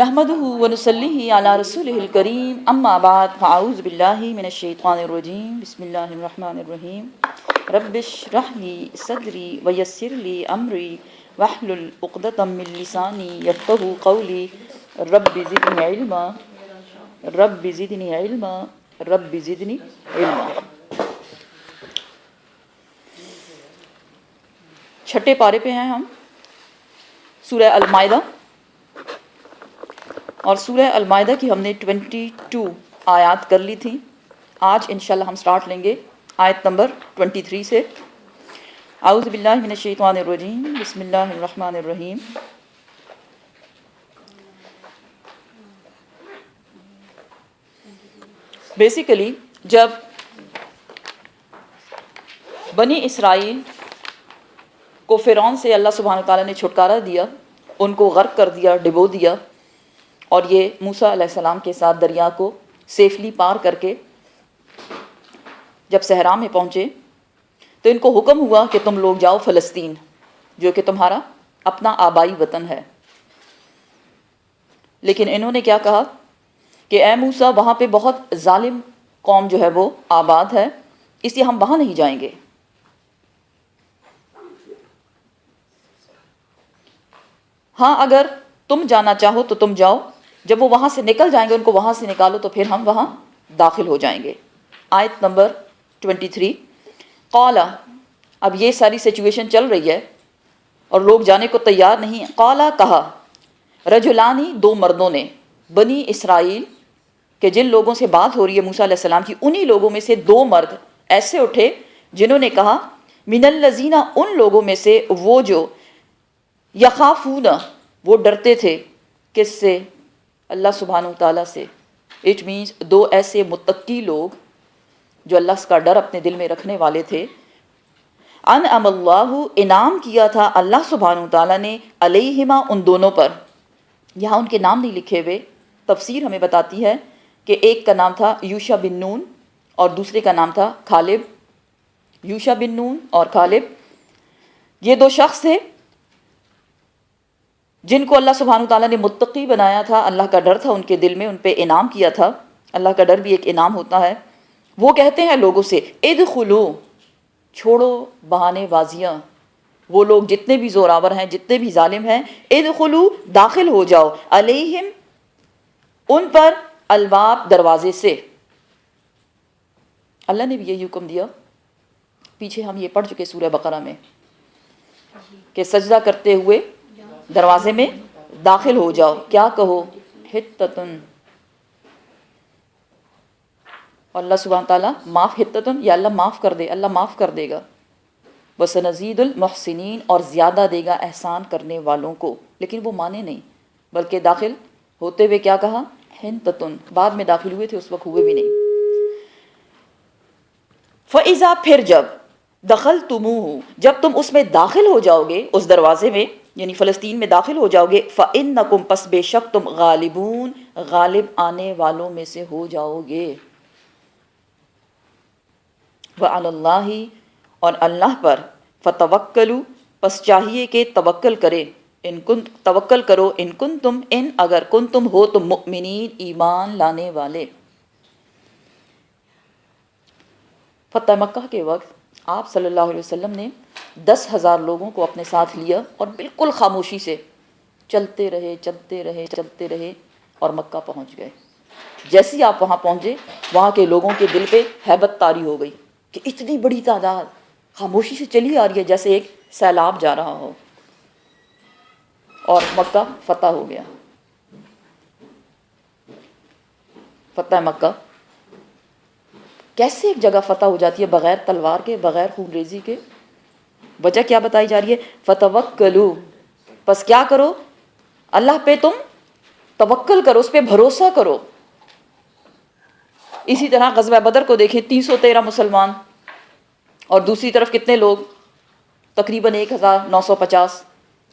نحمده ونصلي على رسوله الكريم اما بعد فاعوذ بالله من الشيطان الرجيم بسم الله الرحمن الرحيم رب اشرح لي صدري ويسر لي امري واحلل عقدة من لساني يفقهوا قولي رب زدني علما رب زدني علما رب زدني علما۔ چھٹے پارے پہ ہیں ہم، سورہ المائدہ، اور سورہ المائدہ کی ہم نے 22 آیات کر لی تھیں۔ آج انشاءاللہ ہم سٹارٹ لیں گے آیت نمبر 23 سے۔ اعوذ باللہ من الشیطان الرجیم بسم اللہ الرحمن الرحیم۔ بیسیکلی جب بنی اسرائیل کو فرعون سے اللہ سبحانہ وتعالیٰ نے چھٹکارا دیا، ان کو غرق کر دیا، ڈبو دیا، اور یہ موسیٰ علیہ السلام کے ساتھ دریا کو سیفلی پار کر کے جب صحرا میں پہنچے تو ان کو حکم ہوا کہ تم لوگ جاؤ فلسطین، جو کہ تمہارا اپنا آبائی وطن ہے۔ لیکن انہوں نے کیا کہا کہ اے موسیٰ، وہاں پہ بہت ظالم قوم جو ہے وہ آباد ہے، اس لیے ہم وہاں نہیں جائیں گے۔ ہاں اگر تم جانا چاہو تو تم جاؤ، جب وہ وہاں سے نکل جائیں گے، ان کو وہاں سے نکالو تو پھر ہم وہاں داخل ہو جائیں گے۔ آیت نمبر 23۔ قال، اب یہ ساری سچویشن چل رہی ہے اور لوگ جانے کو تیار نہیں ہیں۔ قال، کہا، رجلانی، دو مردوں نے، بنی اسرائیل کہ جن لوگوں سے بات ہو رہی ہے موسیٰ علیہ السلام کی، انہی لوگوں میں سے دو مرد ایسے اٹھے جنہوں نے کہا، من الذین، ان لوگوں میں سے وہ جو یخافون، وہ ڈرتے تھے، کس سے؟ اللہ سبحانہ وتعالیٰ سے۔ اٹ مینس دو ایسے متقی لوگ جو اللہ کا ڈر اپنے دل میں رکھنے والے تھے۔ انعم اللہ، انعام کیا تھا اللہ سبحانہ وتعالیٰ نے، علیہما، ان دونوں پر۔ یہاں ان کے نام نہیں لکھے ہوئے، تفسیر ہمیں بتاتی ہے کہ ایک کا نام تھا یوشع بن نون اور دوسرے کا نام تھا کالب۔ یوشع بن نون اور کالب، یہ دو شخص تھے جن کو اللہ سبحانہ وتعالیٰ نے متقی بنایا تھا، اللہ کا ڈر تھا ان کے دل میں، ان پہ انعام کیا تھا۔ اللہ کا ڈر بھی ایک انعام ہوتا ہے۔ وہ کہتے ہیں لوگوں سے، ادخلو، چھوڑو بہانے بازیاں، وہ لوگ جتنے بھی زوراور ہیں، جتنے بھی ظالم ہیں، ادخلو، داخل ہو جاؤ، علیہم، ان پر، الباب، دروازے سے۔ اللہ نے بھی یہی حکم دیا، پیچھے ہم یہ پڑھ چکے سورہ بقرہ میں کہ سجدہ کرتے ہوئے دروازے میں داخل ہو جاؤ، کیا کہو؟ حتتن، اللہ سبحانہ تعالیٰ معاف، حتتن، یا اللہ معاف کر دے، اللہ معاف کر دے گا۔ وَسَنَزِيدُ الْمُحْسِنِينَ، اور زیادہ دے گا احسان کرنے والوں کو۔ لیکن وہ مانے نہیں، بلکہ داخل ہوتے ہوئے کیا کہا؟ حتتن، بعد میں داخل ہوئے تھے، اس وقت ہوئے بھی نہیں۔ فَإِذَا، پھر جب، دخلتموہ، جب تم اس میں داخل ہو جاؤ گے، اس دروازے میں، یعنی فلسطین میں داخل ہو جاؤ گے، فَإِنَّكُمْ، پس بے شک تم، غالبون، غالب آنے والوں میں سے ہو جاؤ گے۔ وَعَلَى اللَّهِ، اور اللہ پر، فَتَوَكَّلُوا، پس چاہیے کہ توکل کرے، ان کن، توکل کرو، ان کن تم، ان اگر کن تم ہو تم، مؤمنین، ایمان لانے والے۔ فتح مکہ کے وقت آپ صلی اللہ علیہ وسلم نے 10,000 لوگوں کو اپنے ساتھ لیا اور بالکل خاموشی سے چلتے رہے، چلتے رہے، چلتے رہے، اور مکہ پہنچ گئے۔ جیسے ہی آپ وہاں پہنچے، وہاں کے لوگوں کے دل پہ ہیبت طاری ہو گئی کہ اتنی بڑی تعداد خاموشی سے چلی آ رہی ہے، جیسے ایک سیلاب جا رہا ہو، اور مکہ فتح ہو گیا۔ فتح مکہ کیسے ایک جگہ فتح ہو جاتی ہے بغیر تلوار کے، بغیر خون ریزی کے؟ وجہ کیا بتائی جا رہی ہے؟ فتوکلو، پس کیا کرو؟ اللہ پہ تم توکل کرو، اس پہ بھروسہ کرو۔ اسی طرح غزوہ بدر کو دیکھیں، 313 مسلمان، اور دوسری طرف کتنے لوگ؟ تقریباً 1950۔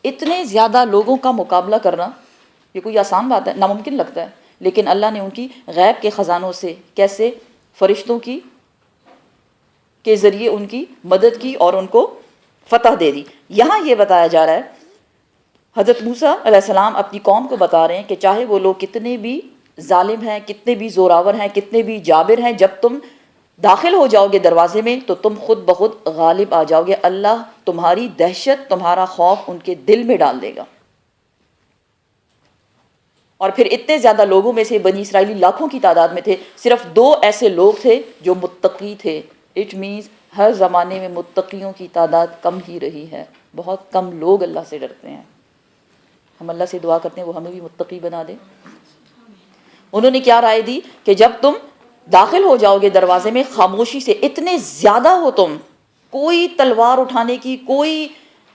اتنے زیادہ لوگوں کا مقابلہ کرنا یہ کوئی آسان بات ہے؟ ناممکن لگتا ہے، لیکن اللہ نے ان کی غیب کے خزانوں سے، کیسے؟ فرشتوں کی کے ذریعے ان کی مدد کی اور ان کو فتح دے دی۔ یہاں یہ بتایا جا رہا ہے حضرت موسیٰ علیہ السلام اپنی قوم کو بتا رہے ہیں کہ چاہے وہ لوگ کتنے بھی ظالم ہیں، کتنے بھی زوراور ہیں، کتنے بھی جابر ہیں، جب تم داخل ہو جاؤ گے دروازے میں تو تم خود بخود غالب آ جاؤ گے. اللہ تمہاری دہشت، تمہارا خوف ان کے دل میں ڈال دے گا. اور پھر اتنے زیادہ لوگوں میں سے بنی اسرائیلی لاکھوں کی تعداد میں تھے، صرف 2 ایسے لوگ تھے جو متقی تھے. اٹ مینز ہر زمانے میں متقیوں کی تعداد کم ہی رہی ہے، بہت کم لوگ اللہ سے ڈرتے ہیں. ہم اللہ سے دعا کرتے ہیں وہ ہمیں بھی متقی بنا دے. انہوں نے کیا رائے دی کہ جب تم داخل ہو جاؤ گے دروازے میں، خاموشی سے، اتنے زیادہ ہو تم، کوئی تلوار اٹھانے کی، کوئی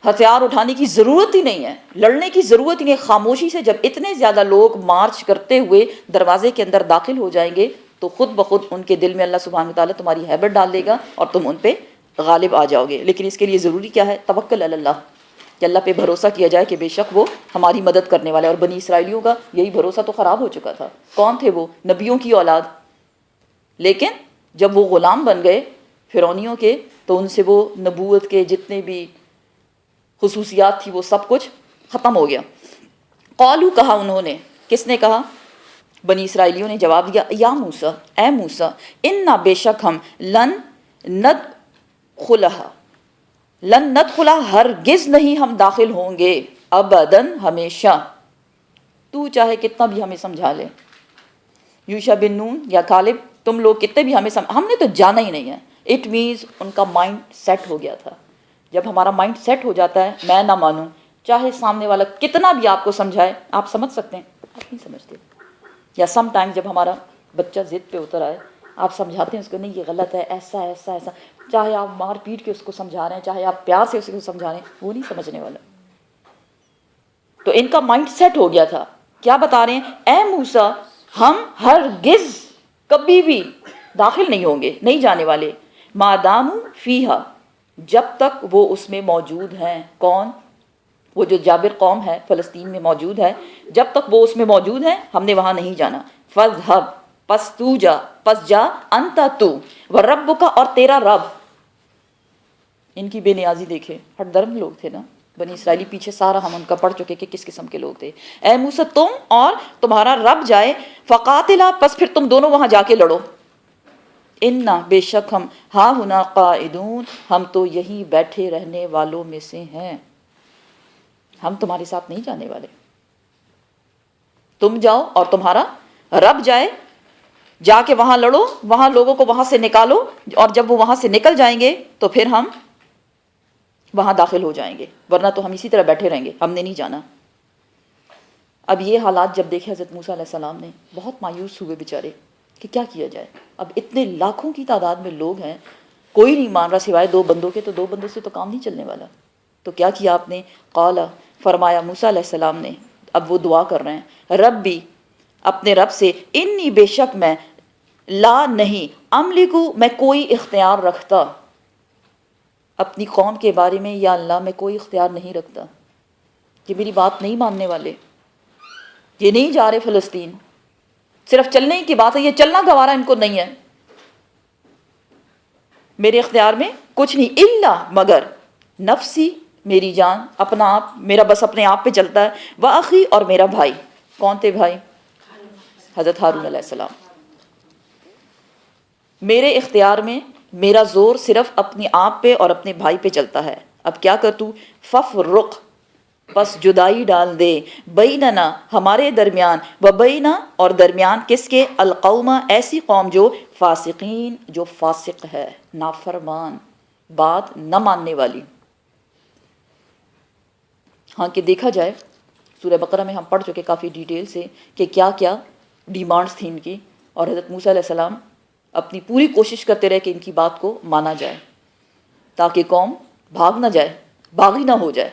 ہتھیار اٹھانے کی ضرورت ہی نہیں ہے، لڑنے کی ضرورت ہی نہیں. خاموشی سے جب اتنے زیادہ لوگ مارچ کرتے ہوئے دروازے کے اندر داخل ہو جائیں گے تو خود بخود ان کے دل میں اللہ سبحانہ وتعالیٰ تمہاری ہیبت ڈال دے گا اور تم ان پہ غالب آ جاؤ گے. لیکن اس کے لیے ضروری کیا ہے؟ توکل علی اللہ، کہ اللہ پہ بھروسہ کیا جائے کہ بے شک وہ ہماری مدد کرنے والا ہے. اور بنی اسرائیلیوں کا یہی بھروسہ تو خراب ہو چکا تھا. کون تھے وہ؟ نبیوں کی اولاد. لیکن جب وہ غلام بن گئے فرعونیوں کے تو ان سے وہ نبوت کے جتنے بھی خصوصیات تھی وہ سب کچھ ختم ہو گیا. قالو کہا انہوں نے، کس نے کہا؟ بنی اسرائیلیوں نے جواب دیا، یا موسیٰ، اے موسیٰ، انا بے شک ہم لن ندخلہا، لن ندخلہ ہرگز نہیں ہم داخل ہوں گے، ابداً ہمیشہ، تو چاہے کتنا بھی ہمیں سمجھا لے. یوشع بن نون یا غالب تم لوگ کتنے بھی ہم نے تو جانا ہی نہیں ہے. اٹ مینز ان کا مائنڈ سیٹ ہو گیا تھا. جب ہمارا مائنڈ سیٹ ہو جاتا ہے، میں نہ مانوں، چاہے سامنے والا کتنا بھی آپ کو سمجھائے، آپ سمجھ سکتے ہیں، آپ نہیں سمجھتے. یا سم ٹائم جب ہمارا بچہ ضد پہ اتر آئے، آپ سمجھاتے ہیں اس کو، نہیں یہ غلط ہے، ایسا ایسا ایسا، چاہے آپ مار پیٹ کے اس کو سمجھا رہے ہیں، چاہے آپ پیار سے اس کو سمجھا رہے ہیں، وہ نہیں سمجھنے والا. تو ان کا مائنڈ سیٹ ہو گیا تھا. کیا بتا رہے ہیں؟ اے موسیٰ، ہم ہرگز کبھی بھی داخل نہیں ہوں گے، نہیں جانے والے، مادام فیہا، جب تک وہ اس میں موجود ہیں. کون؟ وہ جو جابر قوم ہے فلسطین میں موجود ہے، جب تک وہ اس میں موجود ہے ہم نے وہاں نہیں جانا. فاذھب، پس تو جا، پس جا، انت تو، وربک، اور تیرا رب. ان کی بے نیازی دیکھے، ہٹ درم لوگ تھے نا بنی اسرائیلی. پیچھے سارا ہم ان کا پڑھ چکے کہ کس قسم کے لوگ تھے. اے موسیٰ، تم اور تمہارا رب جائے، فقاتلا، پس پھر تم دونوں وہاں جا کے لڑو. انا، بے شک ہم، ہا ہنا قاعدون، ہم تو یہیں بیٹھے رہنے والوں میں سے ہیں، ہم تمہارے ساتھ نہیں جانے والے. تم جاؤ اور تمہارا رب جائے، جا کے وہاں لڑو، وہاں لوگوں کو وہاں سے نکالو، اور جب وہ وہاں سے نکل جائیں گے تو پھر ہم وہاں داخل ہو جائیں گے، ورنہ تو ہم اسی طرح بیٹھے رہیں گے، ہم نے نہیں جانا. اب یہ حالات جب دیکھے حضرت موسیٰ علیہ السلام نے، بہت مایوس ہوئے بیچارے کہ کیا کیا جائے. اب اتنے لاکھوں کی تعداد میں لوگ ہیں، کوئی نہیں مان رہا سوائے 2 بندوں کے، تو 2 بندوں سے تو کام نہیں چلنے والا. تو کیا کیا آپ نے؟ قال، فرمایا موسیٰ علیہ السلام نے، اب وہ دعا کر رہے ہیں، ربی، اپنے رب سے، انی، بے شک میں، لا، نہیں، املکو، میں کوئی اختیار رکھتا اپنی قوم کے بارے میں، یا اللہ میں کوئی اختیار نہیں رکھتا. یہ میری بات نہیں ماننے والے، یہ نہیں جا رہے فلسطین، صرف چلنے کی بات ہے، یہ چلنا گوارا ان کو نہیں ہے، میرے اختیار میں کچھ نہیں، الا، مگر، نفسی، میری جان، اپنا آپ، میرا بس اپنے آپ پہ چلتا ہے، وأخی، اور میرا بھائی. کون تھے بھائی؟ حضرت ہارون علیہ السلام. میرے اختیار میں میرا زور صرف اپنی آپ پہ اور اپنے بھائی پہ چلتا ہے. اب کیا کر تو؟ ففرق، پس جدائی ڈال دے، بیننا، ہمارے درمیان، و بینا، اور درمیان کس کے؟ القوم، ایسی قوم جو فاسقین، جو فاسق ہے، نافرمان، بات نہ ماننے والی. ہاں کہ دیکھا جائے سورہ بقرہ میں ہم پڑھ چکے کافی ڈیٹیل سے کہ کیا کیا ڈیمانڈز تھیں ان کی، اور حضرت موسیٰ علیہ السلام اپنی پوری کوشش کرتے رہے کہ ان کی بات کو مانا جائے تاکہ قوم بھاگ نہ جائے، باغی نہ ہو جائے.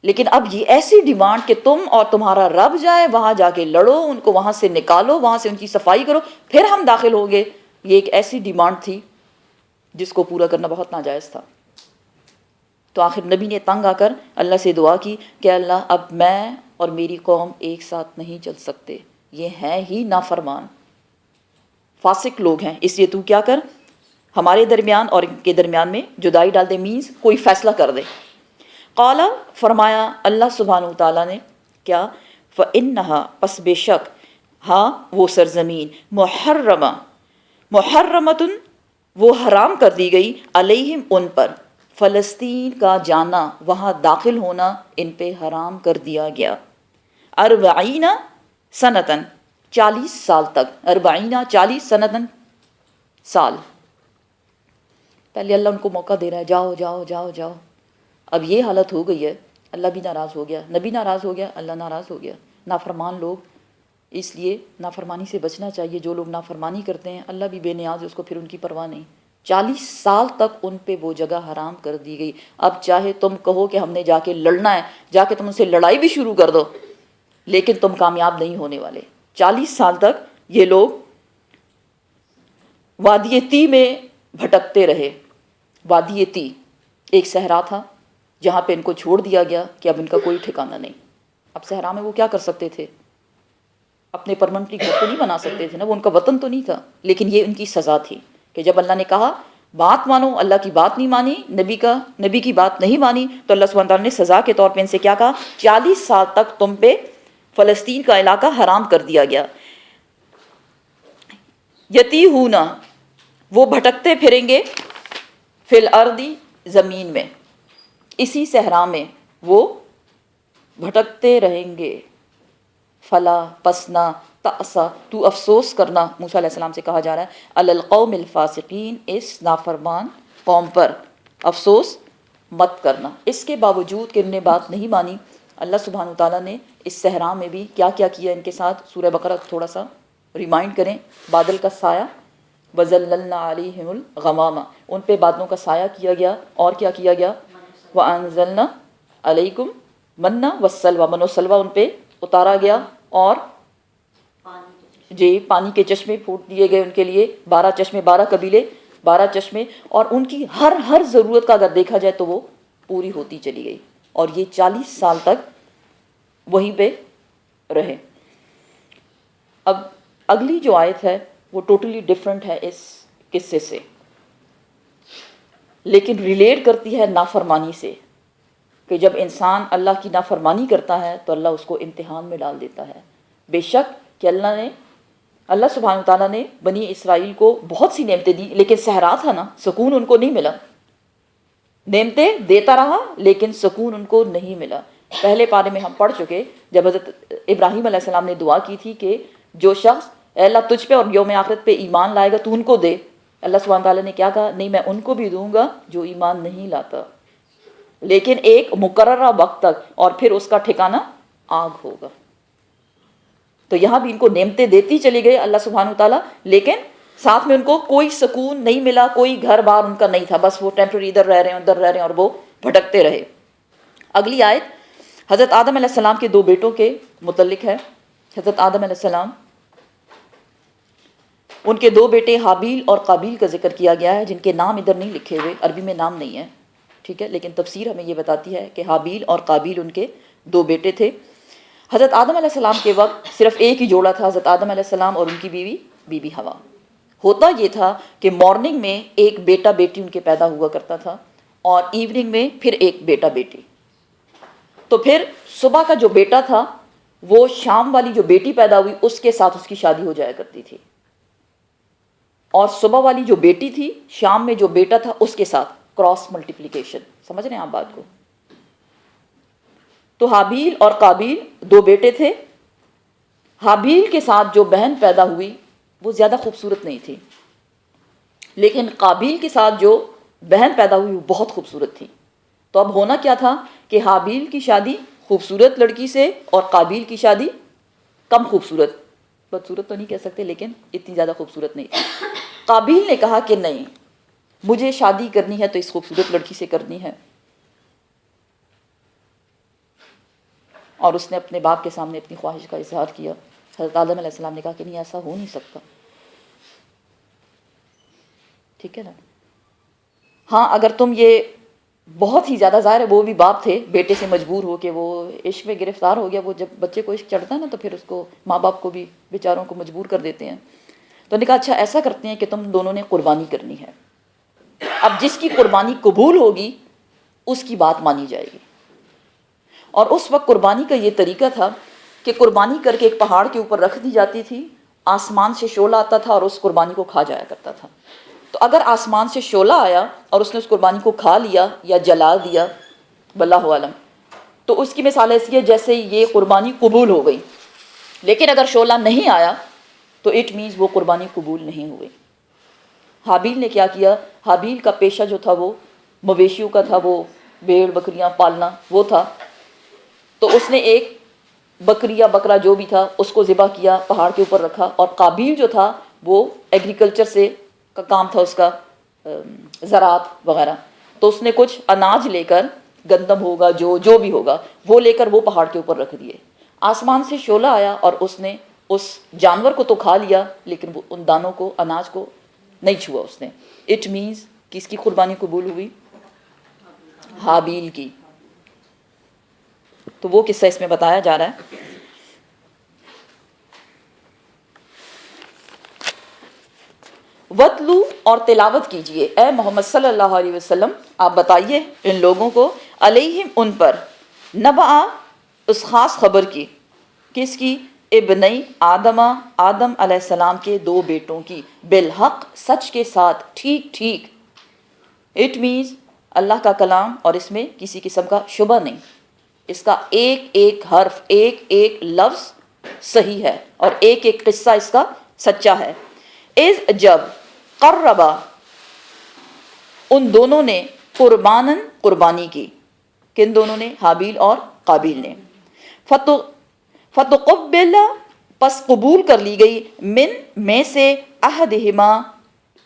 لیکن اب یہ ایسی ڈیمانڈ کہ تم اور تمہارا رب جائے، وہاں جا کے لڑو، ان کو وہاں سے نکالو، وہاں سے ان کی صفائی کرو، پھر ہم داخل ہوں گے، یہ ایک ایسی ڈیمانڈ تھی جس کو پورا کرنا بہت ناجائز تھا. تو آخر نبی نے تنگ آ کر اللہ سے دعا کی کہ اللہ، اب میں اور میری قوم ایک ساتھ نہیں چل سکتے، یہ ہیں ہی نافرمان، فاسق لوگ ہیں، اس لیے تو کیا کر، ہمارے درمیان اور ان کے درمیان میں جدائی ڈال دے، مینز کوئی فیصلہ کر دے. قال فرمایا اللہ سبحانہ تعالیٰ نے کیا، فَإِنَّهَا پس بے شک ہاں وہ سرزمین محرمتن وہ حرام کر دی گئی، علیہم ان پر، فلسطین کا جانا وہاں داخل ہونا ان پہ حرام کر دیا گیا، 40 سنتن 40 سال تک، 40 40 سنتن سال. پہلے اللہ ان کو موقع دے رہا ہے، جاؤ جاؤ جاؤ جاؤ. اب یہ حالت ہو گئی ہے، اللہ بھی ناراض ہو گیا، نبی ناراض ہو گیا، اللہ ناراض ہو گیا. نافرمان لوگ، اس لیے نافرمانی سے بچنا چاہیے. جو لوگ نافرمانی کرتے ہیں اللہ بھی بے نیاز ہے، اس کو پھر ان کی پرواہ نہیں. 40 سال تک ان پہ وہ جگہ حرام کر دی گئی. اب چاہے تم کہو کہ ہم نے جا کے لڑنا ہے، جا کے تم ان سے لڑائی بھی شروع کر دو، لیکن تم کامیاب نہیں ہونے والے. 40 سال تک یہ لوگ وادی تی میں بھٹکتے رہے. وادی تی ایک صحرا تھا جہاں پہ ان کو چھوڑ دیا گیا کہ اب ان کا کوئی ٹھکانہ نہیں. اب صحرا میں وہ کیا کر سکتے تھے؟ اپنے پرمنٹلی گھر تو نہیں بنا سکتے تھے نا، وہ ان کا وطن تو نہیں تھا. لیکن یہ ان کی سزا تھی کہ جب اللہ نے کہا بات مانو، اللہ کی بات نہیں مانی، نبی کی بات نہیں مانی، تو اللہ سبحانہ تعالیٰ نے سزا کے طور پہ ان سے کیا کہا، 40 سال تک تم پہ فلسطین کا علاقہ حرام کر دیا گیا. یتیہونا وہ بھٹکتے پھریں گے، فی الارض زمین میں، اسی صحرا میں وہ بھٹکتے رہیں گے. فلا پسنا تأسا تو افسوس کرنا، موسیٰ علیہ السلام سے کہا جا رہا ہے، علی القوم الفاسقین اس نافرمان قوم پر افسوس مت کرنا. اس کے باوجود کہ انہوں نے بات نہیں مانی، اللہ سبحانہ تعالیٰ نے اس صحرا میں بھی کیا کیا کیا ان کے ساتھ. سورہ بقرہ تھوڑا سا ریمائنڈ کریں. بادل کا سایہ، وَظَلَّلْنَا عَلَيْهِمُ الْغَمَامَ، ان پہ بادلوں کا سایہ کیا گیا. اور کیا کیا گیا، وَأَنزَلْنَا عَلَيْكُمْ مَنَّ وَالسَّلْوَىٰ، من و سلوہ ان پہ اتارا گیا. اور جی پانی کے چشمے پھوٹ دیے گئے ان کے لیے، 12 چشمے، 12 قبیلے، 12 چشمے، اور ان کی ہر ضرورت کا اگر دیکھا جائے تو وہ پوری ہوتی چلی گئی. اور یہ 40 سال تک وہیں پہ رہے. اب اگلی جو آیت ہے وہ ٹوٹلی ڈیفرنٹ ہے اس قصے سے، لیکن ریلیٹ کرتی ہے نافرمانی سے، کہ جب انسان اللہ کی نافرمانی کرتا ہے تو اللہ اس کو امتحان میں ڈال دیتا ہے. بے شک کہ اللہ سبحانہ تعالیٰ نے بنی اسرائیل کو بہت سی نعمتیں دی، لیکن صحرا تھا نا، سکون ان کو نہیں ملا. نعمتیں دیتا رہا لیکن سکون ان کو نہیں ملا. پہلے پارے میں ہم پڑھ چکے جب حضرت ابراہیم علیہ السلام نے دعا کی تھی کہ جو شخص اے اللہ تجھ پہ اور یوم آخرت پہ ایمان لائے گا تو ان کو دے. اللہ سبحانہ تعالیٰ نے کیا کہا، نہیں میں ان کو بھی دوں گا جو ایمان نہیں لاتا، لیکن ایک مقررہ وقت تک، اور پھر اس کا ٹھکانہ آگ ہوگا. تو یہاں بھی ان کو نعمتیں دیتی چلی گئی اللہ سبحانہ تعالیٰ، لیکن ساتھ میں ان کو کوئی سکون نہیں ملا، کوئی گھر بار ان کا نہیں تھا. بس وہ ٹیمپرری ادھر رہ رہے ہیں ادھر رہ رہے ہیں اور وہ بھٹکتے رہے. اگلی آیت حضرت آدم علیہ السلام کے 2 بیٹوں کے متعلق ہے. حضرت آدم علیہ السلام، ان کے 2 بیٹے حابیل اور قابیل کا ذکر کیا گیا ہے، جن کے نام ادھر نہیں لکھے ہوئے، عربی میں نام نہیں ہے، ٹھیک ہے، لیکن تفسیر ہمیں یہ بتاتی ہے کہ حابیل اور قابیل ان کے 2 بیٹے تھے. حضرت آدم علیہ السلام کے وقت صرف ایک ہی جوڑا تھا، حضرت آدم علیہ السلام اور ان کی بیوی بی بی ہوا. ہوتا یہ تھا کہ مارننگ میں ایک بیٹا بیٹی ان کے پیدا ہوا کرتا تھا، اور ایوننگ میں پھر ایک بیٹا بیٹی. تو پھر صبح کا جو بیٹا تھا وہ شام والی جو بیٹی پیدا ہوئی اس کے ساتھ اس کی شادی ہو جایا کرتی تھی، اور صبح والی جو بیٹی تھی شام میں جو بیٹا تھا اس کے ساتھ کراس ملٹیپلیکیشن. سمجھ رہے ہیں آپ بات کو؟ تو حابیل اور قابیل 2 بیٹے تھے. حابیل کے ساتھ جو بہن پیدا ہوئی وہ زیادہ خوبصورت نہیں تھی، لیکن قابیل کے ساتھ جو بہن پیدا ہوئی وہ بہت خوبصورت تھی. تو اب ہونا کیا تھا کہ حابیل کی شادی خوبصورت لڑکی سے اور قابیل کی شادی کم خوبصورت، بدصورت تو نہیں کہہ سکتے لیکن اتنی زیادہ خوبصورت نہیں تھی. قابیل نے کہا کہ نہیں، مجھے شادی کرنی ہے تو اس خوبصورت لڑکی سے کرنی ہے، اور اس نے اپنے باپ کے سامنے اپنی خواہش کا اظہار کیا. حضرت آدم علیہ السلام نے کہا کہ نہیں، ایسا ہو نہیں سکتا. ٹھیک ہے نا؟ ہاں اگر تم یہ بہت ہی زیادہ، ظاہر ہے وہ بھی باپ تھے، بیٹے سے مجبور ہو کے وہ عشق میں گرفتار ہو گیا. وہ جب بچے کو عشق چڑھتا ہے نا تو پھر اس کو ماں باپ کو بھی بیچاروں کو مجبور کر دیتے ہیں. تو نے کہا اچھا ایسا کرتے ہیں کہ تم دونوں نے قربانی کرنی ہے. اب جس کی قربانی قبول ہوگی اس کی بات مانی جائے گی. اور اس وقت قربانی کا یہ طریقہ تھا کہ قربانی کر کے ایک پہاڑ کے اوپر رکھ دی جاتی تھی، آسمان سے شعلہ آتا تھا اور اس قربانی کو کھا جایا کرتا تھا۔ تو اگر آسمان سے شعلہ آیا اور اس نے اس قربانی کو کھا لیا یا جلا دیا، واللہ عالم، تو اس کی مثال ایسی ہے جیسے یہ قربانی قبول ہو گئی۔ لیکن اگر شعلہ نہیں آیا تو اٹ مینز وہ قربانی قبول نہیں ہوئی۔ حابیل نے کیا کیا؟ حابیل کا پیشہ جو تھا وہ مویشیوں کا تھا، وہ بھیڑ بکریاں پالنا وہ تھا۔ تو اس نے ایک بکری یا بکرا جو بھی تھا اس کو ذبح کیا، پہاڑ کے اوپر رکھا، اور قابیل جو تھا وہ ایگریکلچر سے کا کام تھا اس کا، زراعت وغیرہ، تو اس نے کچھ اناج لے کر، گندم ہوگا جو بھی ہوگا وہ لے کر وہ پہاڑ کے اوپر رکھ دیے۔ آسمان سے شعلہ آیا اور اس نے اس جانور کو تو کھا لیا لیکن وہ ان دانوں کو، اناج کو نہیں چھوا اس نے۔ اٹ مینز کس کی قربانی قبول ہوئی؟ حابیل کی۔ تو وہ قصہ اس میں بتایا جا رہا ہے۔ وَتْلُو، اور تلاوت کیجئے، اے محمد صلی اللہ علیہ وسلم آپ بتائیے ان لوگوں کو، علیہم ان پر، نبأ اس خاص خبر کی، کس کی؟ ابنی آدم، آدم علیہ السلام کے دو بیٹوں کی، بالحق سچ کے ساتھ، ٹھیک ٹھیک۔ اٹ مینز اللہ کا کلام اور اس میں کسی قسم کا شبہ نہیں، اس کا ایک ایک حرف، ایک ایک لفظ صحیح ہے اور ایک ایک قصہ اس کا سچا ہے۔ اذ جب، قربا ان دونوں نے، قربانن قربانی کی، کن دونوں نے؟ حابیل اور قابیل نے۔ فتقبل پس قبول کر لی گئی، من میں سے، احدہما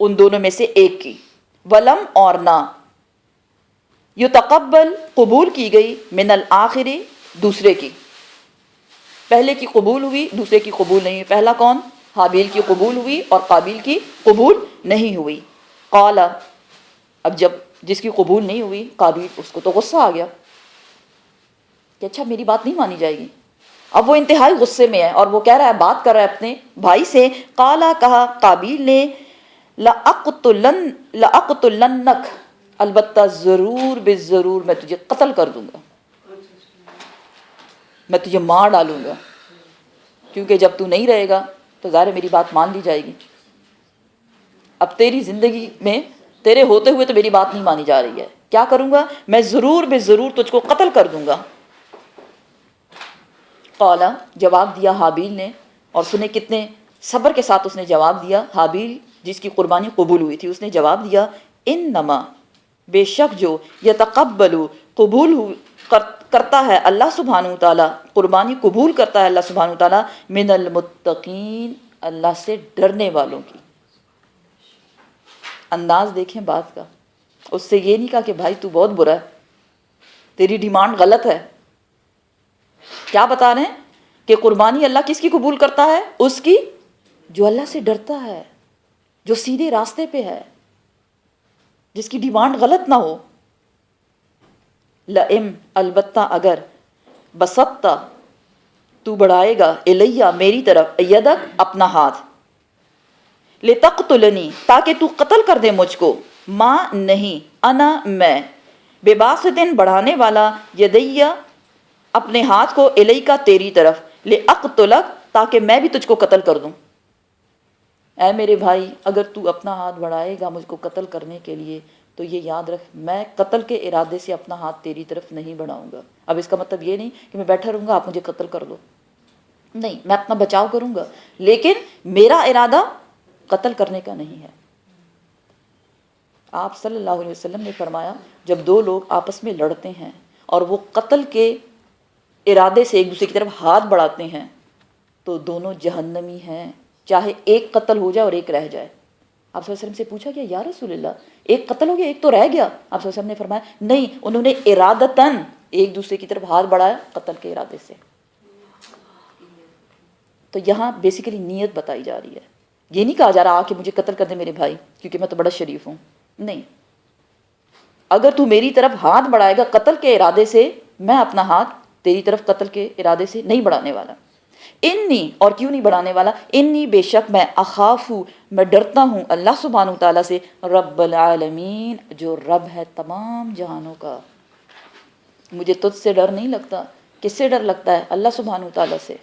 ان دونوں میں سے ایک کی، ولم اور نہ، یتقبل قبول کی گئی، من الآخر دوسرے کی۔ پہلے کی قبول ہوئی، دوسرے کی قبول نہیں ہوئی۔ پہلا کون؟ حابیل کی قبول ہوئی اور قابیل کی قبول نہیں ہوئی۔ قال، اب جب جس کی قبول نہیں ہوئی، قابیل، اس کو تو غصہ آ گیا کہ اچھا میری بات نہیں مانی جائے گی۔ اب وہ انتہائی غصے میں ہے اور وہ کہہ رہا ہے، بات کر رہا ہے اپنے بھائی سے۔ قالا کہا قابیل نے، لَأَقْتُلَنَّكَ البتہ ضرور بے ضرور میں تجھے قتل کر دوں گا، میں تجھے مار ڈالوں گا، کیونکہ جب تو نہیں رہے گا تو ظاہر ہے میری بات مان لی جائے گی۔ اب تیری زندگی میں تیرے ہوتے ہوئے تو میری بات نہیں مانی جا رہی ہے، کیا کروں گا؟ میں ضرور بے ضرور تجھ کو قتل کر دوں گا۔ قالا، جواب دیا حابیل نے، اور سنے کتنے صبر کے ساتھ اس نے جواب دیا۔ حابیل جس کی قربانی قبول ہوئی تھی، اس نے جواب دیا، انما بے شک جو، یتقبل قبول کرتا ہے اللہ سبحانہ تعالیٰ، قربانی قبول کرتا ہے اللہ سبحانہ تعالیٰ، من المتقین اللہ سے ڈرنے والوں کی۔ انداز دیکھیں بات کا، اس سے یہ نہیں کہا کہ بھائی تو بہت برا ہے، تیری ڈیمانڈ غلط ہے۔ کیا بتا رہے ہیں؟ کہ قربانی اللہ کس کی قبول کرتا ہے؟ اس کی جو اللہ سے ڈرتا ہے، جو سیدھے راستے پہ ہے، جس کی ڈیمانڈ غلط نہ ہو۔ لئم البتہ اگر، بسطتا تو بڑھائے گا، الیہ میری طرف، یدک اپنا ہاتھ، لتقتلنی تاکہ تو قتل کر دے مجھ کو، ما نہیں، انا میں، بباسطن بڑھانے والا، یدیہ اپنے ہاتھ کو، الیکا تیری طرف، لأقتلک تاکہ میں بھی تجھ کو قتل کر دوں۔ اے میرے بھائی، اگر تو اپنا ہاتھ بڑھائے گا مجھ کو قتل کرنے کے لیے تو یہ یاد رکھ، میں قتل کے ارادے سے اپنا ہاتھ تیری طرف نہیں بڑھاؤں گا۔ اب اس کا مطلب یہ نہیں کہ میں بیٹھا رہوں گا آپ مجھے قتل کر دو، نہیں، میں اپنا بچاؤ کروں گا، لیکن میرا ارادہ قتل کرنے کا نہیں ہے۔ آپ صلی اللہ علیہ وسلم نے فرمایا، جب دو لوگ آپس میں لڑتے ہیں اور وہ قتل کے ارادے سے ایک دوسرے کی طرف ہاتھ بڑھاتے ہیں تو دونوں جہنمی ہیں، چاہے ایک قتل ہو جائے اور ایک رہ جائے۔ آپ صلی اللہ علیہ وسلم سے پوچھا گیا، یا رسول اللہ ایک قتل ہو گیا ایک تو رہ گیا؟ آپ صلی اللہ علیہ وسلم نے فرمایا نہیں، انہوں نے ارادتاً ایک دوسرے کی طرف ہاتھ بڑھایا قتل کے ارادے سے۔ تو یہاں بیسیکلی نیت بتائی جا رہی ہے، یہ نہیں کہا جا رہا کہ مجھے قتل کر دے میرے بھائی کیونکہ میں تو بڑا شریف ہوں، نہیں، اگر تو میری طرف ہاتھ بڑھائے گا قتل کے ارادے سے، میں اپنا ہاتھ تیری طرف قتل کے ارادے سے نہیں بڑھانے والا۔ انی، اور کیوں نہیں بڑھانے والا؟ انی بے شک میں، اخافو میں ڈرتا ہوں، اللہ سبحانہ تعالیٰ سے، رب العالمین جو رب ہے تمام جہانوں کا۔ مجھے تجھ سے ڈر نہیں لگتا کس سے ڈر لگتا ہے؟ اللہ سبحانہ و تعالیٰ سے.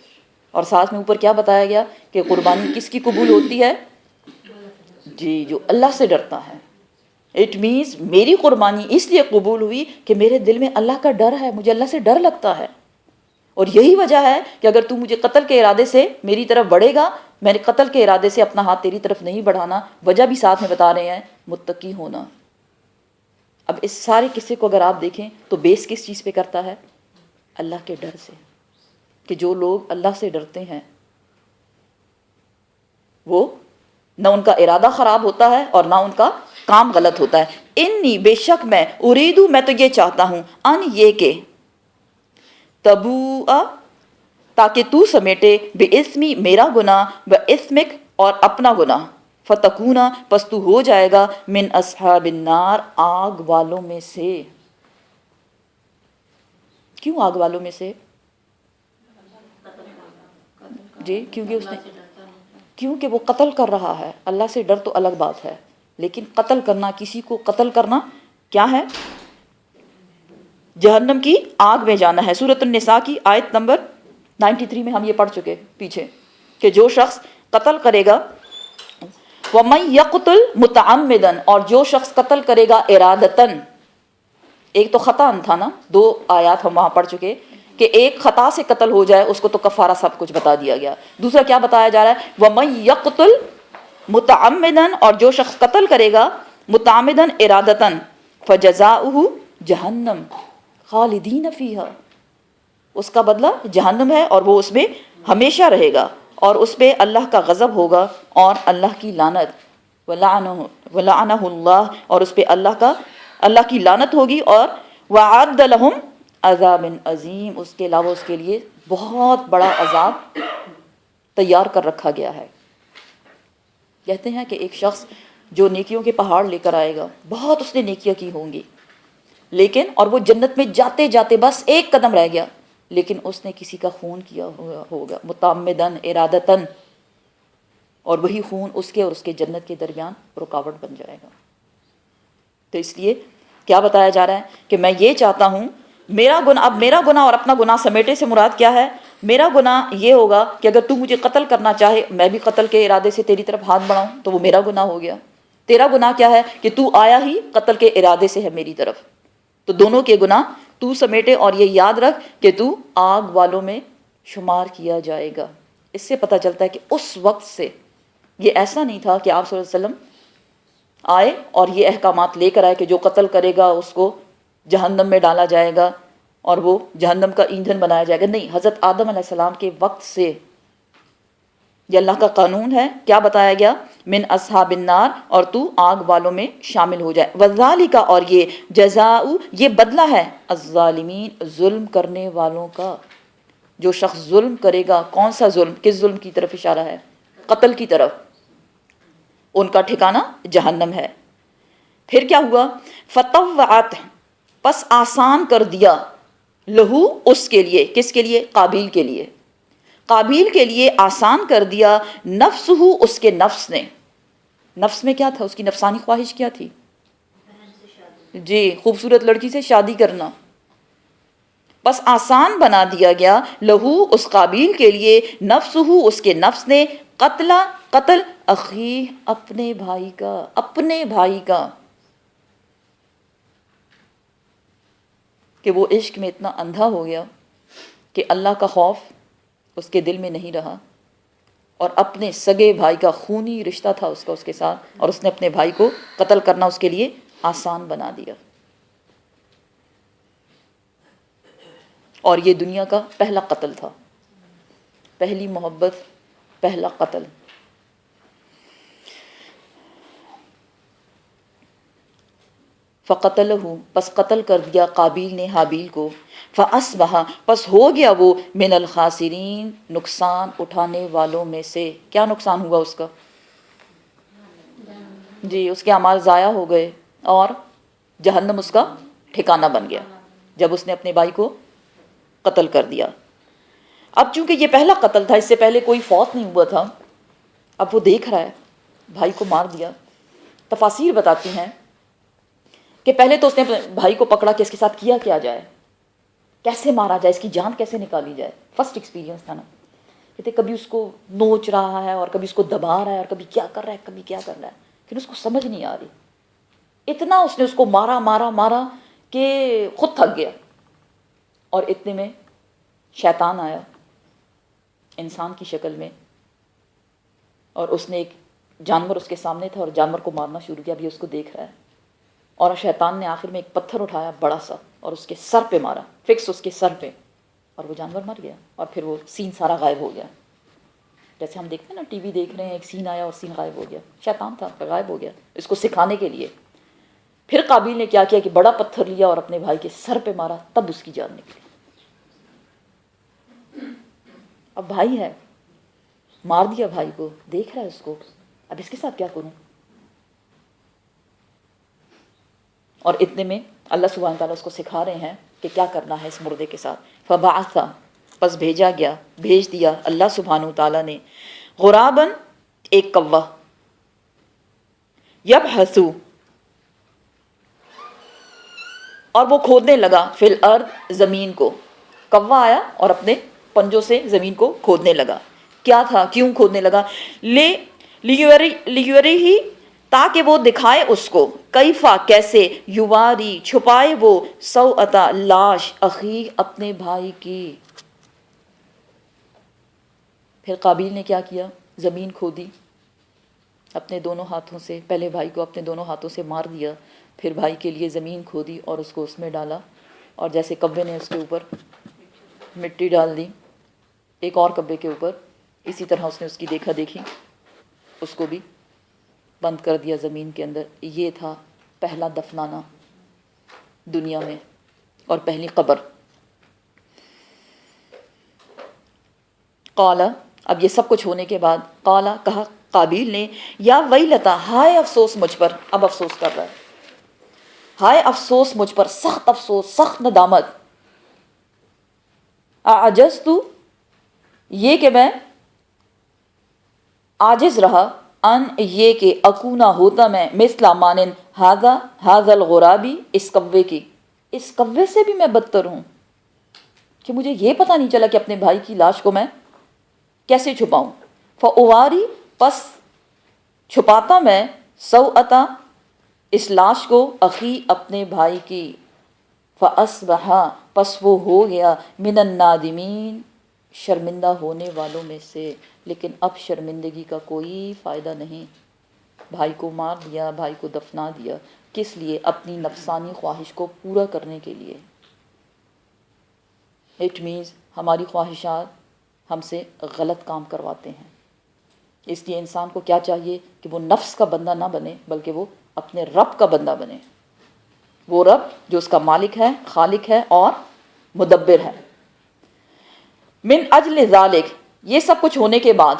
اور ساتھ میں اوپر کیا بتایا گیا کہ قربانی کس کی قبول ہوتی ہے؟ جی جو اللہ سے ڈرتا ہے. اٹ مینس میری قربانی اس لیے قبول ہوئی کہ میرے دل میں اللہ کا ڈر ہے، مجھے اللہ سے ڈر لگتا ہے. اور یہی وجہ ہے کہ اگر تو مجھے قتل کے ارادے سے میری طرف بڑھے گا، میں نے قتل کے ارادے سے اپنا ہاتھ تیری طرف نہیں بڑھانا. وجہ بھی ساتھ میں بتا رہے ہیں، متقی ہونا. اب اس سارے قصے کو اگر آپ دیکھیں تو بیس کس چیز پہ کرتا ہے؟ اللہ کے ڈر سے. کہ جو لوگ اللہ سے ڈرتے ہیں وہ نہ ان کا ارادہ خراب ہوتا ہے اور نہ ان کا کام غلط ہوتا ہے. انی بے شک میں، اریدو میں تو یہ چاہتا ہوں، ان یہ کہ تبوء تاکہ تو سمیٹے بے اسمی میرا گناہ و اسمک اور اپنا گناہ، فتکونا پس تو ہو جائے گا من اصحاب النار آگ والوں میں سے. کیوں آگ والوں میں سے؟ جی کیونکہ وہ قتل کر رہا ہے. اللہ سے ڈر تو الگ بات ہے، لیکن قتل کرنا، کسی کو قتل کرنا کیا ہے؟ جہنم کی آگ میں جانا ہے. سورۃ النساء کی آیت نمبر 93 میں ہم یہ پڑھ چکے پیچھے کہ جو شخص قتل کرے گا، وَمَن يَقْتُلْ مُتَعَمِّدًا اور جو شخص قتل کرے گا ارادتاً. ایک تو خطا تھا نا، 2 آیات ہم وہاں پڑھ چکے کہ ایک خطا سے قتل ہو جائے اس کو تو کفارہ سب کچھ بتا دیا گیا. دوسرا کیا بتایا جا رہا ہے؟ وَمَن يَقْتُلْ مُتَعَمِّدًا اور جو شخص قتل کرے گا متعمدًا ارادتاً فَجَزَاؤُهُ جہنم خالدین فیہا، اس کا بدلہ جہنم ہے اور وہ اس میں ہمیشہ رہے گا اور اس پہ اللہ کا غضب ہوگا اور اللہ کی لعنت. وَلَعَنَهُ اللَّهُ اور اس پہ اللہ کی لعنت ہوگی. اور وَعَدَّ لَهُمْ عَذَابٍ عَظِيمٍ اس کے علاوہ اس کے لیے بہت بڑا عذاب تیار کر رکھا گیا ہے. کہتے ہیں کہ ایک شخص جو نیکیوں کے پہاڑ لے کر آئے گا، بہت اس نے نیکیاں کی ہوں گی، لیکن اور وہ جنت میں جاتے جاتے بس ایک قدم رہ گیا، لیکن اس نے کسی کا خون کیا ہوگا متعمدن ارادتن، اور وہی خون اس کے اور اس کے جنت کے درمیان رکاوٹ بن جائے گا. تو اس لیے کیا بتایا جا رہا ہے کہ میں یہ چاہتا ہوں میرا گناہ. اب میرا گناہ اور اپنا گناہ سمیٹے سے مراد کیا ہے؟ میرا گناہ یہ ہوگا کہ اگر تو مجھے قتل کرنا چاہے، میں بھی قتل کے ارادے سے تیری طرف ہاتھ بڑھاؤں تو وہ میرا گناہ ہو گیا. تیرا گناہ کیا ہے کہ تو آیا ہی قتل کے ارادے سے ہے میری طرف. تو دونوں کے گناہ تو سمیٹے اور یہ یاد رکھ کہ تو آگ والوں میں شمار کیا جائے گا. اس سے پتہ چلتا ہے کہ اس وقت سے یہ ایسا نہیں تھا کہ آپ صلی اللہ علیہ وسلم آئے اور یہ احکامات لے کر آئے کہ جو قتل کرے گا اس کو جہنم میں ڈالا جائے گا اور وہ جہنم کا ایندھن بنایا جائے گا. نہیں، حضرت آدم علیہ السلام کے وقت سے یہ اللہ کا قانون ہے. کیا بتایا گیا؟ من اصحاب النار اور تو آگ والوں میں شامل ہو جائے. وذالک اور یہ جزاء یہ بدلہ ہے الظالمین ظلم کرنے والوں کا. جو شخص ظلم کرے گا، کون سا ظلم؟ کس ظلم کی طرف اشارہ ہے؟ قتل کی طرف. ان کا ٹھکانہ جہنم ہے. پھر کیا ہوا؟ فطوعت پس آسان کر دیا، لہو اس کے لیے. کس کے لیے؟ قابیل کے لیے. قابیل کے لیے آسان کر دیا نفسہ اس کے نفس نے. نفس میں کیا تھا؟ اس کی نفسانی خواہش کیا تھی؟ جی خوبصورت لڑکی سے شادی کرنا. بس آسان بنا دیا گیا لہو اس قابیل کے لیے نفسہ اس کے نفس نے قتل اخی اپنے بھائی کا کہ وہ عشق میں اتنا اندھا ہو گیا کہ اللہ کا خوف اس کے دل میں نہیں رہا اور اپنے سگے بھائی کا خونی رشتہ تھا اس کے ساتھ اور اس نے اپنے بھائی کو قتل کرنا اس کے لیے آسان بنا دیا. اور یہ دنیا کا پہلا قتل تھا، پہلی محبت، پہلا قتل. فقتلہ پس قتل کر دیا قابیل نے حابیل کو. فاصبح پس ہو گیا وہ من الخاسرین نقصان اٹھانے والوں میں سے. کیا نقصان ہوا اس کا؟ جی اس کے اعمال ضائع ہو گئے اور جہنم اس کا ٹھکانہ بن گیا جب اس نے اپنے بھائی کو قتل کر دیا. اب چونکہ یہ پہلا قتل تھا، اس سے پہلے کوئی فوت نہیں ہوا تھا، اب وہ دیکھ رہا ہے بھائی کو مار دیا. تفاسیر بتاتی ہیں کہ پہلے تو اس نے اپنے بھائی کو پکڑا کہ اس کے ساتھ کیا جائے. کیسے مارا جائے, اس کی جان کیسے نکالی جائے. فرسٹ ایکسپیرینس تھا نا. کہتے کبھی اس کو نوچ رہا ہے اور کبھی اس کو دبا رہا ہے اور کبھی کیا کر رہا ہے, کبھی کیا کر رہا ہے, پھر اس کو سمجھ نہیں آ رہی. اتنا اس نے اس کو مارا مارا مارا کہ خود تھک گیا. اور اتنے میں شیطان آیا انسان کی شکل میں, اور اس نے ایک جانور اس کے سامنے تھا اور جانور کو مارنا شروع کیا. ابھی اس کو دیکھ رہا ہے, اور شیطان نے آخر میں ایک پتھر اٹھایا بڑا سا اور اس کے سر پہ مارا, فکس اس کے سر پہ, اور وہ جانور مر گیا. اور پھر وہ سین سارا غائب ہو گیا. جیسے ہم دیکھتے ہیں نا ٹی وی دیکھ رہے ہیں, ایک سین آیا اور سین غائب ہو گیا. شیطان تھا, غائب ہو گیا اس کو سکھانے کے لیے. پھر قابیل نے کیا کیا کہ بڑا پتھر لیا اور اپنے بھائی کے سر پہ مارا, تب اس کی جان نکلی. اب بھائی ہے, مار دیا بھائی کو, دیکھ رہا ہے اس کو, اب اس کے ساتھ کیا کروں. اور اتنے میں اللہ سبحانہ تعالیٰ اس کو سکھا رہے ہیں کہ کیا کرنا ہے اس مردے کے ساتھ. فبعث, پس بھیج دیا اللہ سبحانہ تعالیٰ نے, غراباً, ایک کوا, یبحث, اور وہ کھودنے لگا, فی الارض, زمین کو. کوا آیا اور اپنے پنجوں سے زمین کو کھودنے لگا. کیا تھا, کیوں کھودنے لگا, لیوری, تاکہ وہ دکھائے اس کو, کیفا, کیسے, یواری, چھپائے وہ, سوءتا, لاش, اخی, اپنے بھائی کی. پھر قابیل نے کیا کیا, زمین کھودی اپنے دونوں ہاتھوں سے, پہلے بھائی کو اپنے دونوں ہاتھوں سے مار دیا, پھر بھائی کے لیے زمین کھودی اور اس کو اس میں ڈالا, اور جیسے کبے نے اس کے اوپر مٹی ڈال دی ایک اور کبے کے اوپر, اسی طرح اس نے اس کی دیکھا دیکھی اس کو بھی بند کر دیا زمین کے اندر. یہ تھا پہلا دفنانا دنیا میں اور پہلی قبر. قالا, اب یہ سب کچھ ہونے کے بعد, قالا, کہا قابیل نے, یا ویلتا, ہائے افسوس مجھ پر. اب افسوس کر رہا ہے, ہائے افسوس مجھ پر, سخت افسوس, سخت ندامت. اعجزت, یہ کہ میں عاجز رہا, ان, یہ کہ اکونا, ہوتا میں, مثل, مانند, ھذا الغرابی, اس کوے کی, اس کوے سے بھی میں بدتر ہوں, کہ مجھے یہ پتہ نہیں چلا کہ اپنے بھائی کی لاش کو میں کیسے چھپاؤں. فاواری, پس چھپاتا میں, سوءتا, اس لاش کو, اخی, اپنے بھائی کی. فاصبح, پس وہ ہو گیا, من النادمین, شرمندہ ہونے والوں میں سے. لیکن اب شرمندگی کا کوئی فائدہ نہیں. بھائی کو مار دیا, بھائی کو دفنا دیا, کس لیے, اپنی نفسانی خواہش کو پورا کرنے کے لیے. اٹ مینز ہماری خواہشات ہم سے غلط کام کرواتے ہیں. اس لیے انسان کو کیا چاہیے کہ وہ نفس کا بندہ نہ بنے, بلکہ وہ اپنے رب کا بندہ بنے. وہ رب جو اس کا مالک ہے, خالق ہے اور مدبر ہے. من اجل ذالک, یہ سب کچھ ہونے کے بعد,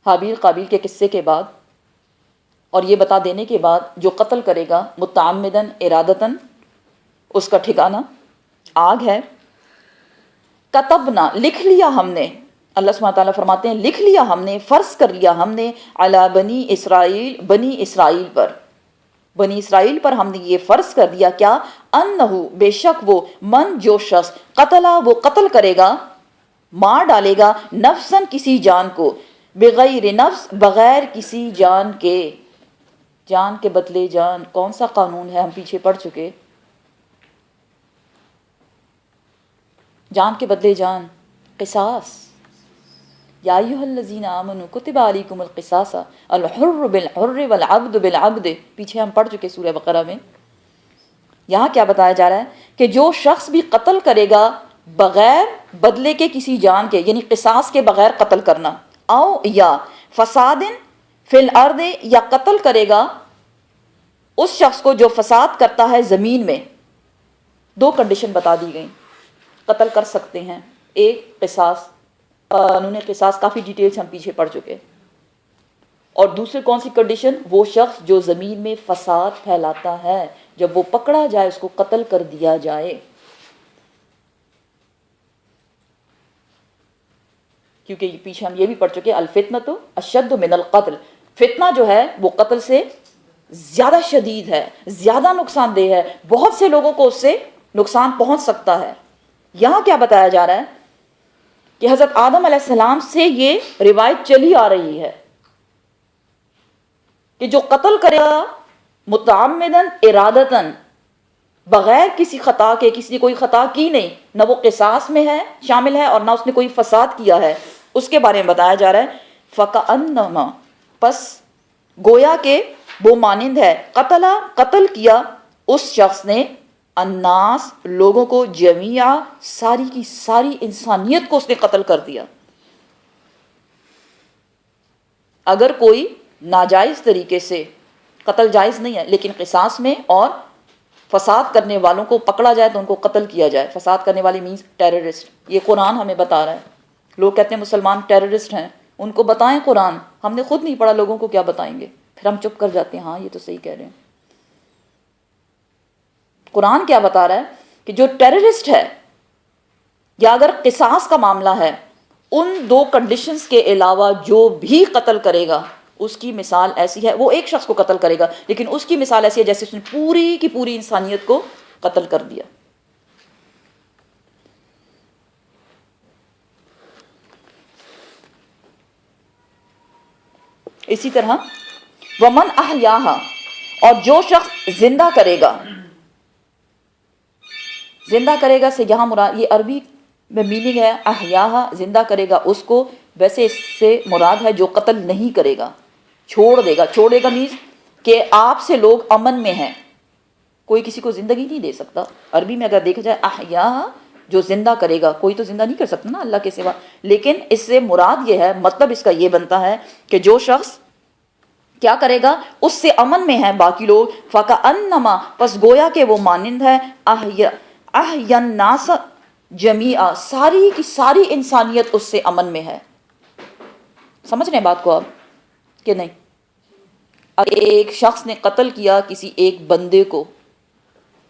حابیل قابیل کے قصے کے بعد, اور یہ بتا دینے کے بعد, جو قتل کرے گا متعمدن, ارادتن, اس کا ٹھکانہ آگ ہے. کتبنا, لکھ لیا ہم نے, اللہ سبحانہ تعالیٰ فرماتے ہیں لکھ لیا ہم نے, فرض کر لیا ہم نے, علی بنی اسرائیل, بنی اسرائیل پر, بنی اسرائیل پر ہم نے یہ فرض کر دیا, کیا, انہو, بے شک وہ, من, جو شخص, قتلا, وہ قتل کرے گا, مار ڈالے گا, نفسن, کسی جان کو, بغیر نفس, بغیر کسی جان کے. جان کے بدلے جان, کون سا قانون ہے, ہم پیچھے پڑھ چکے. جان کے بدلے جان, قصاص. یا ایھا الذین آمنوا کتب علیکم القصاص, الحر بالحر والعبد بالعبد, پیچھے ہم پڑھ چکے سورہ بقرہ میں. یہاں کیا بتایا جا رہا ہے کہ جو شخص بھی قتل کرے گا بغیر بدلے کے کسی جان کے, یعنی قصاص کے بغیر قتل کرنا, او, یا, فساد فی الارض, یا قتل کرے گا اس شخص کو جو فساد کرتا ہے زمین میں. دو کنڈیشن بتا دی گئیں, قتل کر سکتے ہیں. ایک, قصاص, قانون قصاص کافی ڈیٹیلز ہم پیچھے پڑھ چکے. اور دوسرے کون سی کنڈیشن, وہ شخص جو زمین میں فساد پھیلاتا ہے, جب وہ پکڑا جائے اس کو قتل کر دیا جائے. کیونکہ پیچھے ہم یہ بھی پڑھ چکے, الفتنۃ اشد من القتل, فتنہ جو ہے وہ قتل سے زیادہ شدید ہے، زیادہ نقصان دہ ہے، بہت سے لوگوں کو اس سے نقصان پہنچ سکتا ہے۔ یہاں کیا بتایا جا رہا ہے کہ حضرت آدم علیہ السلام سے یہ روایت چلی آ رہی ہے کہ جو قتل کرے گا متعمدن ارادتن، بغیر کسی خطا کے، کسی نے کوئی خطا کی نہیں، نہ وہ قصاص میں ہے شامل ہے اور نہ اس نے کوئی فساد کیا ہے، اس کے بارے میں بتایا جا رہا ہے فَكَأَنَّمَا، پس گویا کہ وہ مانند ہے، قتل کیا اس شخص نے الناس، لوگوں کو، جمیعہ، ساری کی ساری انسانیت کو اس نے قتل کر دیا۔ اگر کوئی ناجائز طریقے سے، قتل جائز نہیں ہے لیکن قصاص میں اور فساد کرنے والوں کو پکڑا جائے تو ان کو قتل کیا جائے۔ فساد کرنے والے مینز ٹیررسٹ، یہ قرآن ہمیں بتا رہا ہے۔ لوگ کہتے ہیں مسلمان ٹیررسٹ ہیں، ان کو بتائیں قرآن، ہم نے خود نہیں پڑھا، لوگوں کو کیا بتائیں گے؟ پھر ہم چپ کر جاتے ہیں، ہاں یہ تو صحیح کہہ رہے ہیں۔ قرآن کیا بتا رہا ہے کہ جو ٹیررسٹ ہے یا اگر قصاص کا معاملہ ہے، ان دو کنڈیشنز کے علاوہ جو بھی قتل کرے گا اس کی مثال ایسی ہے، وہ ایک شخص کو قتل کرے گا لیکن اس کی مثال ایسی ہے جیسے اس نے پوری کی پوری انسانیت کو قتل کر دیا۔ اسی طرح ومن احیاها، اور جو شخص زندہ کرے گا، زندہ کرے گا سے یہاں مراد، یہ عربی میں میننگ ہے احیاها، زندہ کرے گا اس کو، ویسے اس سے مراد ہے جو قتل نہیں کرے گا، چھوڑ دے گا۔ چھوڑے گا مینز کہ آپ سے لوگ امن میں ہیں، کوئی کسی کو زندگی نہیں دے سکتا۔ عربی میں اگر دیکھا جائے احیاها، جو زندہ کرے گا، کوئی تو زندہ نہیں کر سکتا نا اللہ کے سوا، لیکن اس سے مراد یہ ہے، مطلب اس کا یہ بنتا ہے کہ جو شخص کیا کرے گا، اس سے امن میں ہیں باقی لوگ، فَكَأَنَّمَا، پس گویا کہ وہ مانند ہے احیا الناس جمیعا، ساری کی ساری انسانیت اس سے امن میں ہے۔ سمجھ رہے ہیں بات کو آپ کہ نہیں؟ اگر ایک شخص نے قتل کیا کسی ایک بندے کو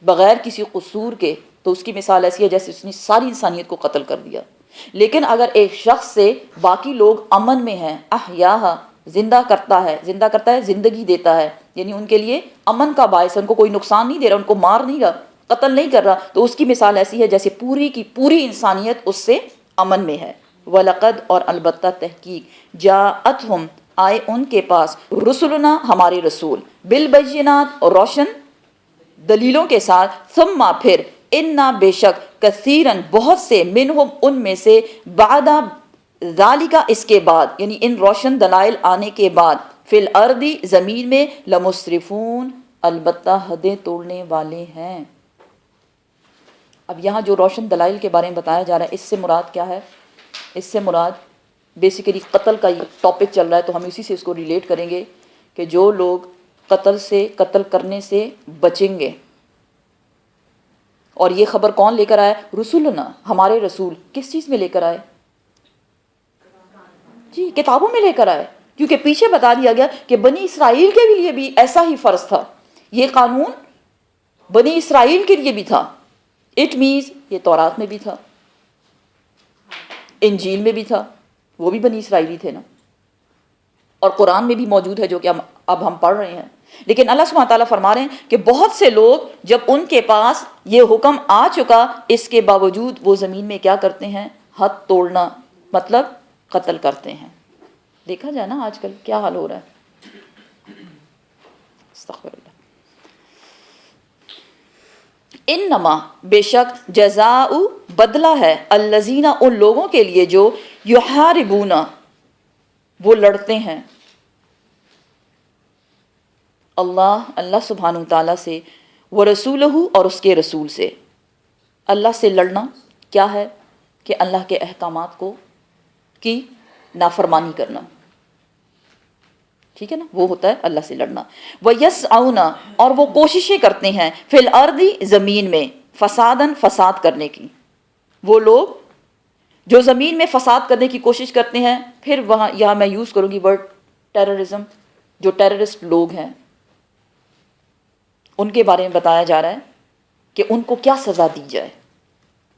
بغیر کسی قصور کے، تو اس کی مثال ایسی ہے جیسے اس نے ساری انسانیت کو قتل کر دیا۔ لیکن اگر ایک شخص سے باقی لوگ امن میں ہیں، احیاہا، زندہ کرتا ہے زندگی دیتا ہے، یعنی ان کے لیے امن کا باعث ہے، ان کو کوئی نقصان نہیں دے رہا، ان کو مار نہیں رہا، قتل نہیں کر رہا، تو اس کی مثال ایسی ہے جیسے پوری کی پوری انسانیت اس سے امن میں ہے۔ وَلَقَدْ، اور البتہ تحقیق، جاءتہم، آئے ان کے پاس، رسولنا، ہمارے رسول، بالبینات، اور روشن دلیلوں کے ساتھ، ثم پھر، انا، بے شک، کثیرن، بہت سے، منہم، ان میں سے، بعد ذالک، اس کے بعد، یعنی ان روشن دلائل آنے کے بعد، فی الارض، زمین میں، لمسرفون، البتہ حدیں توڑنے والے ہیں۔ اب یہاں جو روشن دلائل کے بارے میں بتایا جا رہا ہے، اس سے مراد کیا ہے؟ اس سے مراد بیسیکلی قتل کا یہ ٹاپک چل رہا ہے تو ہم اسی سے اس کو ریلیٹ کریں گے کہ جو لوگ قتل کرنے سے بچیں گے، اور یہ خبر کون لے کر آئے؟ رسولنا، ہمارے رسول، کس چیز میں لے کر آئے؟ جی، کتابوں میں لے کر آئے، کیونکہ پیچھے بتا دیا گیا کہ بنی اسرائیل کے لیے بھی ایسا ہی فرض تھا، یہ قانون بنی اسرائیل کے لیے بھی تھا۔ اٹ مینز یہ تورات میں بھی تھا، انجیل میں بھی تھا، وہ بھی بنی اسرائیلی تھے نا، اور قرآن میں بھی موجود ہے جو کہ اب ہم پڑھ رہے ہیں۔ لیکن اللہ سبحانہ تعالیٰ فرما رہے ہیں کہ بہت سے لوگ جب ان کے پاس یہ حکم آ چکا، اس کے باوجود وہ زمین میں کیا کرتے ہیں؟ حد توڑنا، مطلب قتل کرتے ہیں۔ دیکھا جائے نا آج کل کیا حال ہو رہا ہے۔ استغفر اللہ۔ انما، بے شک، جزاء، بدلہ ہے، الذین، ان لوگوں کے لیے جو یحاربون، وہ لڑتے ہیں، اللہ سبحانہ تعالیٰ سے، ورسولہ، اور اس کے رسول سے۔ اللہ سے لڑنا کیا ہے؟ کہ اللہ کے احکامات کی نافرمانی کرنا، ٹھیک ہے نا، وہ ہوتا ہے اللہ سے لڑنا۔ وَيَسْعَوْنَ، اور وہ کوششیں کرتے ہیں، فی الارض، زمین میں، فساداً، فساد کرنے کی۔ وہ لوگ جو زمین میں فساد کرنے کی کوشش کرتے ہیں، پھر وہاں یہاں میں یوز کروں گی ورڈ ٹیررزم، جو ٹیررسٹ لوگ ہیں ان کے بارے میں بتایا جا رہا ہے کہ ان کو کیا سزا دی جائے۔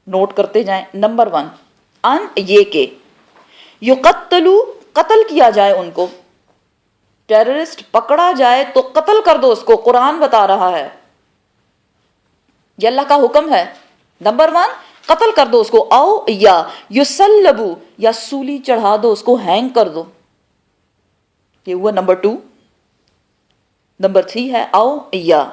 نوٹ کرتے جائیں۔ نمبر 1، ان، یہ کہ، یقتلوا، قتل کیا جائے ان کو، ٹیررسٹ پکڑا جائے تو قتل کر دو اس کو، قرآن بتا رہا ہے، یہ اللہ کا حکم ہے۔ نمبر 1 قتل کر دو اس کو، او یا یسلبو یا سولی چڑھا دو اس کو، ہینگ کر دو، یہ ہوا نمبر 2۔ نمبر 3 ہے او یا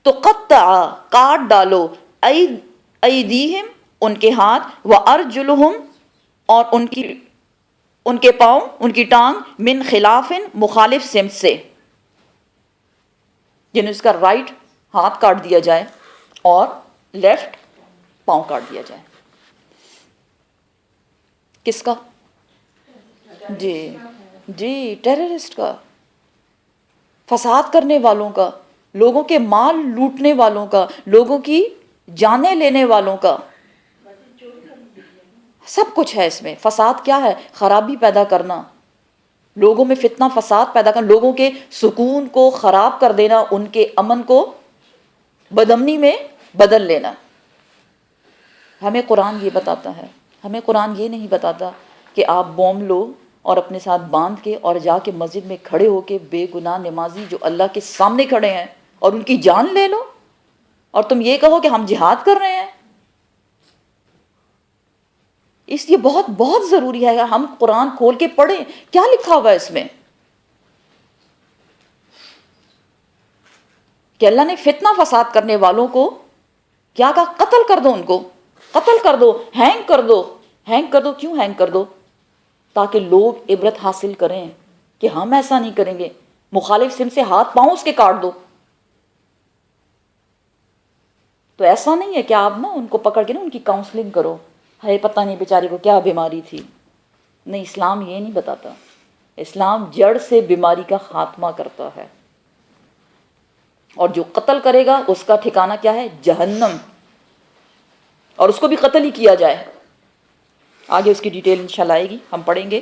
تو قطع کاٹ ڈالو، ایدیہم ان کے ہاتھ، وارجلہم اور ان کے پاؤں، ان کی ٹانگ، من خلاف مخالف سمت سے، یعنی اس کا رائٹ ہاتھ کاٹ دیا جائے اور لیفٹ پاؤں کاٹ دیا جائے۔ کس کا؟ جی ٹیررسٹ کا، فساد کرنے والوں کا، لوگوں کے مال لوٹنے والوں کا، لوگوں کی جانیں لینے والوں کا، سب کچھ ہے اس میں۔ فساد کیا ہے؟ خرابی پیدا کرنا، لوگوں میں فتنہ فساد پیدا کرنا، لوگوں کے سکون کو خراب کر دینا، ان کے امن کو بدامنی میں بدل لینا۔ ہمیں قرآن یہ بتاتا ہے، ہمیں قرآن یہ نہیں بتاتا کہ آپ بوم لو اور اپنے ساتھ باندھ کے اور جا کے مسجد میں کھڑے ہو کے بے گناہ نمازی جو اللہ کے سامنے کھڑے ہیں اور ان کی جان لے لو اور تم یہ کہو کہ ہم جہاد کر رہے ہیں۔ اس لیے بہت بہت ضروری ہے ہم قرآن کھول کے پڑھیں کیا لکھا ہوا ہے اس میں، کہ اللہ نے فتنہ فساد کرنے والوں کو کیا کہا؟ قتل کر دو، ان کو قتل کر دو، ہینگ کر دو۔ ہینگ کر دو، کیوں ہینگ کر دو؟ تاکہ لوگ عبرت حاصل کریں کہ ہم ایسا نہیں کریں گے۔ مخالف سمت سے ہاتھ پاؤں اس کے کاٹ دو۔ تو ایسا نہیں ہے کہ آپ نا ان کو پکڑ کے نا ان کی کاؤنسلنگ کرو، ہے پتہ نہیں بیچارے کو کیا بیماری تھی۔ نہیں، اسلام یہ نہیں بتاتا، اسلام جڑ سے بیماری کا خاتمہ کرتا ہے، اور جو قتل کرے گا اس کا ٹھکانہ کیا ہے؟ جہنم، اور اس کو بھی قتل ہی کیا جائے۔ آگے اس کی ڈیٹیل انشاءاللہ آئے گی، ہم پڑھیں گے۔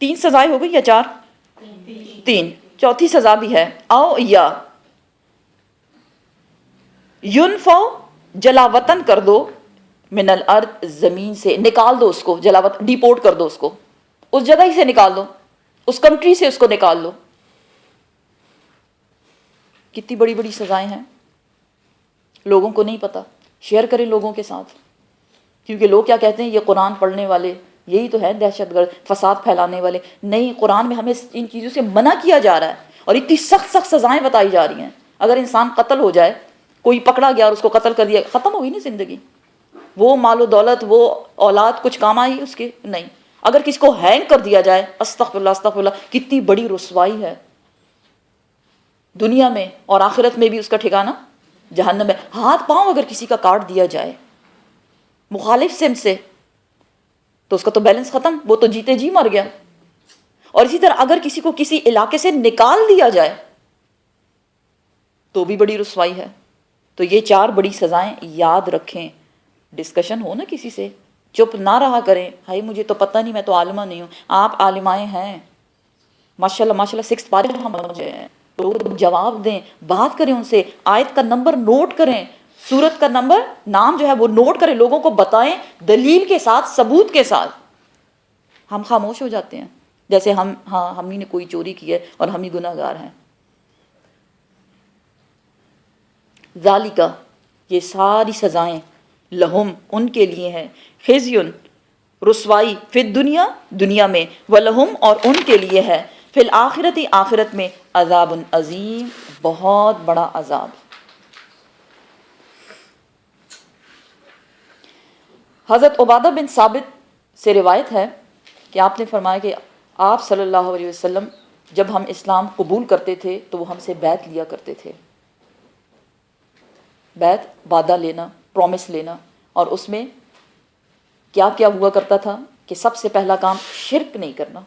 3 سزائیں ہو گئی یا 4؟ 3۔ چوتھی سزا بھی ہے، او یا ینفو جلا وطن کر دو، من الارض زمین سے نکال دو اس کو، جلا وطن ڈیپورٹ کر دو اس کو، اس جگہ ہی سے نکال دو، اس کنٹری سے اس کو نکال دو۔ کتنی بڑی بڑی سزائیں ہیں، لوگوں کو نہیں پتا۔ شیئر کریں لوگوں کے ساتھ، کیونکہ لوگ کیا کہتے ہیں، یہ قرآن پڑھنے والے یہی تو ہے دہشت گرد، فساد پھیلانے والے۔ نہیں، قرآن میں ہمیں ان چیزوں سے منع کیا جا رہا ہے، اور اتنی سخت سخت سزائیں بتائی جا رہی ہیں۔ اگر انسان قتل ہو جائے، کوئی پکڑا گیا اور اس کو قتل کر دیا، ختم ہوئی نا زندگی، وہ مال و دولت، وہ اولاد کچھ کام آئی اس کے؟ نہیں۔ اگر کسی کو ہینگ کر دیا جائے، استغفر اللہ استغفر اللہ، کتنی بڑی رسوائی ہے دنیا میں، اور آخرت میں بھی اس کا ٹھکانہ جہنم ہے۔ ہاتھ پاؤں اگر کسی کا کاٹ دیا جائے مخالف سمت سے، تو اس کا تو بیلنس ختم، وہ تو جیتے جی مر گیا۔ اور اسی طرح اگر کسی کو کسی علاقے سے نکال دیا جائے تو بھی بڑی رسوائی ہے۔ تو یہ 4 بڑی سزائیں یاد رکھیں۔ ڈسکشن ہو نا کسی سے، چپ نہ رہا کریں، بھائی مجھے تو پتہ نہیں، میں تو عالمہ نہیں ہوں۔ آپ عالمائیں ہیں ماشاءاللہ، ماشاءاللہ 6 پارے ہم پہنچے ہیں، تو جواب دیں، بات کریں ان سے، آیت کا نمبر نوٹ کریں، سورت کا نمبر نام جو ہے وہ نوٹ کریں، لوگوں کو بتائیں دلیل کے ساتھ، ثبوت کے ساتھ۔ ہم خاموش ہو جاتے ہیں، جیسے ہم ہی نے کوئی چوری کی ہے اور ہم ہی گناہ گار ہیں۔ ذالکا، یہ ساری سزائیں، لہم ان کے لیے ہیں، خزیٌ رسوائی، فی الدنیا دنیا میں، ولہم اور ان کے لیے ہے، فی الآخرت آخرت میں، عذاب عظیم بہت بڑا عذاب۔ حضرت عبادہ بن ثابت سے روایت ہے کہ آپ نے فرمایا کہ آپ صلی اللہ علیہ وسلم جب ہم اسلام قبول کرتے تھے تو وہ ہم سے بیعت لیا کرتے تھے۔ بیعت، وعدہ لینا، پرومس لینا، اور اس میں کیا کیا ہوا کرتا تھا کہ سب سے پہلا کام شرک نہیں کرنا،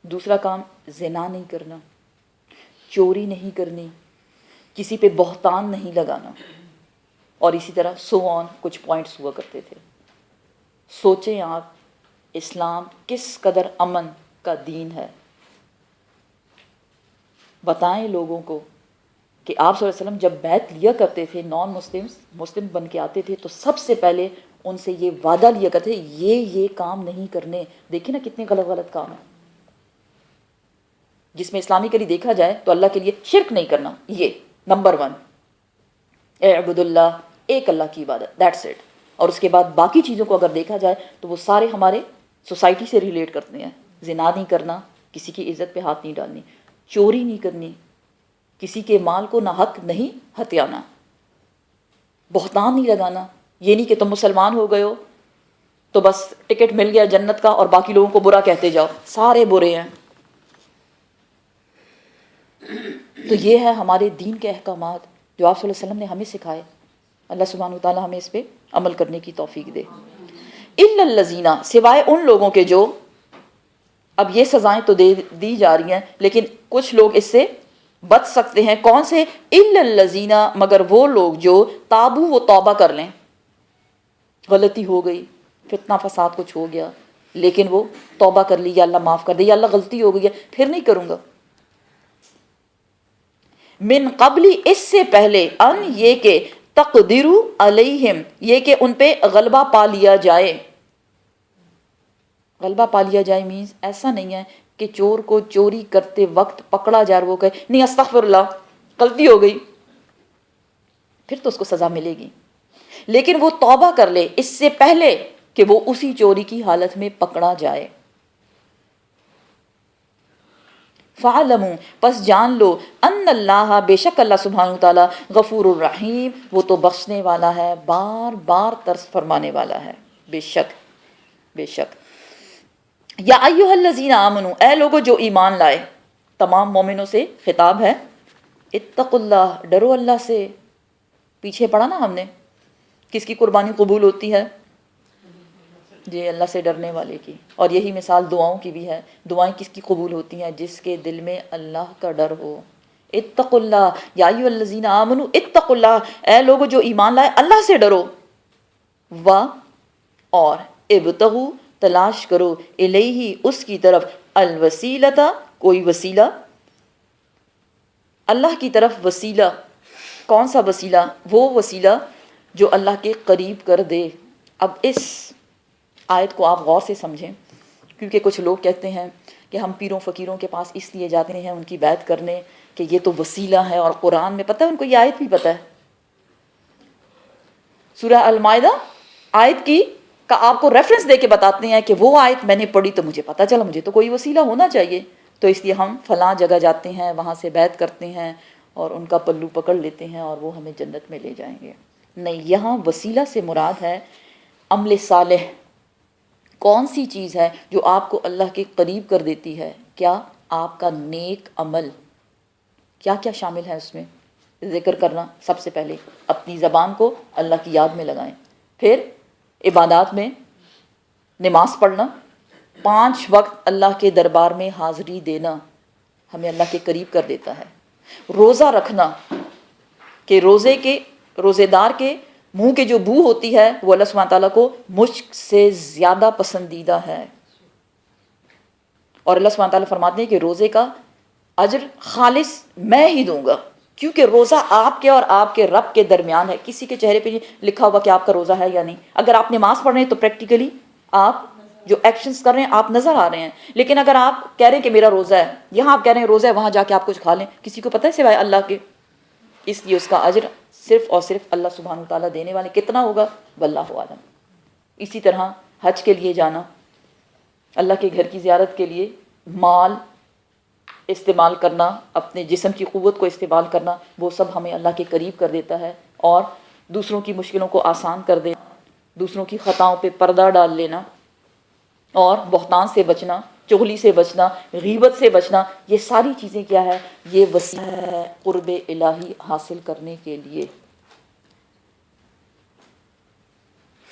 دوسرا کام زنا نہیں کرنا، چوری نہیں کرنی، کسی پہ بہتان نہیں لگانا، اور اسی طرح سو آن کچھ پوائنٹس ہوا کرتے تھے۔ سوچیں آپ اسلام کس قدر امن کا دین ہے۔ بتائیں لوگوں کو کہ آپ صلی اللہ علیہ وسلم جب بیعت لیا کرتے تھے، نان مسلم بن کے آتے تھے تو سب سے پہلے ان سے یہ وعدہ لیا کرتے تھے، یہ کام نہیں کرنے۔ دیکھیں نا کتنے غلط کام ہیں۔ جس میں اسلامکلی دیکھا جائے تو اللہ کے لیے شرک نہیں کرنا، یہ نمبر 1، اعبد اللہ، ایک اللہ کی عبادت، دیٹس اٹ. اور اس کے بعد باقی چیزوں کو اگر دیکھا جائے تو وہ سارے ہمارے سوسائٹی سے ریلیٹ کرتے ہیں. زنا نہیں کرنا، کسی کی عزت پہ ہاتھ نہیں ڈالنی، چوری نہیں کرنی، کسی کے مال کو ناحق نہیں ہتھیانا، بہتان نہیں لگانا. یہ نہیں کہ تم مسلمان ہو گئے ہو تو بس ٹکٹ مل گیا جنت کا اور باقی لوگوں کو برا کہتے جاؤ، سارے برے ہیں. تو یہ ہے ہمارے دین کے احکامات جو آپ صلی اللہ علیہ وسلم نے ہمیں سکھائے. اللہ سبحانہ و تعالی ہمیں اس پہ عمل کرنے کی توفیق دے. الا الذین، سوائے ان لوگوں کے جو، اب یہ سزائیں تو دی جا رہی ہیں لیکن کچھ لوگ اس سے بچ سکتے ہیں. کون سے؟ الا الذین، مگر وہ لوگ جو تابو، وہ توبہ کر لیں. غلطی ہو گئی، فتنہ فساد کچھ ہو گیا لیکن وہ توبہ کر لی، یا اللہ معاف کر دے، یا اللہ غلطی ہو گئی ہے پھر نہیں کروں گا. من قبل، اس سے پہلے، ان یہ کہ تقدروا علیہم، یہ کہ ان پہ غلبہ پا لیا جائے. غلبہ پا لیا جائے مینز ایسا نہیں ہے کہ چور کو چوری کرتے وقت پکڑا جائے اور وہ کہے نہیں استغفر اللہ غلطی ہو گئی، پھر تو اس کو سزا ملے گی. لیکن وہ توبہ کر لے اس سے پہلے کہ وہ اسی چوری کی حالت میں پکڑا جائے. فَعَلَمُوا، پس جان لو، ان اللہ، بے شک اللہ سبحانہ وتعالی، غفور الرحیم، وہ تو بخشنے والا ہے، بار بار ترس فرمانے والا ہے. بے شک، بے شک. یا ایھا الذین آمنوا، اے لوگو جو ایمان لائے، تمام مومنوں سے خطاب ہے. اتقوا اللہ، ڈرو اللہ سے. پیچھے پڑھا نا ہم نے، کس کی قربانی قبول ہوتی ہے؟ جی اللہ سے ڈرنے والے کی. اور یہی مثال دعاؤں کی بھی ہے. دعائیں کس کی قبول ہوتی ہیں؟ جس کے دل میں اللہ کا ڈر ہو. اتقوا اللہ یا ایھا الذین آمنوا اتقوا اللہ، اے لوگو جو ایمان لائے اللہ سے ڈرو. اور ابتغوا، تلاش کرو، الیہ، اس کی طرف، الوسیلۃ، کوئی وسیلہ، اللہ کی طرف وسیلہ. کون سا وسیلہ؟ وہ وسیلہ جو اللہ کے قریب کر دے. اب اس آیت کو آپ غور سے سمجھیں، کیونکہ کچھ لوگ کہتے ہیں کہ ہم پیروں فقیروں کے پاس اس لیے جاتے ہیں ان کی بیعت کرنے کہ یہ تو وسیلہ ہے، اور قرآن میں پتہ ہے ان کو یہ آیت بھی پتہ ہے. سورہ المائدہ آیت کی کا آپ کو ریفرنس دے کے بتاتے ہیں کہ وہ آیت میں نے پڑھی تو مجھے پتہ چلا مجھے تو کوئی وسیلہ ہونا چاہیے، تو اس لیے ہم فلاں جگہ جاتے ہیں، وہاں سے بیعت کرتے ہیں اور ان کا پلو پکڑ لیتے ہیں اور وہ ہمیں جنت میں لے جائیں گے. نہیں، یہاں وسیلہ سے مراد ہے عمل صالح. کون سی چیز ہے جو آپ کو اللہ کے قریب کر دیتی ہے؟ کیا؟ آپ کا نیک عمل. کیا کیا شامل ہے اس میں؟ ذکر کرنا، سب سے پہلے اپنی زبان کو اللہ کی یاد میں لگائیں. پھر عبادات میں نماز پڑھنا، 5 وقت اللہ کے دربار میں حاضری دینا ہمیں اللہ کے قریب کر دیتا ہے. روزہ رکھنا کہ روزے دار کے منہ کے جو بو ہوتی ہے وہ اللہ سبحانہ تعالیٰ کو مشک سے زیادہ پسندیدہ ہے. اور اللہ سبحانہ تعالیٰ فرماتے ہیں کہ روزے کا اجر خالص میں ہی دوں گا، کیونکہ روزہ آپ کے اور آپ کے رب کے درمیان ہے. کسی کے چہرے پہ لکھا ہوگا کہ آپ کا روزہ ہے یا نہیں. اگر آپ نماز پڑھ رہے ہیں تو پریکٹیکلی آپ جو ایکشنز کر رہے ہیں آپ نظر آ رہے ہیں. لیکن اگر آپ کہہ رہے ہیں کہ میرا روزہ ہے، یہاں آپ کہہ رہے ہیں روزہ ہے، وہاں جا کے آپ کچھ کھا لیں، کسی کو پتہ ہے سوائے اللہ کے؟ اس لیے اس کا اجر صرف اور صرف اللہ سبحانہ تعالیٰ دینے والے. کتنا ہوگا واللہ عالم. اسی طرح حج کے لیے جانا، اللہ کے گھر کی زیارت کے لیے مال استعمال کرنا، اپنے جسم کی قوت کو استعمال کرنا، وہ سب ہمیں اللہ کے قریب کر دیتا ہے اور دوسروں کی مشکلوں کو آسان کر دینا، دوسروں کی خطاؤں پہ پردہ ڈال لینا، اور بہتان سے بچنا، چغلی سے بچنا، غیبت سے بچنا. یہ ساری چیزیں کیا ہے؟ یہ وسیلہ ہے قرب الہی حاصل کرنے کے لیے.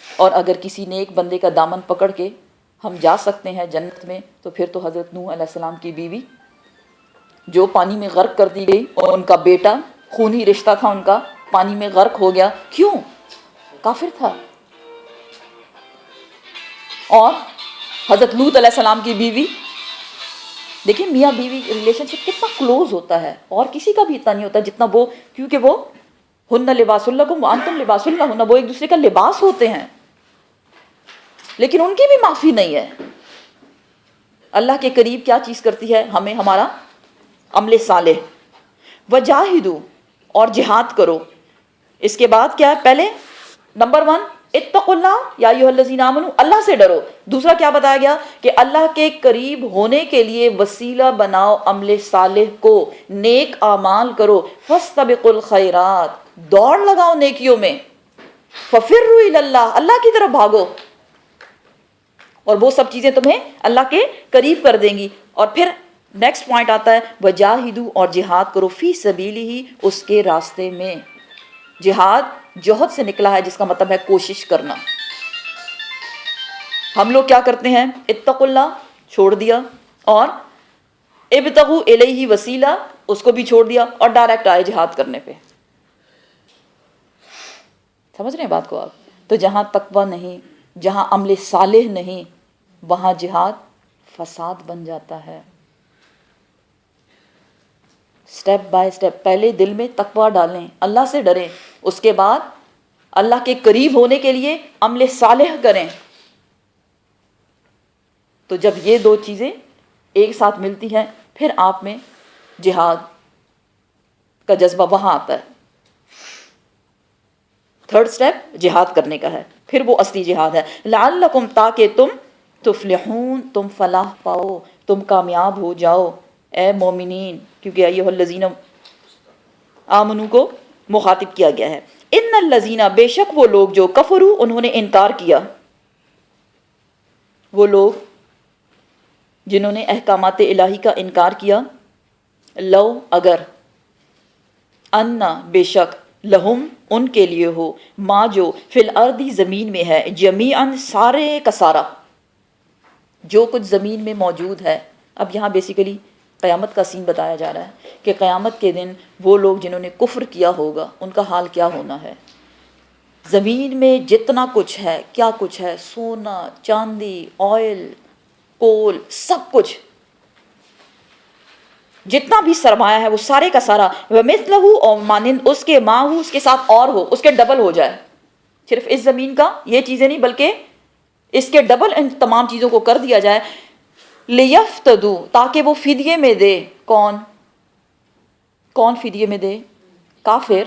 اور اگر کسی نیک بندے کا دامن پکڑ کے ہم جا سکتے ہیں جنت میں تو پھر تو حضرت نوح علیہ السلام کی بیوی جو پانی میں غرق کر دی گئی، اور ان کا بیٹا، خونی رشتہ تھا ان کا، پانی میں غرق ہو گیا. کیوں؟ کافر تھا. اور حضرت لوط علیہ السلام کی بیوی، دیکھیں میاں بیوی ریلیشن شپ کتنا کلوز ہوتا ہے، اور کسی کا بھی اتنا نہیں ہوتا جتنا وہ، کیونکہ وہ ہن لباس لکم وانتم لباس لہن، وہ ایک دوسرے کا لباس ہوتے ہیں. لیکن ان کی بھی معافی نہیں ہے. اللہ کے قریب کیا چیز کرتی ہے؟ ہمیں ہمارا عمل صالح. وجاہدو اور جہاد کرو. اس کے بعد کیا ہے؟ پہلے نمبر 1 اتقوا اللہ یا ایھا الذین آمنوا، اللہ سے ڈرو. دوسرا کیا بتایا گیا کہ اللہ کے قریب ہونے کے لیے وسیلہ بناؤ عمل صالح کو، نیک اعمال کرو. فاستبقوا الخیرات، دوڑ لگاؤ نیکیوں میں. ففروا الی اللہ، اللہ کی طرف بھاگو، اور وہ سب چیزیں تمہیں اللہ کے قریب کر دیں گی. اور پھر نیکسٹ پوائنٹ آتا ہے وجاہدوا، اور جہاد کرو، فی سبیلہ، اس کے راستے میں. جہاد جوہد سے نکلا ہے، جس کا مطلب ہے کوشش کرنا. ہم لوگ کیا کرتے ہیں؟ اتقوا اللہ چھوڑ دیا، اور ابتغوا الیہ وسیلہ اس کو بھی چھوڑ دیا، اور ڈائریکٹ آئے جہاد کرنے پہ. سمجھ رہے ہیں بات کو آپ؟ تو جہاں تقوی نہیں، جہاں عمل صالح نہیں، وہاں جہاد فساد بن جاتا ہے. سٹیپ بائی سٹیپ پہلے دل میں تقوی ڈالیں، اللہ سے ڈریں، اس کے بعد اللہ کے قریب ہونے کے لیے عمل صالح کریں. تو جب یہ دو چیزیں ایک ساتھ ملتی ہیں، پھر آپ میں جہاد کا جذبہ وہاں آتا ہے. تھرڈ سٹیپ جہاد کرنے کا ہے، پھر وہ اصلی جہاد ہے. لعلکم، تاکہ تم تفلحون، تم فلاح پاؤ، تم کامیاب ہو جاؤ اے مومنین، کیونکہ ایھا الذین آمنو کو مخاطب کیا گیا ہے. ان الذین، بے شک وہ لوگ جو کفروا، انہوں نے انکار کیا، وہ لوگ جنہوں نے احکامات الہی کا انکار کیا. لو، اگر، انا، بے شک، لہم، ان کے لیے ہو، ما، جو، فی الارض، زمین میں ہے، جمیعاً، سارے کا سارا، جو کچھ زمین میں موجود ہے. اب یہاں بیسیکلی قیامت کا سین بتایا جا رہا ہے کہ قیامت کے دن وہ لوگ جنہوں نے کفر کیا ہوگا ان کا حال کیا ہونا ہے. زمین میں جتنا کچھ ہے، کیا کچھ ہے، سونا، چاندی، آئل، کول، سب کچھ، جتنا بھی سرمایہ ہے وہ سارے کا سارا. وَمِثْلَهُ، اور مانند اس کے، ما ہو، اس کے ساتھ اور ہو، اس کے ڈبل ہو جائے. صرف اس زمین کا یہ چیزیں نہیں، بلکہ اس کے ڈبل ان تمام چیزوں کو کر دیا جائے. لِيَفْتَدُوا، تاکہ وہ فدیے میں دے. کون فدیے میں دے؟ کافر.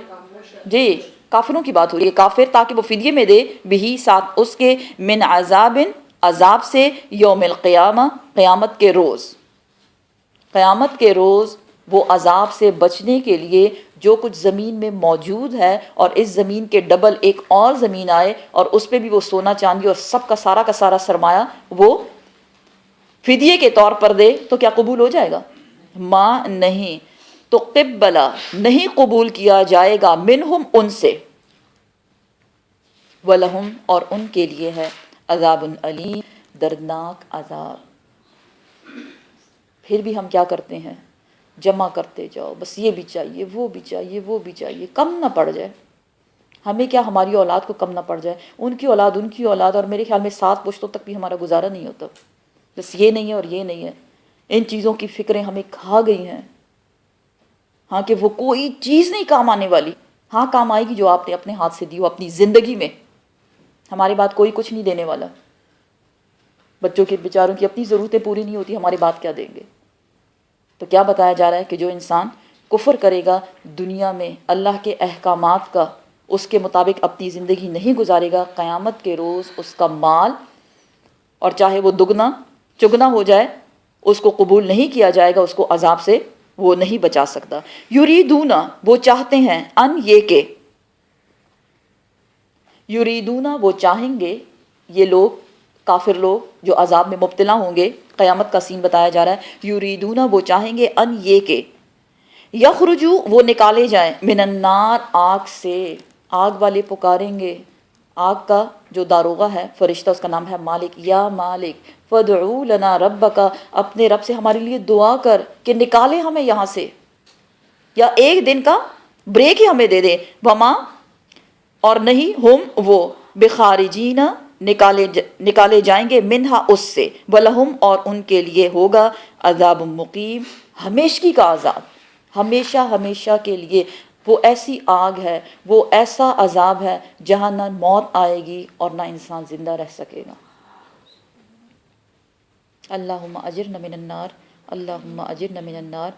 جی، کافروں کی بات ہو رہی ہے. کافر تاکہ وہ فدیے میں دے، بہی، ساتھ اس کے، من عذاب، عذاب سے، یوم القیامہ، قیامت کے روز. قیامت کے روز وہ عذاب سے بچنے کے لیے جو کچھ زمین میں موجود ہے، اور اس زمین کے ڈبل ایک اور زمین آئے اور اس پہ بھی وہ سونا چاندی اور سب کا سارا سرمایہ وہ فدیے کے طور پر دے، تو کیا قبول ہو جائے گا؟ ماں نہیں. تو قبلا، نہیں قبول کیا جائے گا، منہم، ان سے. وَلَهُمْ، اور ان کے لیے ہے، عذاب علیم، دردناک عذاب. پھر بھی ہم کیا کرتے ہیں؟ جمع کرتے جاؤ، بس یہ بھی چاہیے، وہ بھی چاہیے، وہ بھی چاہیے، کم نہ پڑ جائے. ہمیں کیا، ہماری اولاد کو کم نہ پڑ جائے، ان کی اولاد، ان کی اولاد، اور میرے خیال میں 7 پشتوں تک بھی ہمارا گزارا نہیں ہوتا. بس یہ نہیں ہے اور یہ نہیں ہے. ان چیزوں کی فکریں ہمیں کھا گئی ہیں. ہاں کہ وہ کوئی چیز نہیں کام آنے والی. ہاں کام آئے گی جو آپ نے اپنے ہاتھ سے دی ہو اپنی زندگی میں. ہمارے بعد کوئی کچھ نہیں دینے والا. بچوں کے بیچاروں کی اپنی ضرورتیں پوری نہیں ہوتی، ہمارے بعد کیا دیں گے؟ تو کیا بتایا جا رہا ہے کہ جو انسان کفر کرے گا، دنیا میں اللہ کے احکامات کا اس کے مطابق اپنی زندگی نہیں گزارے گا، قیامت کے روز اس کا مال، اور چاہے وہ دگنا چگنا ہو جائے، اس کو قبول نہیں کیا جائے گا، اس کو عذاب سے وہ نہیں بچا سکتا. یریدون، وہ چاہتے ہیں، ان، یہ کہ، یریدون، وہ چاہیں گے، یہ لوگ کافر لوگ جو عذاب میں مبتلا ہوں گے. قیامت کا سین بتایا جا رہا ہے. یریدون، وہ چاہیں گے، ان، یہ کہ، یخرجو، وہ نکالے جائیں، من النار، آگ سے. آگ والے پکاریں گے. آگ کا جو داروغہ ہے، فرشتہ، اس کا نام ہے مالک. یا مالک فادعو لنا ربک، اپنے رب سے ہمارے لیے دعا کر کہ نکالے ہمیں یہاں سے، یا ایک دن کا بریک ہی ہمیں دے دے. وما، اور نہیں، ہم، وہ، بخارجین، نکالے جائیں گے، منہا، اس سے. ولہم، اور ان کے لیے ہوگا، عذاب مقیم، ہمیشگی کا عذاب، ہمیشہ ہمیشہ کے لیے. وہ ایسی آگ ہے، وہ ایسا عذاب ہے جہاں نہ موت آئے گی اور نہ انسان زندہ رہ سکے گا. اللہم اجرنا من النار، اللہم اجرنا من النار.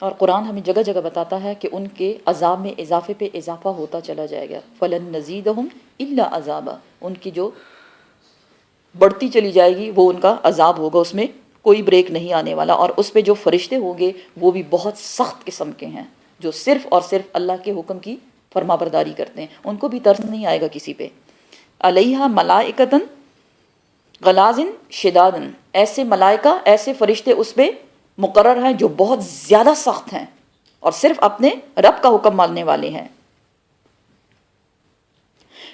اور قرآن ہمیں جگہ جگہ بتاتا ہے کہ ان کے عذاب میں اضافے پہ اضافہ ہوتا چلا جائے گا. فَلَن نَّزِيدَهُمْ إِلَّا عَذَابًا. ان کی جو بڑھتی چلی جائے گی وہ ان کا عذاب ہوگا، اس میں کوئی بریک نہیں آنے والا. اور اس پہ جو فرشتے ہوں گے وہ بھی بہت سخت قسم کے ہیں، جو صرف اور صرف اللہ کے حکم کی فرما برداری کرتے ہیں. ان کو بھی ترس نہیں آئے گا کسی پہ. علیہا ملائکتن غلازن شدادن. ایسے ملائکہ، ایسے فرشتے اس پہ مقرر ہیں جو بہت زیادہ سخت ہیں اور صرف اپنے رب کا حکم ماننے والے ہیں.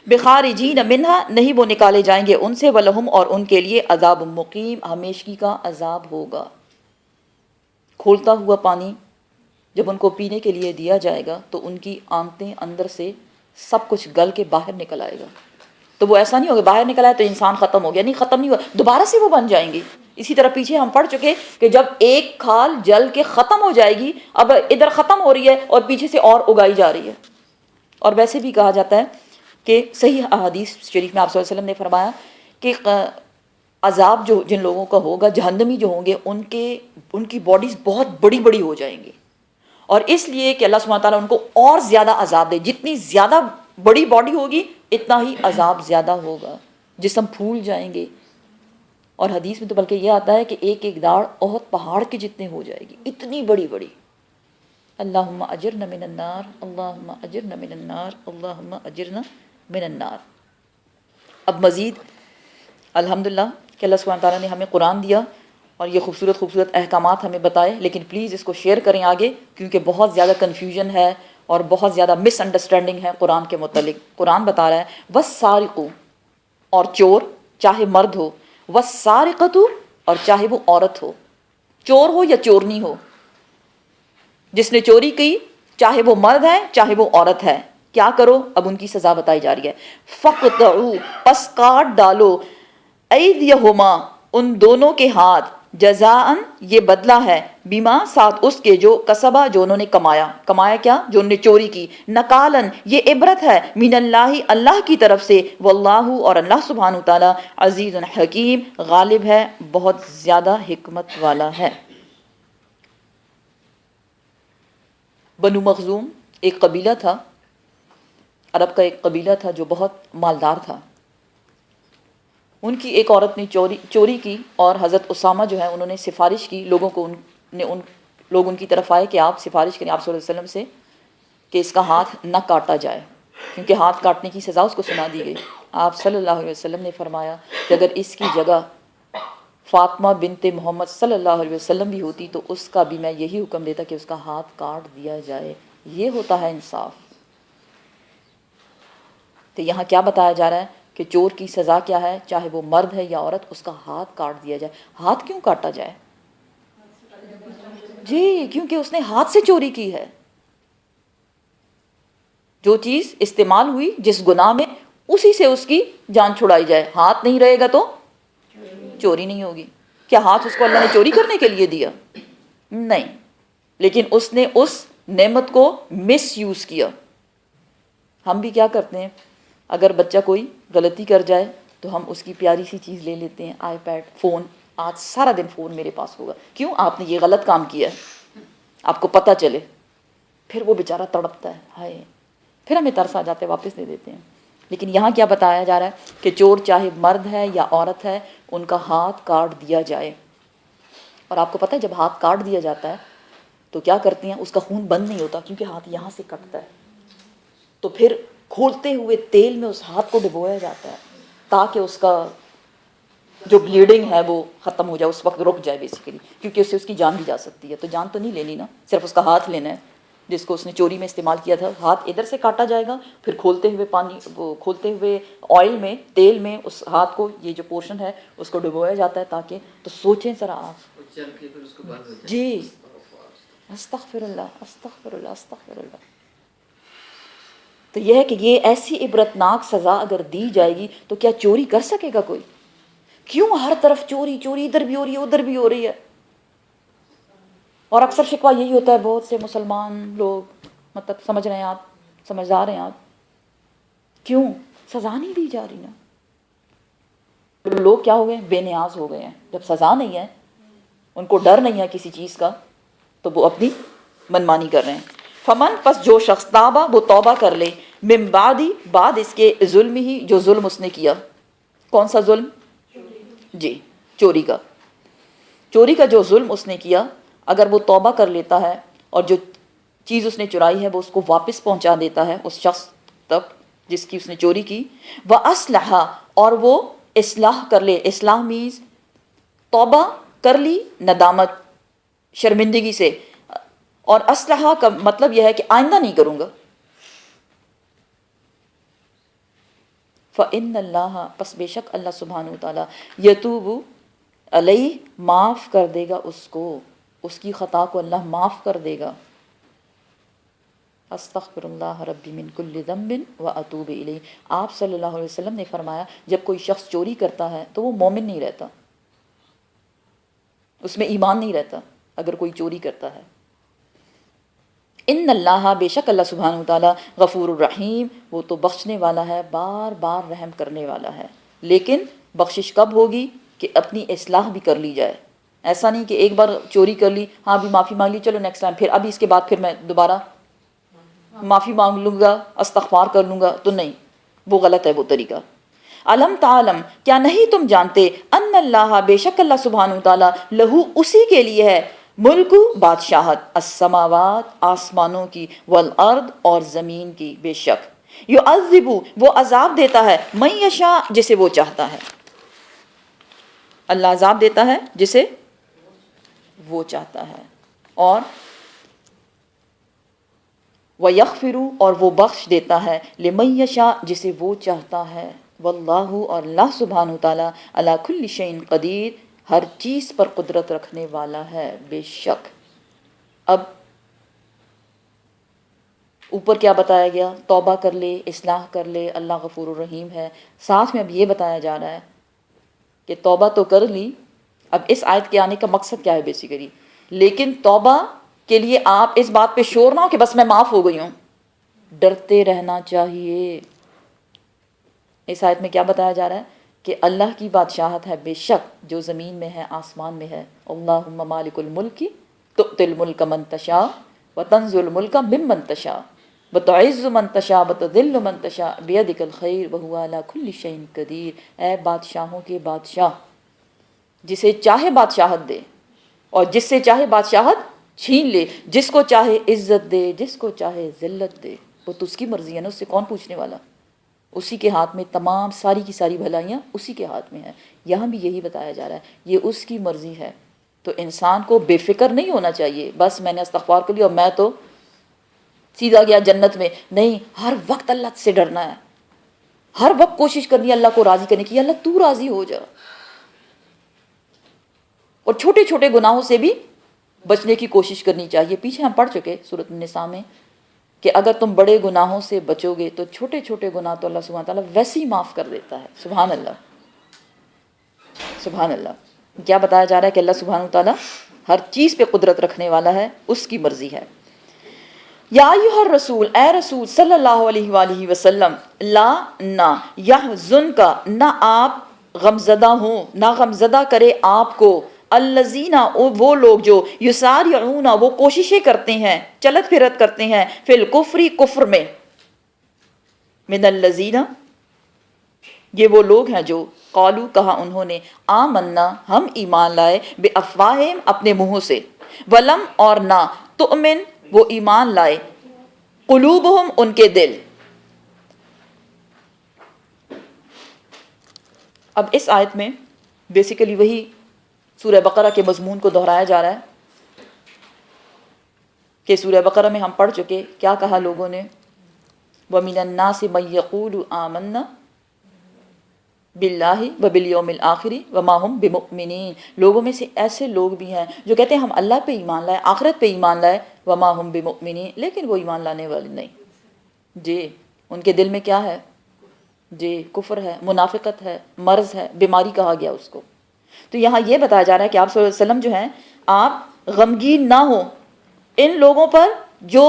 بخارجین منہا، نہیں وہ نکالے جائیں گے ان سے، ولہم اور ان کے لیے عذاب مقیم، ہمیشگی کا عذاب ہوگا. کھولتا ہوا پانی جب ان کو پینے کے لیے دیا جائے گا تو ان کی آنتیں اندر سے سب کچھ گل کے باہر نکل آئے گا. تو وہ ایسا نہیں ہوگا باہر نکل آئے تو انسان ختم ہو گیا، نہیں، ختم نہیں ہوا، دوبارہ سے وہ بن جائیں گے. اسی طرح پیچھے ہم پڑھ چکے کہ جب ایک کھال جل کے ختم ہو جائے گی، اب ادھر ختم ہو رہی ہے اور پیچھے سے اور اگائی جا رہی ہے. اور ویسے بھی کہا جاتا ہے کہ صحیح احادیث شریف میں آپ صلی اللہ علیہ وسلم نے فرمایا کہ عذاب جو جن لوگوں کا ہوگا، جہنمی جو ہوں گے، ان کی باڈیز بہت بڑی بڑی ہو جائیں گی، اور اس لیے کہ اللہ سبحانہ تعالیٰ ان کو اور زیادہ عذاب دے. جتنی زیادہ بڑی باڈی ہوگی اتنا ہی عذاب زیادہ ہوگا، جسم پھول جائیں گے. اور حدیث میں تو بلکہ یہ آتا ہے کہ ایک ایک داڑھ احد پہاڑ کے جتنے ہو جائے گی، اتنی بڑی بڑی. اللہم اجرنا من النار، اللہم اجرنا من النار، اللہم اجرنا من النار. اب مزید الحمدللہ کہ اللہ سبحانہ تعالیٰ نے ہمیں قرآن دیا اور یہ خوبصورت خوبصورت احکامات ہمیں بتائے، لیکن پلیز اس کو شیئر کریں آگے، کیونکہ بہت زیادہ کنفیوژن ہے اور بہت زیادہ مس انڈرسٹینڈنگ ہے قرآن کے متعلق. قرآن بتا رہا ہے وَالسَّارِقُ، اور چور چاہے مرد ہو، وَالسَّارِقَةُ، اور چاہے وہ عورت ہو، چور ہو یا چورنی ہو، جس نے چوری کی چاہے وہ مرد ہے چاہے وہ عورت ہے، کیا کرو؟ اب ان کی سزا بتائی جا رہی ہے. فَقْطَعُوا، پس کاٹ ڈالو، ایدیہما، ان دونوں کے ہاتھ، جزاءً، یہ بدلہ ہے، بیما، ساتھ اس کے، جو کسبہ، جو انہوں نے کمایا. کمایا کیا؟ جو انہوں نے چوری کی. نکالن، یہ عبرت ہے، من اللہ، اللہ کی طرف سے، واللہ، اور اللہ سبحانہ تعالیٰ، عزیز حکیم، غالب ہے، بہت زیادہ حکمت والا ہے. بنو مخزوم ایک قبیلہ تھا، عرب کا ایک قبیلہ تھا جو بہت مالدار تھا. ان کی ایک عورت نے چوری کی، اور حضرت اسامہ جو ہے انہوں نے سفارش کی، لوگوں کو لوگ ان کی طرف آئے کہ آپ سفارش کریں آپ صلی اللہ علیہ وسلم سے کہ اس کا ہاتھ نہ کاٹا جائے، کیونکہ ہاتھ کاٹنے کی سزا اس کو سنا دی گئی. آپ صلی اللہ علیہ وسلم نے فرمایا کہ اگر اس کی جگہ فاطمہ بنت محمد صلی اللہ علیہ وسلم بھی ہوتی تو اس کا بھی میں یہی حکم دیتا کہ اس کا ہاتھ کاٹ دیا جائے. یہ ہوتا ہے انصاف. تو یہاں کیا بتایا جا رہا ہے کہ چور کی سزا کیا ہے؟ چاہے وہ مرد ہے یا عورت، اس کا ہاتھ کاٹ دیا جائے. ہاتھ کیوں کاٹا جائے؟ جی، کیونکہ اس نے ہاتھ سے چوری کی ہے. جو چیز استعمال ہوئی جس گناہ میں، اسی سے اس کی جان چھڑائی جائے. ہاتھ نہیں رہے گا تو چوری نہیں ہوگی. کیا ہاتھ اس کو اللہ نے چوری کرنے کے لیے دیا؟ نہیں، لیکن اس نے اس نعمت کو مس یوز کیا. ہم بھی کیا کرتے ہیں، اگر بچہ کوئی غلطی کر جائے تو ہم اس کی پیاری سی چیز لے لیتے ہیں، آئی پیڈ، فون. آج سارا دن فون میرے پاس ہوگا. کیوں؟ آپ نے یہ غلط کام کیا ہے، آپ کو پتہ چلے. پھر وہ بیچارہ تڑپتا ہے، ہائے، پھر ہمیں ترس آ جاتے ہیں، واپس دے دیتے ہیں. لیکن یہاں کیا بتایا جا رہا ہے کہ چور چاہے مرد ہے یا عورت ہے، ان کا ہاتھ کاٹ دیا جائے. اور آپ کو پتہ ہے جب ہاتھ کاٹ دیا جاتا ہے تو کیا کرتے ہیں، اس کا خون بند نہیں ہوتا کیونکہ ہاتھ یہاں سے کٹتا ہے. تو پھر کھولتے ہوئے تیل میں اس ہاتھ کو ڈبویا جاتا ہے تاکہ اس کا جو بلیڈنگ ہے وہ ختم ہو جائے، اس وقت رک جائے بیسیکلی، کیونکہ اس سے اس کی جان بھی جا سکتی ہے. تو جان تو نہیں لینی نا، صرف اس کا ہاتھ لینا ہے جس کو اس نے چوری میں استعمال کیا تھا. ہاتھ ادھر سے کاٹا جائے گا، پھر کھولتے ہوئے آئل میں، تیل میں اس ہاتھ کو، یہ جو پورشن ہے اس کو ڈبویا جاتا ہے تاکہ. تو سوچیں ذرا آپ. جی، استغفر اللہ، استغفر اللہ، استغفر اللہ. تو یہ ہے کہ یہ ایسی عبرتناک سزا اگر دی جائے گی تو کیا چوری کر سکے گا کوئی؟ کیوں ہر طرف چوری چوری، ادھر بھی ہو رہی ہے ادھر بھی ہو رہی ہے. اور اکثر شکوہ یہی ہوتا ہے، بہت سے مسلمان لوگ، مطلب سمجھ رہے ہیں آپ، سمجھدار ہیں آپ، کیوں سزا نہیں دی جا رہی نا؟ لوگ کیا ہو گئے ہیں؟ بے نیاز ہو گئے ہیں. جب سزا نہیں ہے، ان کو ڈر نہیں ہے کسی چیز کا، تو وہ اپنی منمانی کر رہے ہیں. فمن پس جو شخص تابہ وہ توبہ کر لے من بعدی بعد اس کے ظلم ہی جو ظلم اس نے کیا. کون سا ظلم؟ جی چوری کا. چوری کا جو ظلم اس نے کیا اگر وہ توبہ کر لیتا ہے اور جو چیز اس نے چرائی ہے وہ اس کو واپس پہنچا دیتا ہے اس شخص تک جس کی اس نے چوری کی. وَأَصْلَحَ اور وہ اصلاح کر لے. اصلاح مینز توبہ کر لی ندامت شرمندگی سے, اور اصلحہ کا مطلب یہ ہے کہ آئندہ نہیں کروں گا. فَإِنَّ اللَّهَ پس بے شک اللہ سبحانہ وتعالیٰ یتوب علیہ معاف کر دے گا اس کو, اس کی خطا کو اللہ معاف کر دے گا. استغفر اللہ ربی من کل ذنب واتوب الیہ. آپ صلی اللہ علیہ وسلم نے فرمایا جب کوئی شخص چوری کرتا ہے تو وہ مومن نہیں رہتا, اس میں ایمان نہیں رہتا اگر کوئی چوری کرتا ہے. ان اللہ بے شک اللہ سبحانہ وتعالیٰ غفور الرحیم وہ تو بخشنے والا ہے بار بار رحم کرنے والا ہے. لیکن بخشش کب ہوگی کہ اپنی اصلاح بھی کر لی جائے. ایسا نہیں کہ ایک بار چوری کر لی, ہاں بھی معافی مانگ لی, چلو نیکسٹ ٹائم, پھر ابھی اس کے بعد پھر میں دوبارہ معافی مانگ لوں گا استغفار کر لوں گا, تو نہیں, وہ غلط ہے وہ طریقہ. علم تعلم کیا نہیں تم جانتے ان اللہ بے شک اللہ سبحانہ وتعالیٰ لہو اسی کے لیے ہے ملک بادشاہت السماوات آسمانوں کی والارض اور زمین کی. بے شک یعذب وہ عذاب دیتا ہے من یشاء جسے وہ چاہتا ہے. اللہ عذاب دیتا ہے جسے وہ چاہتا ہے, اور وَيَغْفِرُ اور وہ بخش دیتا ہے لِمَن یشاء جسے وہ چاہتا ہے. واللہ اور اللہ سبحانہ وتعالیٰ علی کل شیء قدیر ہر چیز پر قدرت رکھنے والا ہے. بے شک. اب اوپر کیا بتایا گیا؟ توبہ کر لے, اصلاح کر لے, اللہ غفور الرحیم ہے. ساتھ میں اب یہ بتایا جا رہا ہے کہ توبہ تو کر لی. اب اس آیت کے آنے کا مقصد کیا ہے بیسیکلی, لیکن توبہ کے لیے آپ اس بات پہ شور نہ ہو کہ بس میں معاف ہو گئی ہوں, ڈرتے رہنا چاہیے. اس آیت میں کیا بتایا جا رہا ہے کہ اللہ کی بادشاہت ہے بے شک جو زمین میں ہے آسمان میں ہے. اللہم مالک الملک تؤتی الملک من تشاء وتنزع الملک ممن تشاء وتعز من تشاء وتذل من تشاء بیدک الخیر وہو علی کل شیء قدیر. اے بادشاہوں کے بادشاہ جسے چاہے بادشاہت دے اور جس سے چاہے بادشاہت چھین لے, جس کو چاہے عزت دے جس کو چاہے ذلت دے, وہ تو اس کی مرضی ہے نا, اس سے کون پوچھنے والا. اسی کے ہاتھ میں تمام ساری کی ساری بھلائیاں اسی کے ہاتھ میں ہیں. یہاں بھی یہی بتایا جا رہا ہے یہ اس کی مرضی ہے. تو انسان کو بے فکر نہیں ہونا چاہیے بس میں نے استغفار کر لیا اور میں تو سیدھا گیا جنت میں. نہیں, ہر وقت اللہ سے ڈرنا ہے, ہر وقت کوشش کرنی ہے اللہ کو راضی کرنے کی, اللہ تو راضی ہو جا. اور چھوٹے چھوٹے گناہوں سے بھی بچنے کی کوشش کرنی چاہیے. پیچھے ہم پڑھ چکے سورۃ النساء میں کہ اگر تم بڑے گناہوں سے بچو گے تو چھوٹے چھوٹے گناہ تو اللہ سبحانہ تعالیٰ ویسے ہی معاف کر دیتا ہے. سبحان اللہ, سبحان اللہ. کیا بتایا جا رہا ہے کہ اللہ سبحانہ تعالیٰ ہر چیز پہ قدرت رکھنے والا ہے, اس کی مرضی ہے. یا ایھا الرسول اے رسول صلی اللہ علیہ وآلہ وسلم, لا نہ یحزن کا نہ آپ غمزدہ ہوں, نہ غمزدہ کرے آپ کو, الذین وہ لوگ جو یسارعون وہ کوششیں کرتے ہیں چلت پھرت کرتے ہیں, فی الکفر کفر میں, من الذین یہ وہ لوگ ہیں جو قالو کہا انہوں نے, آمنا ہم ایمان لائے, بے افواہم اپنے منہوں سے, ولم اور نہ, تؤمن وہ ایمان لائے, قلوبہم ان کے دل. اب اس آیت میں بیسیکلی وہی سورہ بقرہ کے مضمون کو دہرایا جا رہا ہے کہ سورہ بقرہ میں ہم پڑھ چکے کیا کہا لوگوں نے, وَمِنَ النَّاسِ مَن يَقُولُ آمَنَّا بِاللَّهِ وَبِالْيَوْمِ الْآخِرِ وَمَا هُمْ بِمُؤْمِنِينَ. لوگوں میں سے ایسے لوگ بھی ہیں جو کہتے ہیں ہم اللہ پہ ایمان لائے, آخرت پہ ایمان لائے, وَمَا هُمْ بِمُؤْمِنِينَ لیکن وہ ایمان لانے والے نہیں. جی ان کے دل میں کیا ہے؟ جی کفر ہے, منافقت ہے, مرض ہے, بیماری کہا گیا اس کو. تو یہاں یہ بتایا جا رہا ہے کہ آپ صلی اللہ علیہ وسلم جو ہیں آپ غمگین نہ ہو ان لوگوں پر جو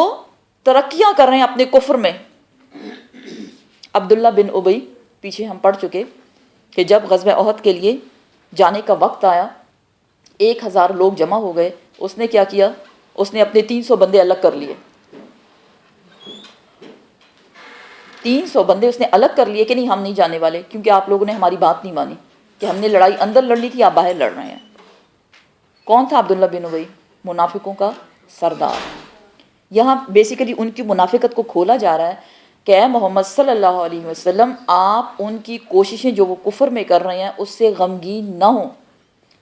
ترقیاں کر رہے ہیں اپنے کفر میں. عبداللہ بن ابی پیچھے ہم پڑھ چکے کہ جب غزوہ احد کے لیے جانے کا وقت آیا 1000 لوگ جمع ہو گئے, اس نے کیا کیا, اس نے اپنے 300 بندے الگ کر لیے. 300 بندے اس نے الگ کر لیے کہ نہیں ہم نہیں جانے والے، کیونکہ آپ لوگوں نے ہماری بات نہیں مانی کہ ہم نے لڑائی اندر لڑنی تھی، آپ باہر لڑ رہے ہیں. کون تھا؟ عبداللہ بن ابی، منافقوں کا سردار. یہاں بیسیکلی ان کی منافقت کو کھولا جا رہا ہے کہ اے محمد صلی اللہ علیہ وسلم، آپ ان کی کوششیں جو وہ کفر میں کر رہے ہیں اس سے غمگین نہ ہوں،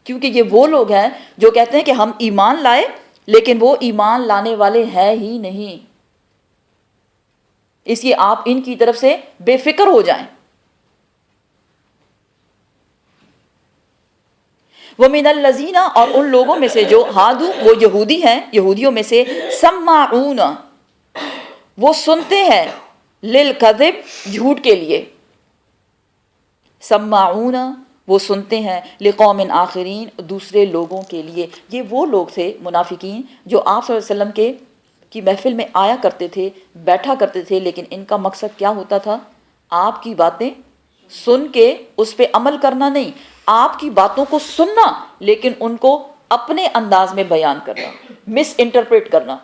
کیونکہ یہ وہ لوگ ہیں جو کہتے ہیں کہ ہم ایمان لائے لیکن وہ ایمان لانے والے ہیں ہی نہیں، اس لیے آپ ان کی طرف سے بے فکر ہو جائیں. وَمِنَ الَّذِينَ، اور ان لوگوں میں سے جو ہادو، وہ یہودی ہیں، یہودیوں میں سے، سماعون، وہ سنتے ہیں، للکذب، جھوٹ کے لیے، سماعون، وہ سنتے ہیں، لقوم آخرین، دوسرے لوگوں کے لیے. یہ وہ لوگ تھے منافقین جو آپ صلی اللہ علیہ وسلم کی محفل میں آیا کرتے تھے، بیٹھا کرتے تھے، لیکن ان کا مقصد کیا ہوتا تھا؟ آپ کی باتیں سن کے اس پہ عمل کرنا نہیں، آپ کی باتوں کو سننا لیکن ان کو اپنے انداز میں بیان کرنا، مس انٹرپریٹ کرنا،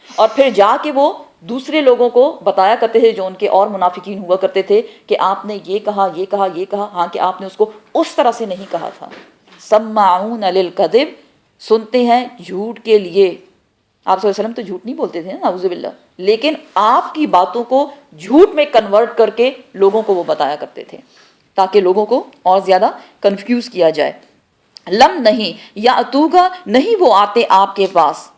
اور پھر جا کے وہ دوسرے لوگوں کو بتایا کرتے تھے جو ان کے اور منافقین ہوا کرتے تھے کہ آپ نے یہ کہا، یہ کہا، یہ کہا، ہاں کہ آپ نے اس کو اس طرح سے نہیں کہا تھا. سماعون للکذب، سنتے ہیں جھوٹ کے لیے. آپ صلی اللہ علیہ وسلم تو جھوٹ نہیں بولتے تھے، نعوذ باللہ، لیکن آپ کی باتوں کو جھوٹ میں کنورٹ کر کے لوگوں کو وہ بتایا کرتے تھے تاکہ لوگوں کو اور زیادہ کنفیوز کیا جائے. لم، نہیں، یا اتوگا، نہیں وہ آتے آپ کے پاس،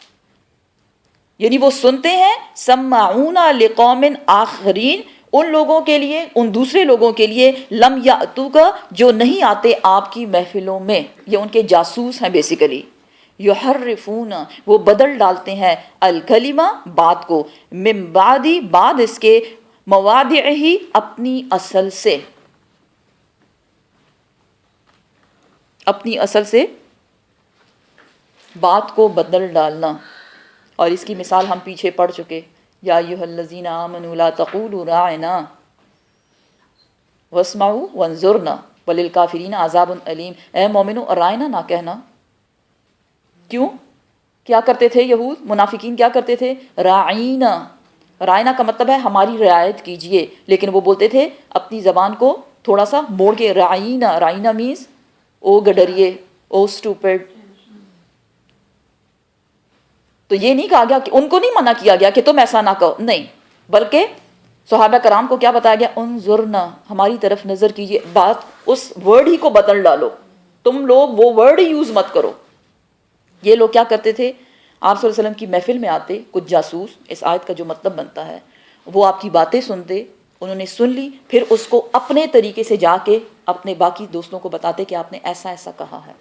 یعنی وہ سنتے ہیں، سماعون لقوم آخرین، ان لوگوں کے لیے، ان دوسرے لوگوں کے لیے، لم یاتوکا، جو نہیں آتے آپ کی محفلوں میں. یہ ان کے جاسوس ہیں بیسیکلی. یحرفون، وہ بدل ڈالتے ہیں، الکلمہ، بات کو، من بعد، بعد اس کے، مواضعہ، اپنی اصل سے، اپنی اصل سے بات کو بدل ڈالنا. اور اس کی مثال ہم پیچھے پڑھ چکے، یا ایھا الذین آمنوا لا تقولوا راعنا واسمعوا وانظرنا وللکافرین عذاب علیم. اے مومنو، رائنا نہ کہنا. کیوں؟ کیا کرتے تھے یہود، منافقین کیا کرتے تھے؟ راعینا. رائنا کا مطلب ہے ہماری رعایت کیجئے، لیکن وہ بولتے تھے اپنی زبان کو تھوڑا سا موڑ کے، راعینا. راعینا مینز او گڈریے، او اسٹوپڈ. تو یہ نہیں کہا گیا کہ ان کو نہیں منع کیا گیا کہ تم ایسا نہ کہو، نہیں، بلکہ صحابہ کرام کو کیا بتایا گیا؟ انظرنا، ہماری طرف نظر کیجئے. بات، اس ورڈ ہی کو بدل ڈالو، تم لوگ وہ ورڈ ہی یوز مت کرو. یہ لوگ کیا کرتے تھے؟ آپ صلی اللہ علیہ وسلم کی محفل میں آتے کچھ جاسوس، اس آیت کا جو مطلب بنتا ہے، وہ آپ کی باتیں سنتے، انہوں نے سن لی، پھر اس کو اپنے طریقے سے جا کے اپنے باقی دوستوں کو بتاتے کہ آپ نے ایسا ایسا کہا ہے.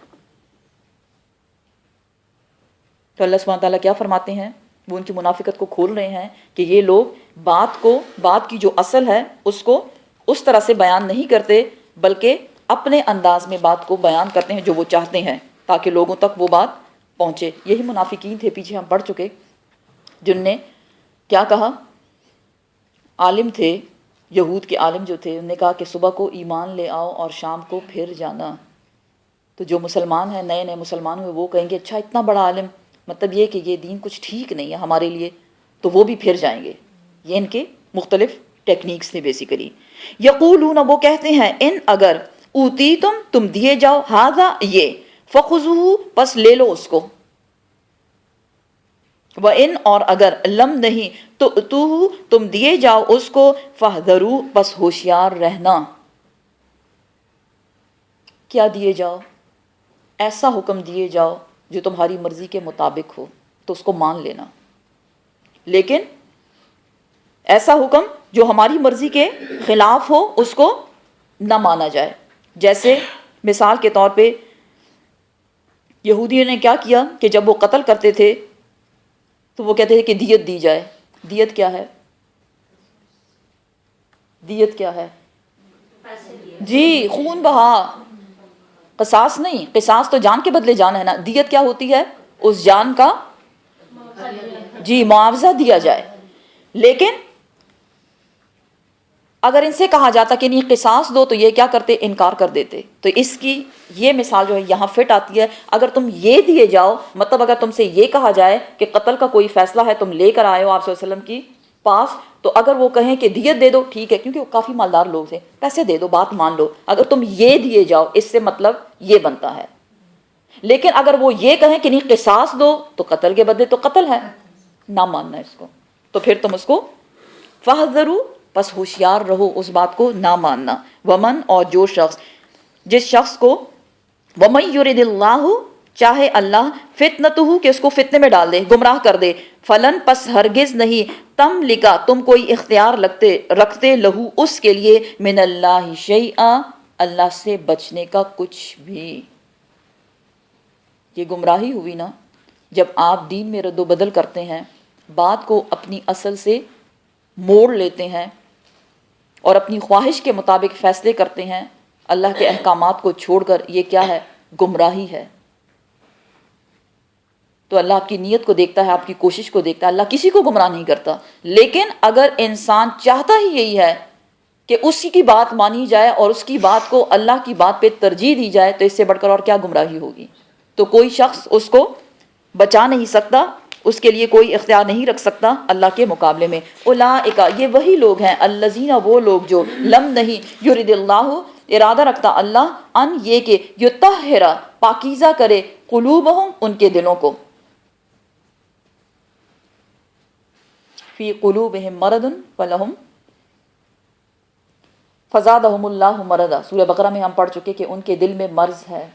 تو اللہ سبحانہ تعالیٰ کیا فرماتے ہیں؟ وہ ان کی منافقت کو کھول رہے ہیں کہ یہ لوگ بات کی جو اصل ہے اس کو اس طرح سے بیان نہیں کرتے، بلکہ اپنے انداز میں بات کو بیان کرتے ہیں جو وہ چاہتے ہیں تاکہ لوگوں تک وہ بات پہنچے. یہی منافقین تھے، پیچھے ہم پڑھ چکے، جن نے کیا کہا؟ عالم تھے، یہود کے عالم جو تھے، انہوں نے کہا کہ صبح کو ایمان لے آؤ اور شام کو پھر جانا. تو جو مسلمان ہیں، نئے نئے مسلمان ہوئے، وہ کہیں گے اچھا اتنا بڑا عالم، مطلب یہ کہ یہ دین کچھ ٹھیک نہیں ہے ہمارے لیے، تو وہ بھی پھر جائیں گے. یہ ان کے مختلف ٹیکنیکس تھے بیسیکلی. یقولون، وہ کہتے ہیں، ان اگر اوتیتم، تم دیے جاؤ، ھذا، یہ، فخذوہ، پس لے لو اس کو، وَإِنْ، اور اگر، لم، نہیں، تؤتوہ، تم دیے جاؤ اس کو، فاحذروا، پس ہوشیار رہنا. کیا دیے جاؤ؟ ایسا حکم دیے جاؤ جو تمہاری مرضی کے مطابق ہو تو اس کو مان لینا، لیکن ایسا حکم جو ہماری مرضی کے خلاف ہو اس کو نہ مانا جائے. جیسے مثال کے طور پہ یہودیوں نے کیا کیا کہ جب وہ قتل کرتے تھے تو وہ کہتے تھے کہ دیت دی جائے. دیت کیا ہے؟ دیت کیا ہے؟ جی، خون بہا. قصاص نہیں، قصاص تو جان کے بدلے جان ہے نا. دیت کیا ہوتی ہے؟ اس جان کا، جی، معاوضہ دیا جائے. لیکن اگر ان سے کہا جاتا کہ نہیں قصاص دو تو یہ کیا کرتے؟ انکار کر دیتے. تو اس کی یہ مثال جو ہے یہاں فٹ آتی ہے. اگر تم یہ دیے جاؤ، مطلب اگر تم سے یہ کہا جائے کہ قتل کا کوئی فیصلہ ہے، تم لے کر آئے ہو آپ صلی اللہ علیہ وسلم کی پاس، تو اگر وہ کہیں کہ دیت دے دو، ٹھیک ہے، کیونکہ وہ کافی مالدار لوگ تھے، پیسے دے دو، بات مان لو. اگر تم یہ دیے جاؤ، اس سے مطلب یہ بنتا ہے. لیکن اگر وہ یہ کہیں کہ نہیں قصاص دو، تو قتل کے بدلے تو قتل ہے، نہ ماننا اس کو. تو پھر تم اس کو فَاحْذَرُوا، پس ہوشیار رہو اس بات کو نہ ماننا. ومن، اور جو شخص، جس شخص کو وَمَن يُرِدِ اللَّهُ، چاہے اللہ فتنتہ، کہ اس کو فتنے میں ڈال دے، گمراہ کر دے، فلن، پس ہرگز نہیں، تم لکا، تم کوئی اختیار رکھتے لہو، اس کے لیے، من اللہ شیئا، اللہ سے بچنے کا کچھ بھی. یہ گمراہی ہوئی نا جب آپ دین میں رد و بدل کرتے ہیں، بات کو اپنی اصل سے موڑ لیتے ہیں اور اپنی خواہش کے مطابق فیصلے کرتے ہیں اللہ کے احکامات کو چھوڑ کر. یہ کیا ہے؟ گمراہی ہے. تو اللہ آپ کی نیت کو دیکھتا ہے، آپ کی کوشش کو دیکھتا ہے. اللہ کسی کو گمراہ نہیں کرتا. لیکن اگر انسان چاہتا ہی یہی ہے کہ اسی کی بات مانی جائے اور اس کی بات کو اللہ کی بات پہ ترجیح دی جائے، تو اس سے بڑھ کر اور کیا گمراہی ہوگی؟ تو کوئی شخص اس کو بچا نہیں سکتا، اس کے لیے کوئی اختیار نہیں رکھ سکتا اللہ کے مقابلے میں. اولئک، یہ وہی لوگ ہیں، الذین، وہ لوگ جو، لم، نہیں، یرید اللہ، ارادہ رکھتا اللہ، ان، یہ کہ، یطہر، پاکیزہ کرے، قلوبہم، ان کے دلوں کو، فی قلوبہم مرض فلہم فزادہم اللہ مرضا. سورہ بقرہ میں ہم پڑھ چکے کہ ان کے دل میں مرض ہے.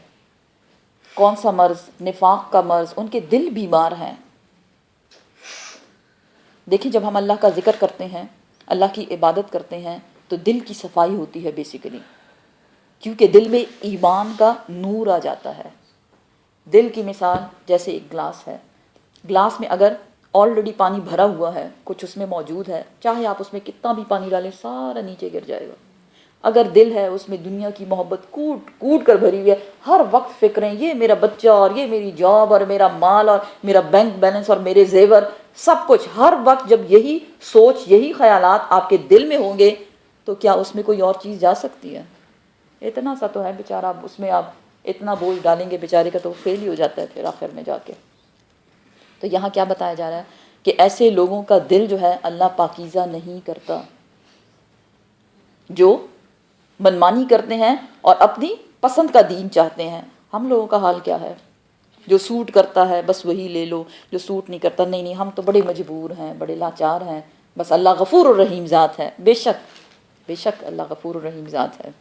کون سا مرض؟ نفاق کا مرض. ان کے دل بیمار ہیں. دیکھیں، جب ہم اللہ کا ذکر کرتے ہیں، اللہ کی عبادت کرتے ہیں، تو دل کی صفائی ہوتی ہے بیسیکلی، کیونکہ دل میں ایمان کا نور آ جاتا ہے. دل کی مثال جیسے ایک گلاس ہے. گلاس میں اگر آلریڈی پانی بھرا ہوا ہے، کچھ اس میں موجود ہے، چاہے آپ اس میں کتنا بھی پانی ڈالیں، سارا نیچے گر جائے گا. اگر دل ہے، اس میں دنیا کی محبت کوٹ کوٹ کر بھری ہوئی ہے، ہر وقت فکریں، یہ میرا بچہ، اور یہ میری جاب، اور میرا مال، اور میرا بینک بیلنس، اور میرے زیور، سب کچھ، ہر وقت جب یہی سوچ، یہی خیالات آپ کے دل میں ہوں گے، تو کیا اس میں کوئی اور چیز جا سکتی ہے؟ اتنا سا تو ہے بیچارہ، اس میں آپ اتنا بوجھ ڈالیں گے بیچارے کا، تو فیل ہی ہو جاتا ہے پھر آخر میں جا کے. تو یہاں کیا بتایا جا رہا ہے کہ ایسے لوگوں کا دل جو ہے اللہ پاکیزہ نہیں کرتا، جو منمانی کرتے ہیں اور اپنی پسند کا دین چاہتے ہیں. ہم لوگوں کا حال کیا ہے؟ جو سوٹ کرتا ہے بس وہی لے لو، جو سوٹ نہیں کرتا، نہیں نہیں، ہم تو بڑے مجبور ہیں، بڑے لاچار ہیں، بس اللہ غفور الرحیم ذات ہے. بے شک اللہ غفور الرحیم ذات ہے.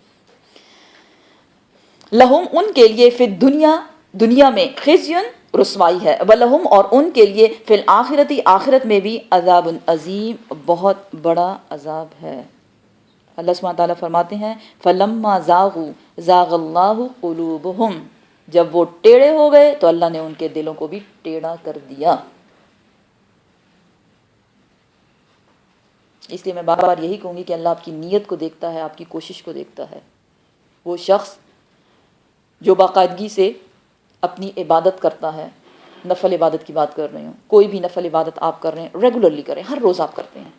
لہم، ان کے لیے، فی الدنیا، دنیا میں، خزیٌ، رسوائی ہے، ولہم، اور ان کے لیے، فی الآخرتی، آخرت میں بھی، عذاب عظیم، بہت بڑا عذاب ہے. اللہ سبحانہ تعالیٰ فرماتے ہیں فَلَمَّا زَاغُوا زَاغَ اللَّهُ قُلُوبَهُمْ، جب وہ ٹیڑھے ہو گئے تو اللہ نے ان کے دلوں کو بھی ٹیڑھا کر دیا. اس لیے میں بار بار یہی کہوں گی کہ اللہ آپ کی نیت کو دیکھتا ہے، آپ کی کوشش کو دیکھتا ہے. وہ شخص جو باقاعدگی سے اپنی عبادت کرتا ہے، نفل عبادت کی بات کر رہی ہوں، کوئی بھی نفل عبادت آپ کر رہے ہیں، ریگولرلی کریں، ہر روز آپ کرتے ہیں،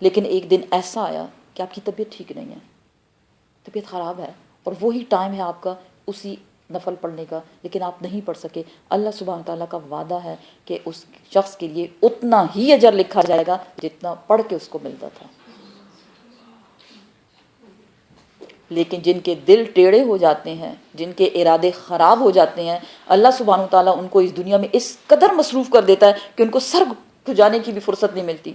لیکن ایک دن ایسا آیا کہ آپ کی طبیعت ٹھیک نہیں ہے، طبیعت خراب ہے، اور وہی ٹائم ہے آپ کا اسی نفل پڑھنے کا، لیکن آپ نہیں پڑھ سکے. اللہ سبحانہ تعالیٰ کا وعدہ ہے کہ اس شخص کے لیے اتنا ہی اجر لکھا جائے گا جتنا پڑھ کے اس کو ملتا تھا. لیکن جن کے دل ٹیڑھے ہو جاتے ہیں، جن کے ارادے خراب ہو جاتے ہیں، اللہ سبحانہ تعالیٰ ان کو اس دنیا میں اس قدر مصروف کر دیتا ہے کہ ان کو سر کھجانے کی بھی فرصت نہیں ملتی.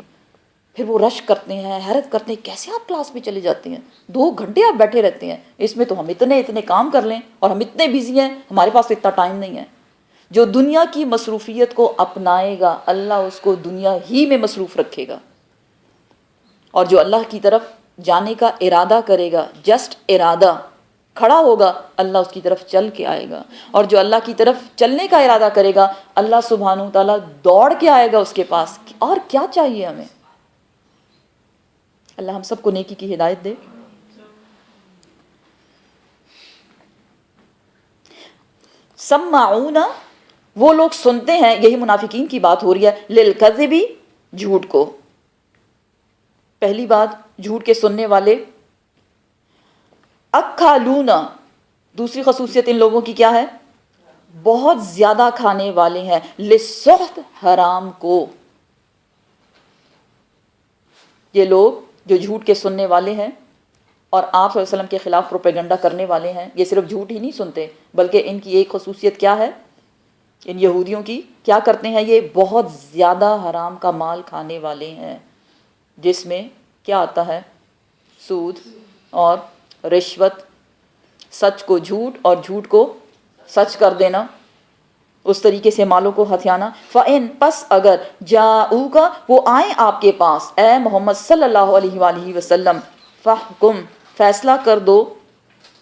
پھر وہ رش کرتے ہیں، حیرت کرتے ہیں، کیسے آپ کلاس میں چلے جاتے ہیں، 2 گھنٹے آپ بیٹھے رہتے ہیں، اس میں تو ہم اتنے کام کر لیں، اور ہم اتنے بزی ہیں، ہمارے پاس اتنا ٹائم نہیں ہے. جو دنیا کی مصروفیت کو اپنائے گا، اللہ اس کو دنیا ہی میں مصروف رکھے گا. اور جو اللہ کی طرف جانے کا ارادہ کرے گا، جسٹ ارادہ، کھڑا ہوگا، اللہ اس کی طرف چل کے آئے گا. اور جو اللہ کی طرف چلنے کا ارادہ کرے گا، اللہ سبحانہ تعالیٰ دوڑ کے آئے گا اس کے پاس. اور کیا چاہیے ہمیں؟ اللہ ہم سب کو نیکی کی ہدایت دے. سماعون، وہ لوگ سنتے ہیں، یہی منافقین کی بات ہو رہی ہے، للکذب، جھوٹ کو. پہلی بات، جھوٹ کے سننے والے اکالونا، دوسری خصوصیت ان لوگوں کی کیا ہے؟ بہت زیادہ کھانے والے ہیں، لسحت، حرام کو. یہ لوگ جو جھوٹ کے سننے والے ہیں اور آپ صلی اللہ علیہ وسلم کے خلاف پروپیگنڈا کرنے والے ہیں، یہ صرف جھوٹ ہی نہیں سنتے بلکہ ان کی ایک خصوصیت کیا ہے؟ ان یہودیوں کی کیا کرتے ہیں؟ یہ بہت زیادہ حرام کا مال کھانے والے ہیں، جس میں کیا آتا ہے؟ سود اور رشوت، سچ کو جھوٹ اور جھوٹ کو سچ کر دینا، اس طریقے سے مالوں کو ہتھیانا. فَإِن، پس اگر جاؤک، وہ آئیں آپ کے پاس اے محمد صلی اللہ علیہ وآلہ وسلم، فَحْکُم، فیصلہ کر دو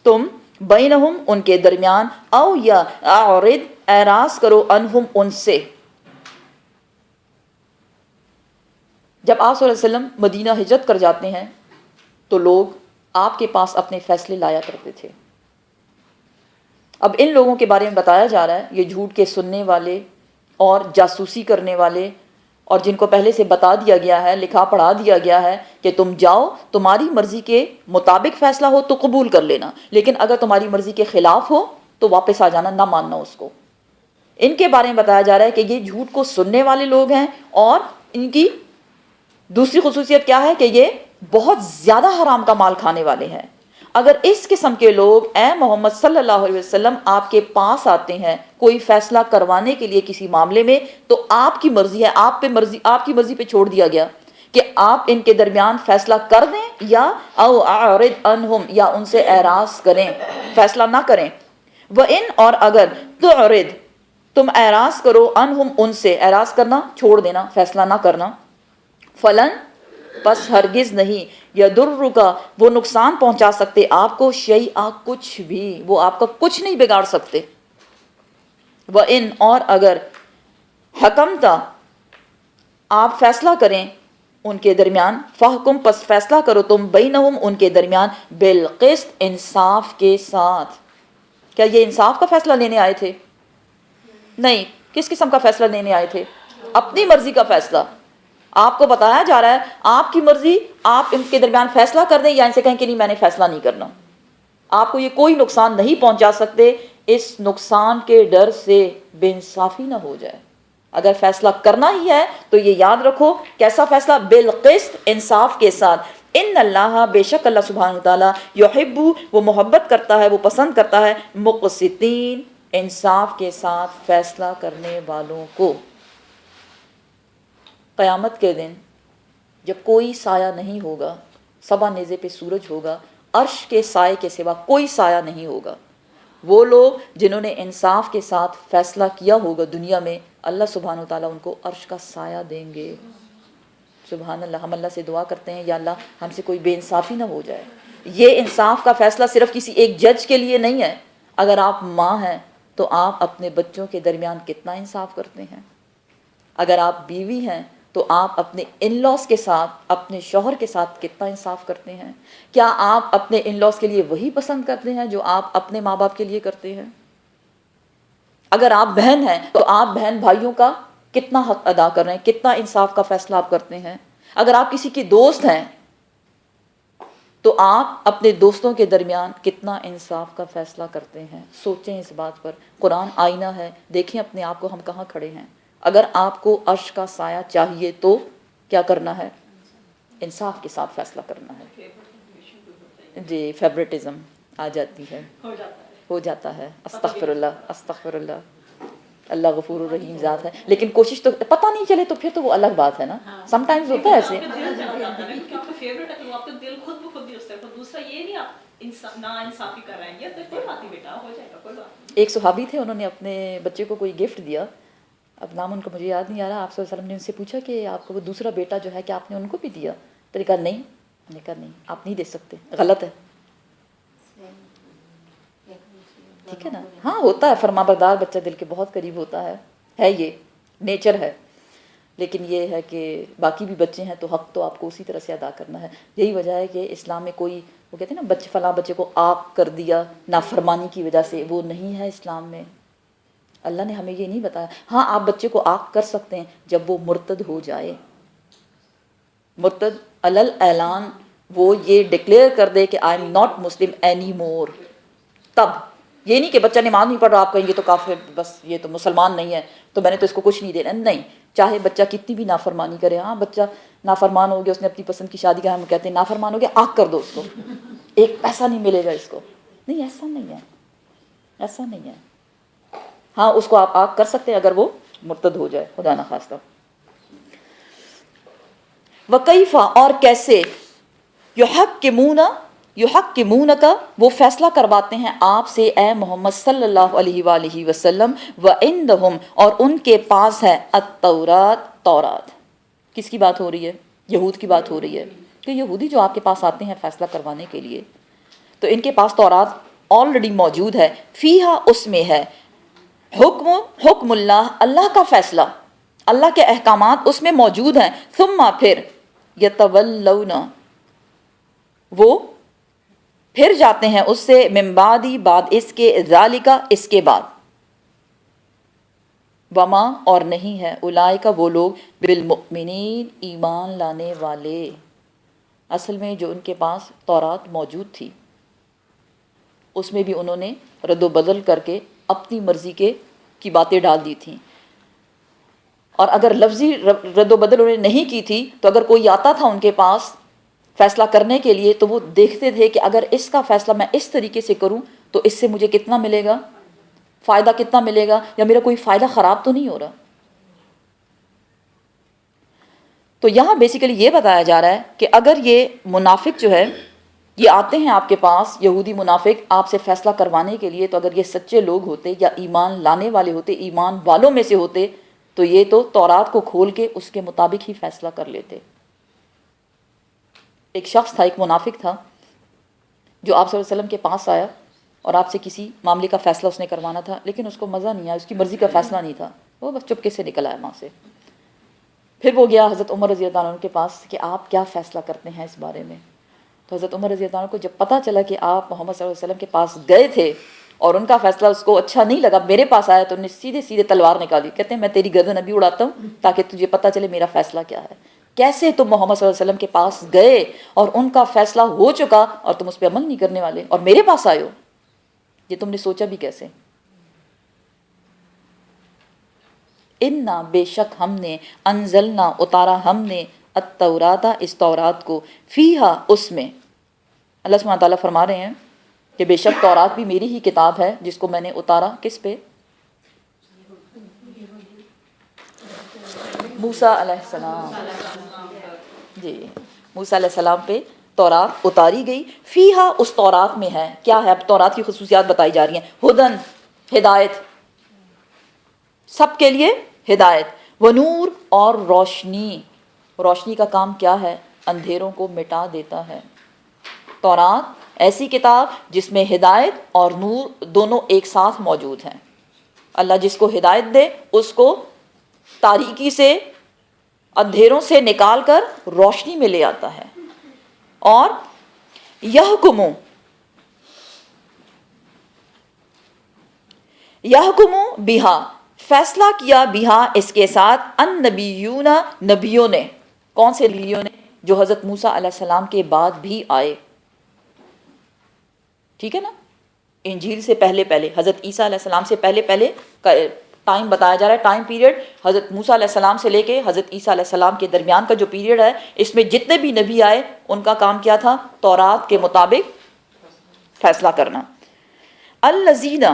تم، بینہم، ان کے درمیان، او یا اعرض، اعراض کرو، عنہم، ان سے. جب آپ صلی اللہ علیہ وسلم مدینہ ہجرت کر جاتے ہیں تو لوگ آپ کے پاس اپنے فیصلے لایا کرتے تھے. اب ان لوگوں کے بارے میں بتایا جا رہا ہے، یہ جھوٹ کے سننے والے اور جاسوسی کرنے والے، اور جن کو پہلے سے بتا دیا گیا ہے، لکھا پڑھا دیا گیا ہے کہ تم جاؤ، تمہاری مرضی کے مطابق فیصلہ ہو تو قبول کر لینا، لیکن اگر تمہاری مرضی کے خلاف ہو تو واپس آ جانا، نہ ماننا اس کو. ان کے بارے میں بتایا جا رہا ہے کہ یہ جھوٹ کو سننے والے لوگ ہیں، اور ان کی دوسری خصوصیت کیا ہے کہ یہ بہت زیادہ حرام کا مال کھانے والے ہیں. اگر اس قسم کے لوگ اے محمد صلی اللہ علیہ وسلم آپ کے پاس آتے ہیں کوئی فیصلہ کروانے کے لیے کسی معاملے میں، تو آپ کی مرضی ہے، آپ کی مرضی پہ چھوڑ دیا گیا کہ آپ ان کے درمیان فیصلہ کر دیں یا او اعرض عنہم، یا ان سے اعراض کریں، فیصلہ نہ کریں. وَإِنْ، اور اگر تعرض، تم اعراض کرو، عنہم، ان سے، اعراض کرنا چھوڑ دینا، فیصلہ نہ کرنا، فلن، پس ہرگز نہیں، یضرک، وہ نقصان پہنچا سکتے آپ کو، شیئا، کچھ بھی، وہ آپ کا کچھ نہیں بگاڑ سکتے. وَإِنْ، اور اگر حکمت، آپ فیصلہ کریں ان کے درمیان، فحکم، پس فیصلہ کرو تم، بینہم، ان کے درمیان، بالقسط، انصاف کے ساتھ. کیا یہ انصاف کا فیصلہ لینے آئے تھے؟ نہیں. کس قسم کا فیصلہ لینے آئے تھے؟ اپنی مرضی کا فیصلہ. آپ کو بتایا جا رہا ہے آپ کی مرضی، آپ ان کے درمیان فیصلہ کر دیں یا ان سے کہیں کہ نہیں میں نے فیصلہ نہیں کرنا. آپ کو یہ کوئی نقصان نہیں پہنچا سکتے، اس نقصان کے ڈر سے بے انصافی نہ ہو جائے. اگر فیصلہ کرنا ہی ہے تو یہ یاد رکھو، کیسا فیصلہ؟ بالقسط، انصاف کے ساتھ. ان اللہ، بے شک اللہ سبحانہ وتعالیٰ، یحب، وہ محبت کرتا ہے، وہ پسند کرتا ہے، مقسطین، انصاف کے ساتھ فیصلہ کرنے والوں کو. قیامت کے دن جب کوئی سایہ نہیں ہوگا، سبا نیزے پہ سورج ہوگا، عرش کے سائے کے سوا کوئی سایہ نہیں ہوگا، وہ لوگ جنہوں نے انصاف کے ساتھ فیصلہ کیا ہوگا دنیا میں، اللہ سبحانہ وتعالیٰ ان کو عرش کا سایہ دیں گے. سبحان اللہ. ہم اللہ سے دعا کرتے ہیں یا اللہ ہم سے کوئی بے انصافی نہ ہو جائے. یہ انصاف کا فیصلہ صرف کسی ایک جج کے لیے نہیں ہے. اگر آپ ماں ہیں تو آپ اپنے بچوں کے درمیان کتنا انصاف کرتے ہیں. اگر آپ بیوی ہیں تو آپ اپنے ان لاز کے ساتھ، اپنے شوہر کے ساتھ کتنا انصاف کرتے ہیں. کیا آپ اپنے ان لاز کے لیے وہی پسند کرتے ہیں جو آپ اپنے ماں باپ کے لیے کرتے ہیں؟ اگر آپ بہن ہیں تو آپ بہن بھائیوں کا کتنا حق ادا کر رہے ہیں، کتنا انصاف کا فیصلہ آپ کرتے ہیں. اگر آپ کسی کے دوست ہیں تو آپ اپنے دوستوں کے درمیان کتنا انصاف کا فیصلہ کرتے ہیں. سوچیں اس بات پر. قرآن آئینہ ہے، دیکھیں اپنے آپ کو ہم کہاں کھڑے ہیں. اگر آپ کو عرش کا سایہ چاہیے تو کیا کرنا ہے؟ انصاف کے ساتھ فیصلہ کرنا ہے. جی، فیورٹزم آ جاتی ہے، ہو جاتا ہے. استغفر اللہ، استغفر اللہ. اللہ غفور الرحیم ذات ہے، لیکن کوشش تو پتہ نہیں چلے تو پھر تو وہ الگ بات ہے نا. سم ٹائمز ہوتا ہے ایسے. ایک صحابی تھے، انہوں نے اپنے بچے کو کوئی گفٹ دیا، اب نام ان کو مجھے یاد نہیں آ رہا. آپ صلی اللہ علیہ وسلم نے ان سے پوچھا کہ آپ کو وہ دوسرا بیٹا جو ہے کہ آپ نے ان کو بھی دیا؟ تو نے کہا نہیں. نے کہا نہیں، آپ نہیں دے سکتے، غلط ہے. ٹھیک ہے نا. ہاں ہوتا ہے، فرما بردار بچہ دل کے بہت قریب ہوتا ہے یہ نیچر ہے. لیکن یہ ہے کہ باقی بھی بچے ہیں تو حق تو آپ کو اسی طرح سے ادا کرنا ہے. یہی وجہ ہے کہ اسلام میں کوئی، وہ کہتے ہیں نا فلاں بچے کو عاق کر دیا نافرمانی کی وجہ سے، وہ نہیں ہے اسلام میں. اللہ نے ہمیں یہ نہیں بتایا. ہاں آپ بچے کو عاق کر سکتے ہیں جب وہ مرتد ہو جائے. مرتد علل اعلان وہ یہ ڈکلیئر کر دے کہ I am not Muslim any more. تب یہ نہیں کہ بچہ نماز نہیں پڑھ رہا آپ کہیں یہ تو کافر، بس یہ تو مسلمان نہیں ہے تو میں نے تو اس کو کچھ نہیں دینا. نہیں، چاہے بچہ کتنی بھی نافرمانی کرے. ہاں بچہ نافرمان ہو گیا، اس نے اپنی پسند کی شادی کا، ہم کہتے ہیں نافرمان ہو گیا، آگ کر دو اس کو، ایک پیسہ نہیں ملے گا اس کو. نہیں، ایسا نہیں ہے، ایسا نہیں ہے. ہاں اس کو آپ آگ کر سکتے ہیں اگر وہ مرتد ہو جائے، خدا نخواستہ. وکیفا، اور کیسے، یحکمون کا، وہ فیصلہ کرواتے ہیں آپ سے اے محمد صلی اللہ علیہ وآلہ وسلم، وعندہم، اور ان کے پاس ہے التورات، تورات. کس کی بات ہو رہی ہے؟ یہود کی بات ہو رہی ہے کہ یہودی جو آپ کے پاس آتے ہیں فیصلہ کروانے کے لیے، تو ان کے پاس تورات آلریڈی موجود ہے. فیہا، اس میں ہے حکم اللہ، اللہ کا فیصلہ، اللہ کے احکامات اس میں موجود ہیں. ثم، پھر یتولون، وہ پھر جاتے ہیں اس سے، من بعدی، بعد اس کے، ذالک، اس کے بعد. وما، اور نہیں ہے، اولئک، وہ لوگ، بالمؤمنین، ایمان لانے والے. اصل میں جو ان کے پاس تورات موجود تھی اس میں بھی انہوں نے رد و بدل کر کے اپنی مرضی کی باتیں ڈال دی تھیں. اور اگر لفظی رد و بدل انہوں نے نہیں کی تھی تو اگر کوئی آتا تھا ان کے پاس فیصلہ کرنے کے لیے تو وہ دیکھتے تھے کہ اگر اس کا فیصلہ میں اس طریقے سے کروں تو اس سے مجھے کتنا ملے گا، فائدہ کتنا ملے گا، یا میرا کوئی فائدہ خراب تو نہیں ہو رہا. تو یہاں بیسیکلی یہ بتایا جا رہا ہے کہ اگر یہ منافق جو ہے یہ آتے ہیں آپ کے پاس، یہودی منافق، آپ سے فیصلہ کروانے کے لیے، تو اگر یہ سچے لوگ ہوتے یا ایمان لانے والے ہوتے، ایمان والوں میں سے ہوتے، تو یہ تو تورات کو کھول کے اس کے مطابق ہی فیصلہ کر لیتے. ایک شخص تھا، ایک منافق تھا، جو آپ صلی اللہ علیہ وسلم کے پاس آیا اور آپ سے کسی معاملے کا فیصلہ اس نے کروانا تھا، لیکن اس کو مزہ نہیں آیا، اس کی مرضی کا فیصلہ نہیں تھا، وہ بس چپکے سے نکل آیا وہاں سے. پھر وہ گیا حضرت عمر رضی اللہ عنہ کے پاس کہ آپ کیا فیصلہ کرتے ہیں اس بارے میں. تو حضرت عمر رضی اللہ عنہ کو جب پتہ چلا کہ آپ محمد صلی اللہ علیہ وسلم کے پاس گئے تھے اور ان کا فیصلہ اس کو اچھا نہیں لگا، میرے پاس آیا، تو انہوں نے سیدھے تلوار نکالی. کہتے ہیں میں تیری گردن ابھی اڑاتا ہوں تاکہ تجھے پتہ چلے میرا فیصلہ کیا ہے. کیسے تم محمد صلی اللہ علیہ وسلم کے پاس گئے اور ان کا فیصلہ ہو چکا اور تم اس پہ عمل نہیں کرنے والے اور میرے پاس آئے ہو؟ یہ تم نے سوچا بھی کیسے؟ انا، بے شک ہم نے، انزلنا، اتارا ہم نے، التورات، اس تورات کو، فیہا، اس میں. اللہ سبحانہ تعالیٰ فرما رہے ہیں کہ بے شک تورات بھی میری ہی کتاب ہے جس کو میں نے اتارا. کس پہ؟ موسیٰ علیہ السلام. جی، موسیٰ علیہ السلام پہ تورات اتاری گئی. فیہا، اس تورات میں ہے، کیا ہے؟ اب تورات کی خصوصیات بتائی جا رہی ہیں. ہدن، ہدایت، سب کے لیے ہدایت. ونور، اور روشنی. روشنی کا کام کیا ہے؟ اندھیروں کو مٹا دیتا ہے. تورات ایسی کتاب جس میں ہدایت اور نور دونوں ایک ساتھ موجود ہیں. اللہ جس کو ہدایت دے اس کو تاریکی سے، اندھیروں سے نکال کر روشنی میں لے آتا ہے. اور یحکمو، یحکمو بہا، فیصلہ کیا، بہا، اس کے ساتھ، النبیون، نبیوں نے. کون سے نبیوں نے؟ جو حضرت موسیٰ علیہ السلام کے بعد بھی آئے. ٹھیک ہے نا؟ انجیل سے پہلے حضرت عیسیٰ علیہ السلام سے پہلے کا ٹائم بتایا جا رہا ہے. ٹائم پیریڈ حضرت موسیٰ علیہ السلام سے لے کے حضرت عیسیٰ علیہ السلام کے درمیان کا جو پیریڈ ہے، اس میں جتنے بھی نبی آئے ان کا کام کیا تھا؟ تورات کے مطابق فیصلہ کرنا. الذین،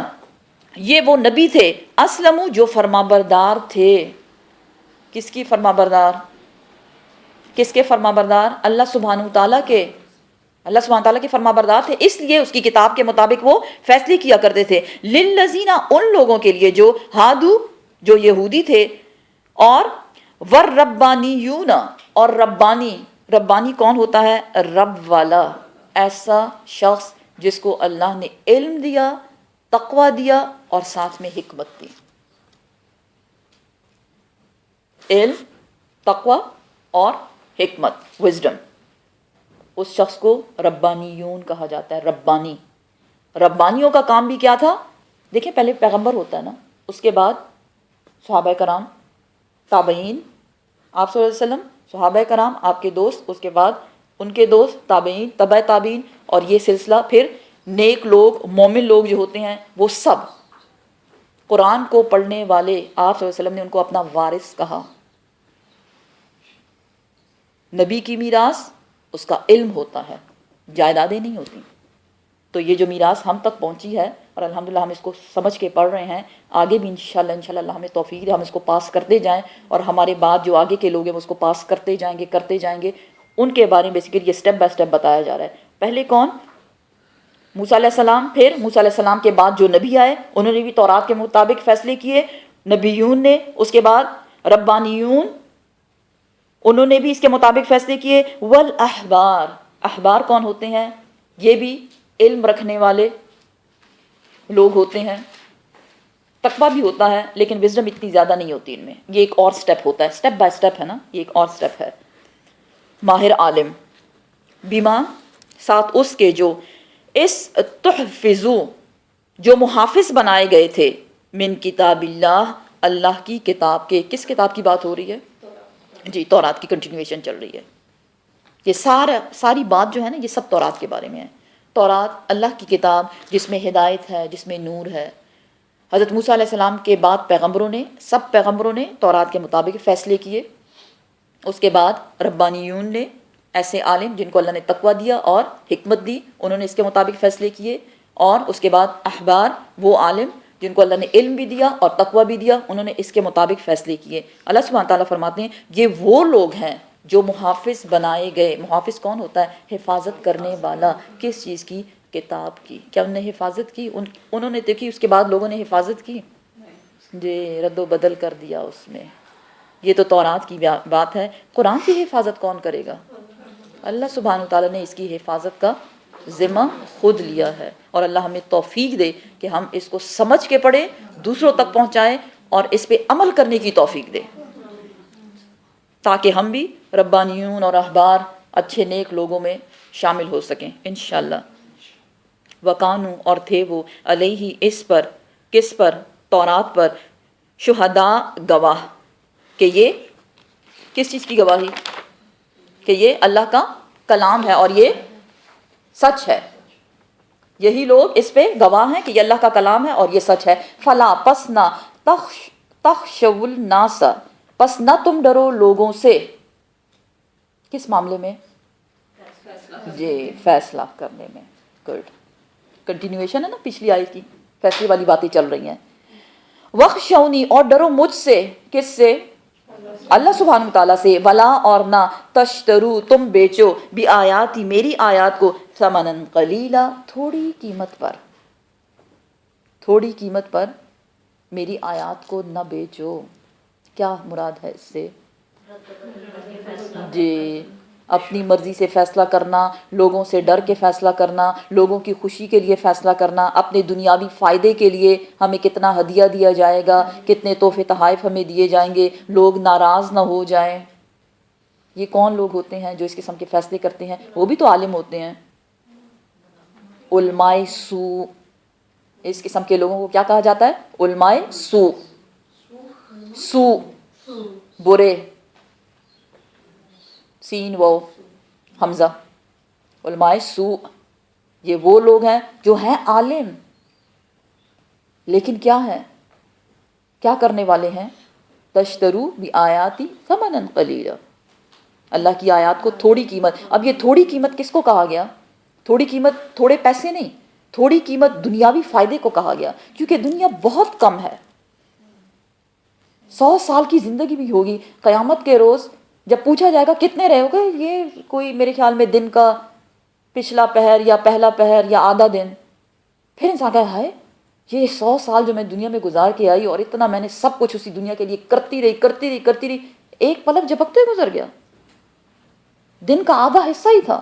یہ وہ نبی تھے، اسلموا، جو فرما بردار تھے. کس کی فرما بردار؟ کس کے فرما بردار؟ اللہ سبحانہ تعالیٰ کے. اللہ سبحانہ تعالیٰ کے فرما بردار تھے، اس لیے اس کی کتاب کے مطابق وہ فیصلے کیا کرتے تھے. للذین، ان لوگوں کے لیے جو ہادو، جو یہودی تھے، اور والربانیون، اور ربانی. ربانی کون ہوتا ہے؟ رب والا، ایسا شخص جس کو اللہ نے علم دیا، تقوی دیا اور ساتھ میں حکمت دی. علم، تقوی اور حکمت، وزڈم، اس شخص کو ربانیون کہا جاتا ہے. ربانی. ربانیوں کا کام بھی کیا تھا؟ دیکھیں پہلے پیغمبر ہوتا ہے نا، اس کے بعد صحابہ کرام، تابعین، آپ صلی اللہ علیہ وسلم، صحابہ کرام، آپ کے دوست، اس کے بعد ان کے دوست تابعین، تبع تابعین، اور یہ سلسلہ پھر نیک لوگ، مومن لوگ جو ہوتے ہیں وہ سب قرآن کو پڑھنے والے آپ صلی اللہ علیہ وسلم نے ان کو اپنا وارث کہا. نبی کی میراث اس کا علم ہوتا ہے، جائیدادیں نہیں ہوتی. تو یہ جو میراث ہم تک پہنچی ہے اور الحمدللہ ہم اس کو سمجھ کے پڑھ رہے ہیں، آگے بھی انشاءاللہ اللہ ہمیں توفیق دے ہم اس کو پاس کرتے جائیں، اور ہمارے بعد جو آگے کے لوگ ہیں وہ اس کو پاس کرتے جائیں گے. ان کے بارے میں بیسیکلی یہ سٹیپ بائی سٹیپ بتایا جا رہا ہے. پہلے کون؟ موسیٰ علیہ السلام. پھر موسیٰ علیہ السلام کے بعد جو نبی آئے انہوں نے بھی تورات کے مطابق فیصلے کیے، نبیون نے. اس کے بعد ربانیون، انہوں نے بھی اس کے مطابق فیصلے کیے. والاحبار، احبار کون ہوتے ہیں؟ یہ بھی علم رکھنے والے لوگ ہوتے ہیں. تقویٰ بھی ہوتا ہے لیکن وزڈم اتنی زیادہ نہیں ہوتی ان میں. یہ ایک اور سٹیپ ہوتا ہے، سٹیپ بائی سٹیپ ہے نا، یہ ایک اور سٹیپ ہے. ماہر عالم، بیما ساتھ اس کے جو اس تحفظو جو محافظ بنائے گئے تھے، من کتاب اللہ، اللہ کی کتاب کے. کس کتاب کی بات ہو رہی ہے؟ جی، تورات کی کنٹینیویشن چل رہی ہے. یہ ساری بات جو ہے نا یہ سب تورات کے بارے میں ہے. تورات اللہ کی کتاب جس میں ہدایت ہے، جس میں نور ہے. حضرت موسیٰ علیہ السلام کے بعد سب پیغمبروں نے تورات کے مطابق فیصلے کیے. اس کے بعد ربانیون نے، ایسے عالم جن کو اللہ نے تقویٰ دیا اور حکمت دی، انہوں نے اس کے مطابق فیصلے کیے. اور اس کے بعد احبار، وہ عالم جن کو اللہ نے علم بھی دیا اور تقویٰ بھی دیا، انہوں نے اس کے مطابق فیصلے کیے. اللہ سبحانہ تعالیٰ فرماتے ہیں یہ وہ لوگ ہیں جو محافظ بنائے گئے. محافظ کون ہوتا ہے؟ حفاظت کرنے والا. کس چیز کی؟ کتاب کی. کیا انہوں نے حفاظت کی؟ انہوں نے دیکھی اس کے بعد لوگوں نے حفاظت کی؟ جی، رد و بدل کر دیا اس میں. یہ تو تورات کی بات ہے. قرآن کی حفاظت کون کرے گا؟ اللہ سبحانہ تعالیٰ نے اس کی حفاظت کا ذمہ خود لیا ہے. اور اللہ ہمیں توفیق دے کہ ہم اس کو سمجھ کے پڑھیں، دوسروں تک پہنچائیں اور اس پہ عمل کرنے کی توفیق دے، تاکہ ہم بھی ربانیون اور احبار اچھے نیک لوگوں میں شامل ہو سکیں انشاءاللہ. وقانو، اور تھے وہ، علیہ اس پر. کس پر؟ تورات پر. شہداء، گواہ. کہ یہ کس چیز کی گواہی؟ کہ یہ اللہ کا کلام ہے اور یہ سچ ہے. یہی لوگ اس پہ گواہ ہیں کہ یہ اللہ کا کلام ہے اور یہ سچ ہے. فلا، پس نہ، تخشوا الناس، پس نہ تم ڈرو لوگوں سے. کس معاملے میں؟ جی، فیصلہ کرنے میں. گڈ، کنٹینیویشن ہے نا پچھلی آیت کی، فیصلے والی باتیں چل رہی ہیں. وخشونی، اور ڈرو مجھ سے. کس سے؟ اللہ سبحانہ تعالیٰ سے. ولا، اور نہ، تشترو، تم بیچو، بھی آیاتی، میری آیات کو، ثمنن قلیلا، تھوڑی قیمت پر. تھوڑی قیمت پر میری آیات کو نہ بیچو. کیا مراد ہے اس سے؟ جی، اپنی مرضی سے فیصلہ کرنا، لوگوں سے ڈر کے فیصلہ کرنا، لوگوں کی خوشی کے لیے فیصلہ کرنا، اپنے دنیاوی فائدے کے لیے ہمیں کتنا ہدیہ دیا جائے گا، کتنے تحفے تحائف ہمیں دیے جائیں گے، لوگ ناراض نہ ہو جائیں. یہ کون لوگ ہوتے ہیں جو اس قسم کے فیصلے کرتے ہیں؟ وہ بھی تو عالم ہوتے ہیں. علماء سو، اس قسم کے لوگوں کو کیا کہا جاتا ہے؟ علماء سو. سو، برے، سین و حمزہ. علماء سو، یہ وہ لوگ ہیں جو ہیں عالم لیکن کیا ہیں؟ کیا کرنے والے ہیں؟ تشترو بھی آیاتی ثمنن قلیلا، اللہ کی آیات کو تھوڑی قیمت. اب یہ تھوڑی قیمت کس کو کہا گیا؟ تھوڑی قیمت تھوڑے پیسے نہیں، تھوڑی قیمت دنیاوی فائدے کو کہا گیا، کیونکہ دنیا بہت کم ہے. 100 سال کی زندگی بھی ہوگی. قیامت کے روز جب پوچھا جائے گا کتنے رہے ہوگے، یہ کوئی میرے خیال میں دن کا پچھلا پہر یا پہلا پہر یا آدھا دن. پھر انسان کہا ہائے، یہ 100 سال جو میں دنیا میں گزار کے آئی اور اتنا میں نے سب کچھ اسی دنیا کے لیے کرتی رہی، ایک پلک جھپکتے گزر گیا. دن کا آدھا حصہ ہی تھا.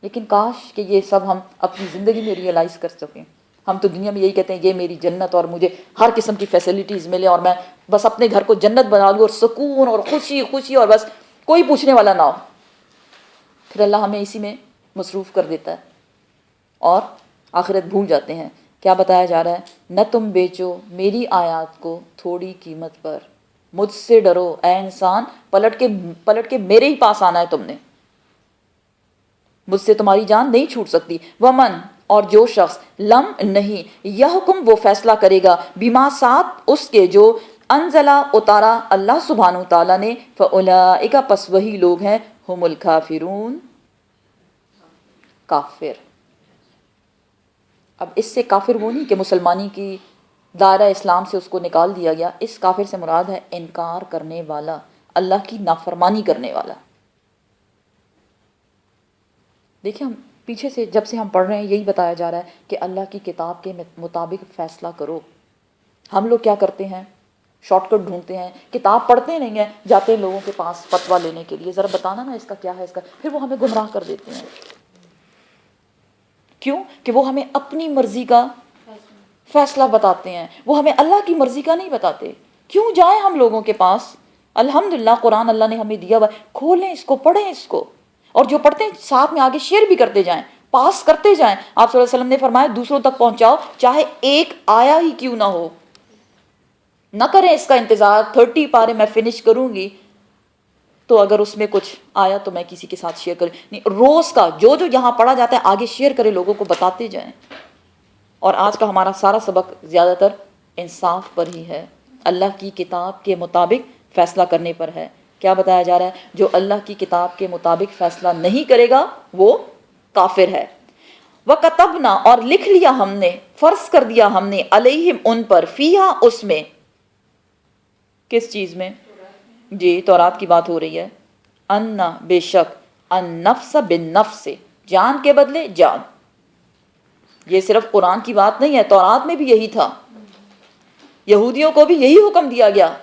لیکن کاش کہ یہ سب ہم اپنی زندگی میں ریئلائز کر سکیں. ہم تو دنیا میں یہی کہتے ہیں یہ میری جنت اور مجھے ہر قسم کی فیسلٹیز ملے اور میں بس اپنے گھر کو جنت بنا لوں اور سکون اور خوشی اور بس کوئی پوچھنے والا نہ ہو. پھر اللہ ہمیں اسی میں مصروف کر دیتا ہے اور آخرت بھول جاتے ہیں. کیا بتایا جا رہا ہے؟ نہ تم بیچو میری آیات کو تھوڑی قیمت پر. مجھ سے ڈرو اے انسان، پلٹ کے میرے ہی پاس آنا ہے تم نے. مجھ سے تمہاری جان نہیں چھوٹ سکتی. ومن اور جو شخص لم نہیں یحکم وہ فیصلہ کرے گا بما ساتھ اس کے جو انزلہ اتارا اللہ سبحانہ وتعالیٰ نے فاولئک پس وہی لوگ ہیں ہم الکافرون کافر. اب اس سے کافر وہ نہیں کہ مسلمانی کی دائرہ اسلام سے اس کو نکال دیا گیا. اس کافر سے مراد ہے انکار کرنے والا, اللہ کی نافرمانی کرنے والا. دیکھیں ہم پیچھے سے جب سے ہم پڑھ رہے ہیں یہی بتایا جا رہا ہے کہ اللہ کی کتاب کے مطابق فیصلہ کرو. ہم لوگ کیا کرتے ہیں, شارٹ کٹ ڈھونڈتے ہیں, کتاب پڑھتے نہیں ہیں, جاتے ہیں لوگوں کے پاس فتویٰ لینے کے لیے, ذرا بتانا نا اس کا کیا ہے اس کا, پھر وہ ہمیں گمراہ کر دیتے ہیں. کیوں کہ وہ ہمیں اپنی مرضی کا فیصلہ بتاتے ہیں, وہ ہمیں اللہ کی مرضی کا نہیں بتاتے. کیوں جائیں ہم لوگوں کے پاس؟ الحمدللہ قرآن اللہ نے ہمیں دیا ہوا, کھولیں اس کو, پڑھیں اس کو, اور جو پڑھتے ہیں ساتھ میں آگے شیئر بھی کرتے جائیں, پاس کرتے جائیں. آپ صلی اللہ علیہ وسلم نے فرمایا دوسروں تک پہنچاؤ چاہے ایک آیا ہی کیوں نہ ہو. نہ کریں اس کا انتظار 30 پارے میں فنش کروں گی تو اگر اس میں کچھ آیا تو میں کسی کے ساتھ شیئر کریں. نہیں, روز کا جو یہاں پڑھا جاتا ہے آگے شیئر کریں, لوگوں کو بتاتے جائیں. اور آج کا ہمارا سارا سبق زیادہ تر انصاف پر ہی ہے, اللہ کی کتاب کے مطابق فیصلہ کرنے پر ہے. کیا بتایا جا رہا ہے؟ جو اللہ کی کتاب کے مطابق فیصلہ نہیں کرے گا وہ کافر ہے. وَكَتَبْنَا اور لکھ لیا ہم نے, فرض کر دیا ہم نے, علیہم ان پر, فیہا اس میں, کس چیز میں؟ جی تورات کی بات ہو رہی ہے. انا بے شک, النفس بالنفس جان کے بدلے جان. یہ صرف قرآن کی بات نہیں ہے, تورات میں بھی یہی تھا, یہودیوں کو بھی یہی حکم دیا گیا.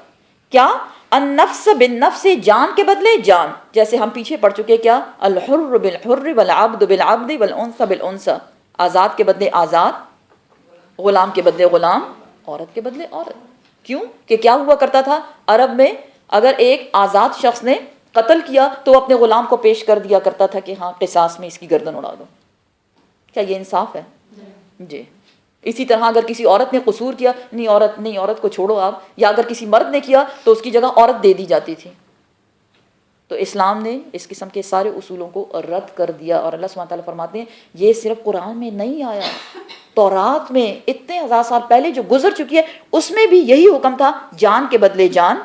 کیا؟ النفس بالنفس جان کے بدلے جان. جیسے ہم پیچھے پڑھ چکے, کیا؟ الحر بالحر والعبد بالعبد والانثى بالانثى, آزاد کے بدلے آزاد, غلام کے بدلے غلام, عورت کے بدلے عورت. کیوں کہ کیا ہوا کرتا تھا عرب میں, اگر ایک آزاد شخص نے قتل کیا تو وہ اپنے غلام کو پیش کر دیا کرتا تھا کہ ہاں قصاص میں اس کی گردن اڑا دو. کیا یہ انصاف ہے؟ جی. اسی طرح اگر کسی عورت نے قصور کیا, نہیں عورت کو چھوڑو آپ, یا اگر کسی مرد نے کیا تو اس کی جگہ عورت دے دی جاتی تھی. تو اسلام نے اس قسم کے سارے اصولوں کو رد کر دیا. اور اللہ سبحانہ تعالیٰ فرماتے ہیں یہ صرف قرآن میں نہیں آیا, تورات میں اتنے ہزار سال پہلے جو گزر چکی ہے اس میں بھی یہی حکم تھا, جان کے بدلے جان.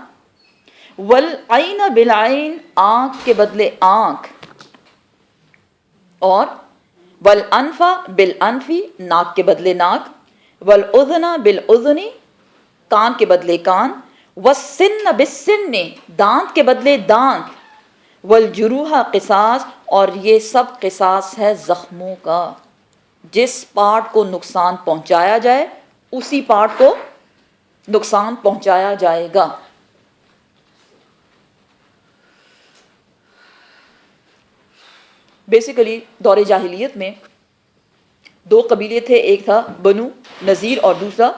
والعین بالعین آنکھ کے بدلے آنکھ, اور والانف بالانف ناک کے بدلے ناک, والاذن بالاذن کان کے بدلے کان, والسن بالسن دانت کے بدلے دانت, والجروح قصاص اور یہ سب قصاص ہے زخموں کا. جس پارٹ کو نقصان پہنچایا جائے اسی پارٹ کو نقصان پہنچایا جائے گا. بیسیکلی دور جاہلیت میں 2 قبیلے تھے, ایک تھا بنو نذیر اور دوسرا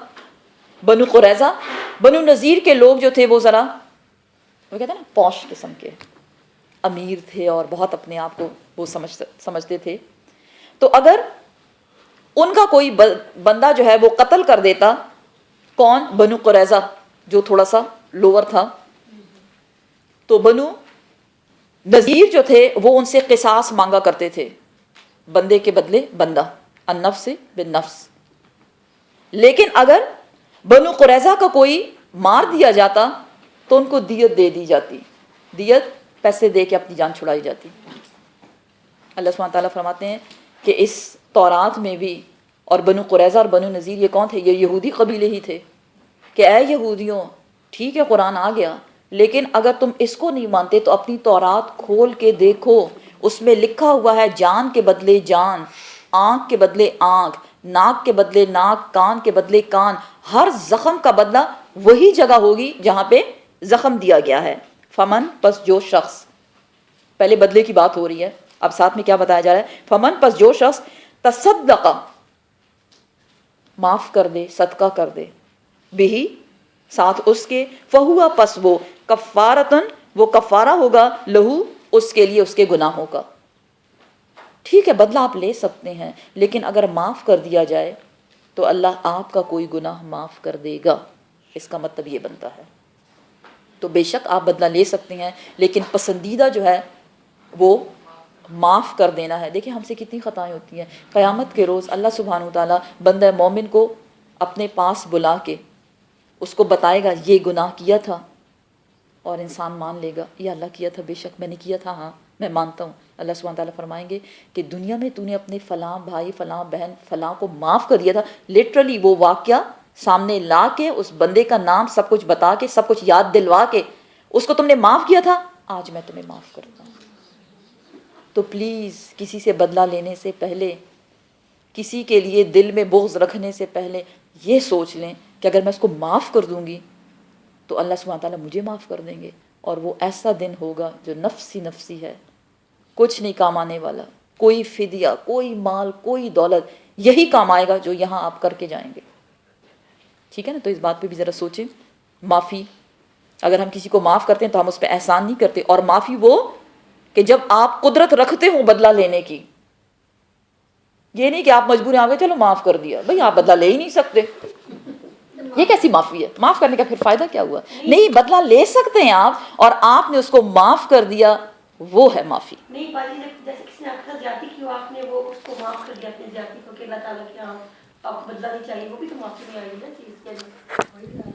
بنو قریظہ. بنو نذیر کے لوگ جو تھے وہ ذرا وہ کہتے ہیں نا پوش قسم کے, امیر تھے اور بہت اپنے آپ کو وہ سمجھتے تھے. تو اگر ان کا کوئی بندہ جو ہے وہ قتل کر دیتا, کون؟ بنو قریظہ جو تھوڑا سا لوور تھا, تو بنو نذیر جو تھے وہ ان سے قصاص مانگا کرتے تھے, بندے کے بدلے بندہ, النفس بالنفس. لیکن اگر بنو قریظہ کا کوئی مار دیا جاتا تو ان کو دیت دے دی جاتی, دیت پیسے دے کے اپنی جان چھڑائی جاتی. اللہ سبحانہ تعالیٰ فرماتے ہیں کہ اس تورات میں بھی, اور بنو قریظہ اور بنو نذیر یہ کون تھے؟ یہ یہودی قبیلے ہی تھے, کہ اے یہودیوں ٹھیک ہے قرآن آ گیا لیکن اگر تم اس کو نہیں مانتے تو اپنی تورات کھول کے دیکھو, اس میں لکھا ہوا ہے جان کے بدلے جان, آنکھ کے بدلے آنکھ, ناک کے بدلے ناک, کان کے بدلے کان. ہر زخم کا بدلہ وہی جگہ ہوگی جہاں پہ زخم دیا گیا ہے. فمن پس جو شخص, پہلے بدلے کی بات ہو رہی ہے, اب ساتھ میں کیا بتایا جا رہا ہے؟ فمن پس جو شخص تصدق معاف کر دے, صدقہ کر دے, بھی ساتھ اس کے, فہوا پس وہ, کفارتن وہ کفارہ ہوگا, لہو اس کے لیے اس کے گناہوں کا. ٹھیک ہے بدلہ آپ لے سکتے ہیں لیکن اگر معاف کر دیا جائے تو اللہ آپ کا کوئی گناہ معاف کر دے گا, اس کا مطلب یہ بنتا ہے. تو بے شک آپ بدلہ لے سکتے ہیں لیکن پسندیدہ جو ہے وہ معاف کر دینا ہے. دیکھیں ہم سے کتنی خطائیں ہوتی ہیں. قیامت کے روز اللہ سبحانہ وتعالیٰ بندہ مومن کو اپنے پاس بلا کے اس کو بتائے گا یہ گناہ کیا تھا، اور انسان مان لے گا یہ اللہ کیا تھا، بے شک میں نے کیا تھا، ہاں میں مانتا ہوں. اللہ سبحانہ تعالیٰ فرمائیں گے کہ دنیا میں تو نے اپنے فلاں بھائی فلاں بہن فلاں کو معاف کر دیا تھا. لٹرلی وہ واقعہ سامنے لا کے اس بندے کا نام سب کچھ بتا کے سب کچھ یاد دلوا کے اس کو تم نے معاف کیا تھا، آج میں تمہیں معاف کرتا ہوں. تو پلیز کسی سے بدلہ لینے سے پہلے، کسی کے لیے دل میں بغض رکھنے سے پہلے یہ سوچ لیں کہ اگر میں اس کو معاف کر دوں گی تو اللہ سبحانہ تعالیٰ مجھے معاف کر دیں گے. اور وہ ایسا دن ہوگا جو نفسی نفسی ہے، کچھ نہیں کام آنے والا، کوئی فدیہ، کوئی مال، کوئی دولت، یہی کام آئے گا جو یہاں آپ کر کے جائیں گے. ٹھیک ہے نا؟ تو اس بات پہ بھی ذرا سوچیں. معافی، اگر ہم کسی کو معاف کرتے ہیں تو ہم اس پہ احسان نہیں کرتے. اور معافی وہ کہ جب آپ قدرت رکھتے ہوں بدلہ لینے کی، یہ نہیں کہ آپ مجبور ہیں آ گئے چلو معاف کر دیا. بھئی آپ بدلہ لے ہی نہیں سکتے، یہ کیسی معافی ہے؟ معاف کرنے کا پھر فائدہ کیا ہوا؟ نہیں، بدلہ لے سکتے ہیں آپ، اور آپ نے اس کو معاف کر دیا، وہ ہے معافی. نہیں باجی، جیسے کسی نے آپ کے ساتھ زیادتی کی ہو، آپ نے وہ اس کو معاف کر دیا اپنی زیادتی کو کہ اللہ تعالیٰ کے ہاں آپ کو بدلہ نہیں چاہیے، وہ بھی تو معافی میں آئے گی نا چیز کے اندر.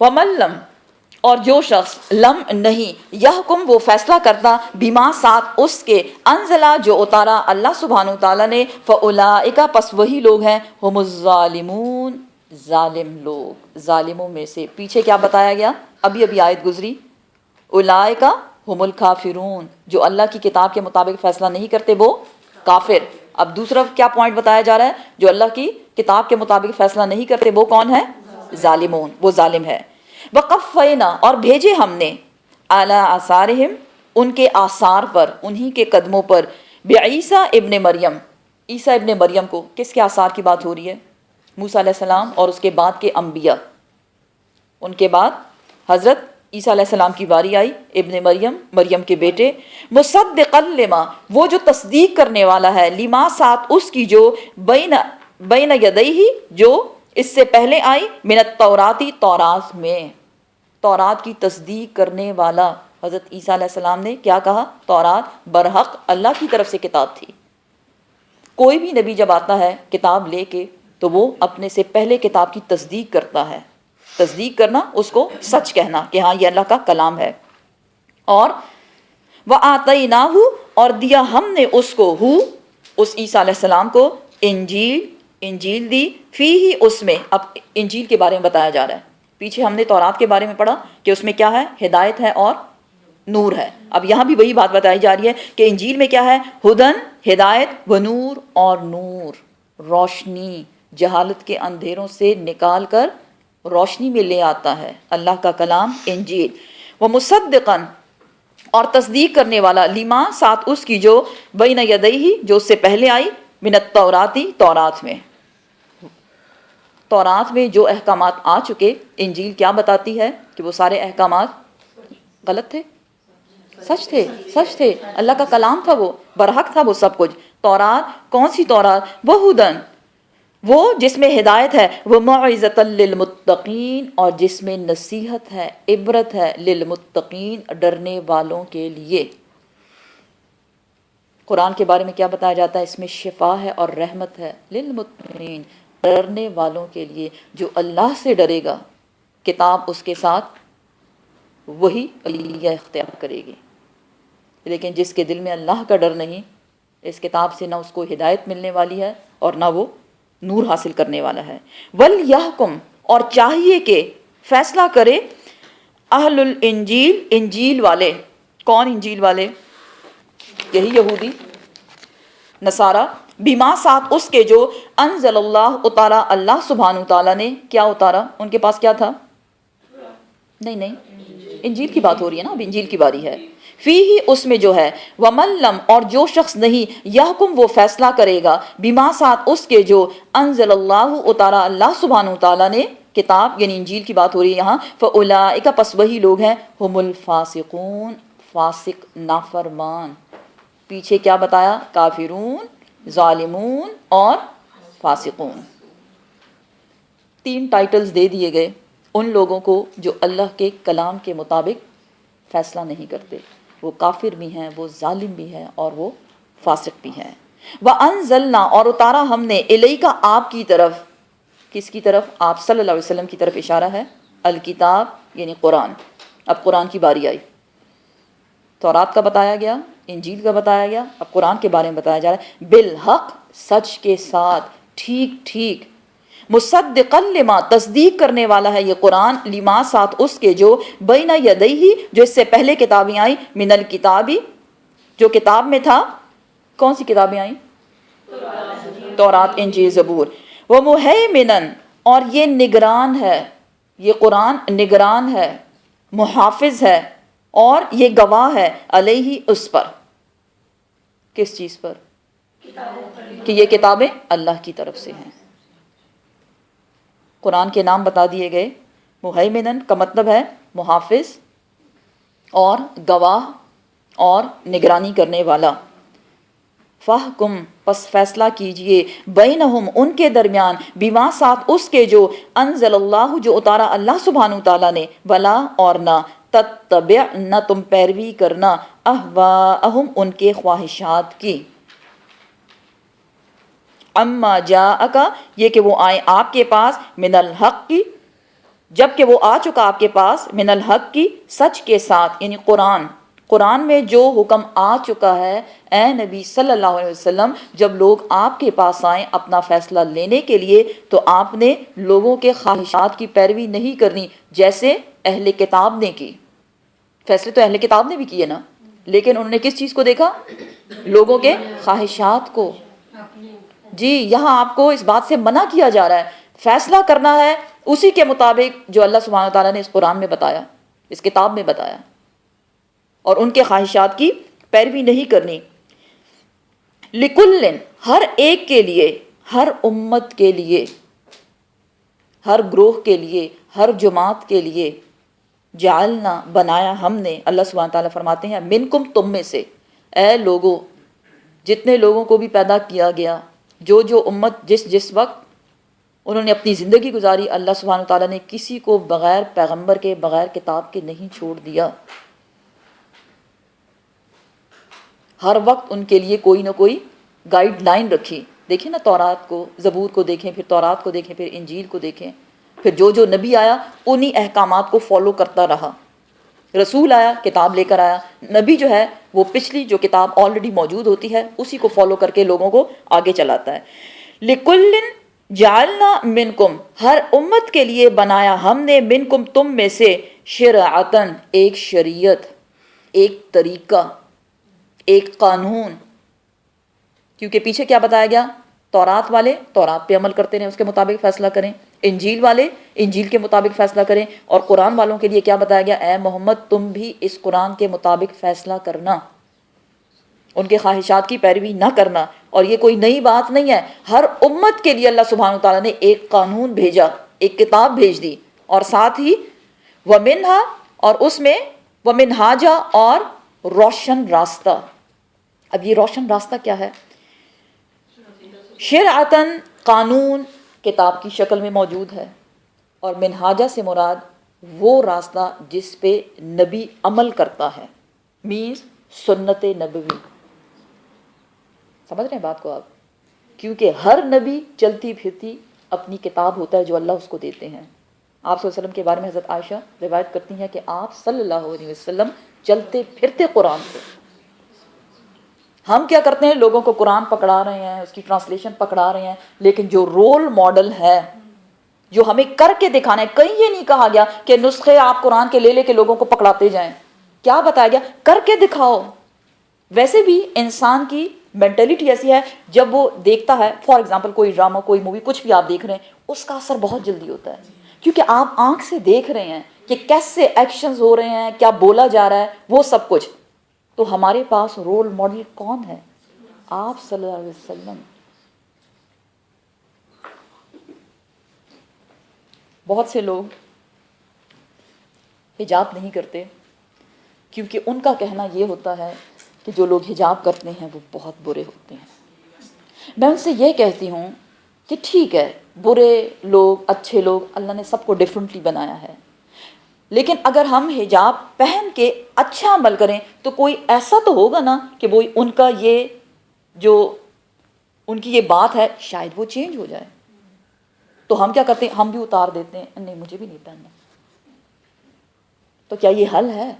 وَمَن لَّمْ، اور جو شخص لم نہیں، یحکم وہ فیصلہ کرتا، بما ساتھ اس کے، انزلہ جو اتارا اللہ سبحانہ تعالیٰ نے، فَأُولَٰئِکَ پس وہی لوگ ہیں، ہم الظالمون ظالم لوگ. ظالموں میں سے پیچھے کیا بتایا گیا؟ ابھی آیت گزری، اولئک ہم الکافرون، جو اللہ کی کتاب کے مطابق فیصلہ نہیں کرتے وہ کافر. اب دوسرا کیا پوائنٹ بتایا جا رہا ہے؟ جو اللہ کی کتاب کے مطابق فیصلہ نہیں کرتے وہ کون ہے؟ ظالمون، وہ ظالم ہے. وقفینا، اور بھیجے ہم نے، علی آثارہم ان کے آثار پر، انہی کے قدموں پر، بعیسیٰ ابن مریم، عیسیٰ ابن مریم کو. کس کے آثار کی بات ہو رہی ہے؟ موسیٰ علیہ السلام اور اس کے بعد کے انبیاء. ان کے بعد حضرت عیسیٰ علیہ السلام کی باری آئی، ابن مریم، مریم کے بیٹے. مصدقا لما، وہ جو تصدیق کرنے والا ہے، لما ساتھ اس کی جو بین یدیہ جو اس سے پہلے آئی، من التوراتی تورات میں. تورات کی تصدیق کرنے والا حضرت عیسیٰ علیہ السلام نے کیا کہا؟ تورات برحق اللہ کی طرف سے کتاب تھی. کوئی بھی نبی جب آتا ہے کتاب لے کے تو وہ اپنے سے پہلے کتاب کی تصدیق کرتا ہے. تصدیق کرنا اس کو سچ کہنا کہ ہاں یہ اللہ کا کلام ہے. اور وَآتَيْنَاهُ، اور دیا ہم نے اس کو، اس عیسیٰ علیہ السلام کو، انجیل دی، فیہ اس میں. اب انجیل کے بارے میں بتایا جا رہا ہے. پیچھے ہم نے تورات کے بارے میں پڑھا کہ اس میں کیا ہے؟ ہدایت ہے اور نور ہے. اب یہاں بھی وہی بات بتائی جا رہی ہے کہ انجیل میں کیا ہے؟ ہدن، ہدایت، و نور، اور نور، روشنی، جہالت کے اندھیروں سے نکال کر روشنی میں لے آتا ہے اللہ کا کلام انجیل. ومصدقاً، اور تصدیق کرنے والا، لما ساتھ اس کی جو بین یدیہ جو اس سے پہلے آئی، من التوراتی تورات میں. تورات میں جو احکامات آ چکے، انجیل کیا بتاتی ہے؟ کہ وہ سارے احکامات غلط تھے، سچ تھے، سچ تھے، اللہ کا کلام تھا، وہ برحق تھا وہ سب کچھ. تورات کون سی تورات؟ وہ ہدن، وہ جس میں ہدایت ہے، وہ موعظۃ للمتقین، اور جس میں نصیحت ہے، عبرت ہے، للمتقین ڈرنے والوں کے لیے. قرآن کے بارے میں کیا بتایا جاتا ہے؟ اس میں شفا ہے اور رحمت ہے، للمتقین ڈرنے والوں کے لیے. جو اللہ سے ڈرے گا کتاب اس کے ساتھ وہی اختیار کرے گی. لیکن جس کے دل میں اللہ کا ڈر نہیں، اس کتاب سے نہ اس کو ہدایت ملنے والی ہے اور نہ وہ نور حاصل کرنے والا ہے. وَلْيَحْكُمْ، اور چاہیے کہ فیصلہ کرے، اہل الانجیل، انجیل والے. کون انجیل والے؟ یہی یہودی نصارہ. بما ساتھ اس کے جو انزل اللہ اتارا اللہ سبحانہ تعالیٰ نے. کیا اتارا؟ ان کے پاس کیا تھا؟ نہیں، انجیل کی بات ہو رہی ہے نا، اب انجیل کی باری ہے. فیہ اس میں جو ہے، ومن لم، اور جو شخص نہیں، یحکم وہ فیصلہ کرے گا، بما ساتھ اس کے جو انزل اللہ اتارا اللہ سبحانہ تعالیٰ نے، کتاب یعنی انجیل کی بات ہو رہی ہے یہاں. فاولئک پس وہی لوگ ہیں، ہم الفاسقون فاسق نافرمان. پیچھے کیا بتایا؟ کافرون، ظالمون اور فاسقون. 3 ٹائٹلز دے دیے گئے ان لوگوں کو جو اللہ کے کلام کے مطابق فیصلہ نہیں کرتے. وہ کافر بھی ہیں، وہ ظالم بھی ہیں اور وہ فاسق بھی ہیں۔ وَأَنزَلْنَا اور اتارا ہم نے الیک آپ کی طرف، کس کی طرف؟ آپ صلی اللہ علیہ وسلم کی طرف اشارہ ہے، الکتاب یعنی قرآن۔ اب قرآن کی باری آئی، تورات کا بتایا گیا، انجیل کا بتایا گیا، اب قرآن کے بارے میں بتایا جا رہا ہے، بالحق سچ کے ساتھ، ٹھیک ٹھیک، مصدقا لما تصدیق کرنے والا ہے یہ قرآن، لما ساتھ اس کے جو بین یدیہ جو اس سے پہلے کتابیں آئیں، من الکتابی جو کتاب میں تھا، کون سی کتابیں آئیں؟ تورات انجیل زبور، ومہیمنا اور یہ نگران ہے، یہ قرآن نگران ہے، محافظ ہے اور یہ گواہ ہے، علیہ اس پر، کس چیز پر؟ کہ یہ کتابیں اللہ کی طرف سے ہیں۔ قرآن کے نام بتا دیے گئے، مہیمنن کا مطلب ہے محافظ اور گواہ اور نگرانی کرنے والا۔ فَحْكُمْ پس فیصلہ کیجئے، بینہم ان کے درمیان، بما ساتھ اس کے جو انزل اللہ جو اتارا اللہ سبحانہ تعالیٰ نے، ولا اور نہ تتبع نہ تم پیروی کرنا، اہواءہم ان کے خواہشات کی، اما جاءک یہ کہ وہ آئے آپ کے پاس، من الحق کی جب کہ وہ آ چکا آپ کے پاس، من الحق کی سچ کے ساتھ، یعنی قرآن میں جو حکم آ چکا ہے، اے نبی صلی اللہ علیہ وسلم جب لوگ آپ کے پاس آئیں اپنا فیصلہ لینے کے لیے تو آپ نے لوگوں کے خواہشات کی پیروی نہیں کرنی جیسے اہل کتاب نے کی۔ فیصلے تو اہل کتاب نے بھی کیے نا، لیکن انہوں نے کس چیز کو دیکھا؟ لوگوں کے خواہشات کو۔ جی یہاں آپ کو اس بات سے منع کیا جا رہا ہے، فیصلہ کرنا ہے اسی کے مطابق جو اللہ سبحانہ تعالیٰ نے اس قرآن میں بتایا، اس کتاب میں بتایا، اور ان کے خواہشات کی پیروی نہیں کرنی۔ لِكُلٍّ ہر ایک کے لیے، ہر امت کے لیے، ہر گروہ کے لیے، ہر جماعت کے لیے، جعلنا بنایا ہم نے، اللہ سبحانہ تعالیٰ فرماتے ہیں منکم تم میں سے، اے لوگوں جتنے لوگوں کو بھی پیدا کیا گیا، جو امت جس وقت انہوں نے اپنی زندگی گزاری، اللہ سبحانہ تعالیٰ نے کسی کو بغیر پیغمبر کے، بغیر کتاب کے نہیں چھوڑ دیا۔ ہر وقت ان کے لیے کوئی نہ کوئی گائیڈ لائن رکھی۔ دیکھیں نا تورات کو، زبور کو دیکھیں، پھر تورات کو دیکھیں، پھر انجیل کو دیکھیں، پھر جو نبی آیا انہی احکامات کو فالو کرتا رہا۔ رسول آیا، کتاب لے کر آیا، نبی جو ہے وہ پچھلی جو کتاب آلریڈی موجود ہوتی ہے اسی کو فالو کر کے لوگوں کو آگے چلاتا ہے۔ لِكُلٍّ جعلنا منکم ہر امت کے لیے بنایا ہم نے، منکم تم میں سے، شرعتن ایک شریعت، ایک طریقہ، ایک قانون، کیونکہ پیچھے کیا بتایا گیا؟ تورات والے تورات پہ عمل کرتے رہیں، اس کے مطابق فیصلہ کریں، انجیل والے انجیل کے مطابق فیصلہ کریں، اور قرآن والوں کے لیے کیا بتایا گیا؟ اے محمد تم بھی اس قرآن کے مطابق فیصلہ کرنا، ان کے خواہشات کی پیروی نہ کرنا۔ اور یہ کوئی نئی بات نہیں ہے، ہر امت کے لیے اللہ سبحانہ تعالیٰ نے ایک قانون بھیجا، ایک کتاب بھیج دی، اور ساتھ ہی ومنہا اور اس میں ومنہاجا اور روشن راستہ۔ اب یہ روشن راستہ کیا ہے؟ شرعتن قانون کتاب کی شکل میں موجود ہے، اور منہاجہ سے مراد وہ راستہ جس پہ نبی عمل کرتا ہے، مینز سنت نبوی۔ سمجھ رہے ہیں بات کو آپ؟ کیونکہ ہر نبی چلتی پھرتی اپنی کتاب ہوتا ہے جو اللہ اس کو دیتے ہیں۔ آپ صلی اللہ علیہ وسلم کے بارے میں حضرت عائشہ روایت کرتی ہیں کہ آپ صلی اللہ علیہ وسلم چلتے پھرتے قرآن سے۔ ہم کیا کرتے ہیں؟ لوگوں کو قرآن پکڑا رہے ہیں، اس کی ٹرانسلیشن پکڑا رہے ہیں، لیکن جو رول ماڈل ہے جو ہمیں کر کے دکھانا ہے، کہیں یہ نہیں کہا گیا کہ نسخے آپ قرآن کے لے کے لوگوں کو پکڑاتے جائیں۔ کیا بتایا گیا؟ کر کے دکھاؤ۔ ویسے بھی انسان کی مینٹلٹی ایسی ہے، جب وہ دیکھتا ہے، فار ایگزامپل کوئی ڈرامہ، کوئی مووی، کچھ بھی آپ دیکھ رہے ہیں، اس کا اثر بہت جلدی ہوتا ہے، کیونکہ آپ آنکھ سے دیکھ رہے ہیں کہ کیسے ایکشنز ہو رہے ہیں، کیا بولا جا رہا ہے، وہ سب کچھ۔ تو ہمارے پاس رول ماڈل کون ہے؟ آپ صلی اللہ علیہ وسلم۔ بہت سے لوگ حجاب نہیں کرتے کیونکہ ان کا کہنا یہ ہوتا ہے کہ جو لوگ حجاب کرتے ہیں وہ بہت برے ہوتے ہیں۔ میں ان سے یہ کہتی ہوں کہ ٹھیک ہے، برے لوگ، اچھے لوگ، اللہ نے سب کو ڈیفرنٹلی بنایا ہے، لیکن اگر ہم حجاب پہن کے اچھا عمل کریں تو کوئی ایسا تو ہوگا نا کہ وہ ان کا یہ جو ان کی یہ بات ہے شاید وہ چینج ہو جائے. تو ہم کیا کرتے ہیں, ہم بھی اتار دیتے ہیں, نہیں مجھے بھی نہیں پہننا. تو کیا یہ حل ہے؟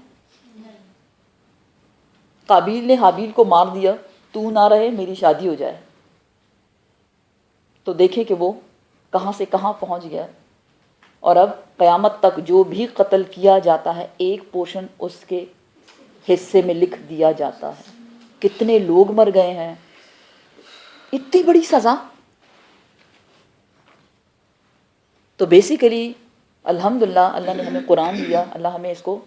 قابیل نے حابیل کو مار دیا, تو نہ رہے میری شادی ہو جائے. تو دیکھیں کہ وہ کہاں سے کہاں پہنچ گیا. اور اب قیامت تک جو بھی قتل کیا جاتا ہے ایک پورشن اس کے حصے میں لکھ دیا جاتا ہے. کتنے لوگ مر گئے ہیں, اتنی بڑی سزا. تو بیسیکلی الحمدللہ اللہ نے ہمیں قرآن دیا, اللہ ہمیں اس کو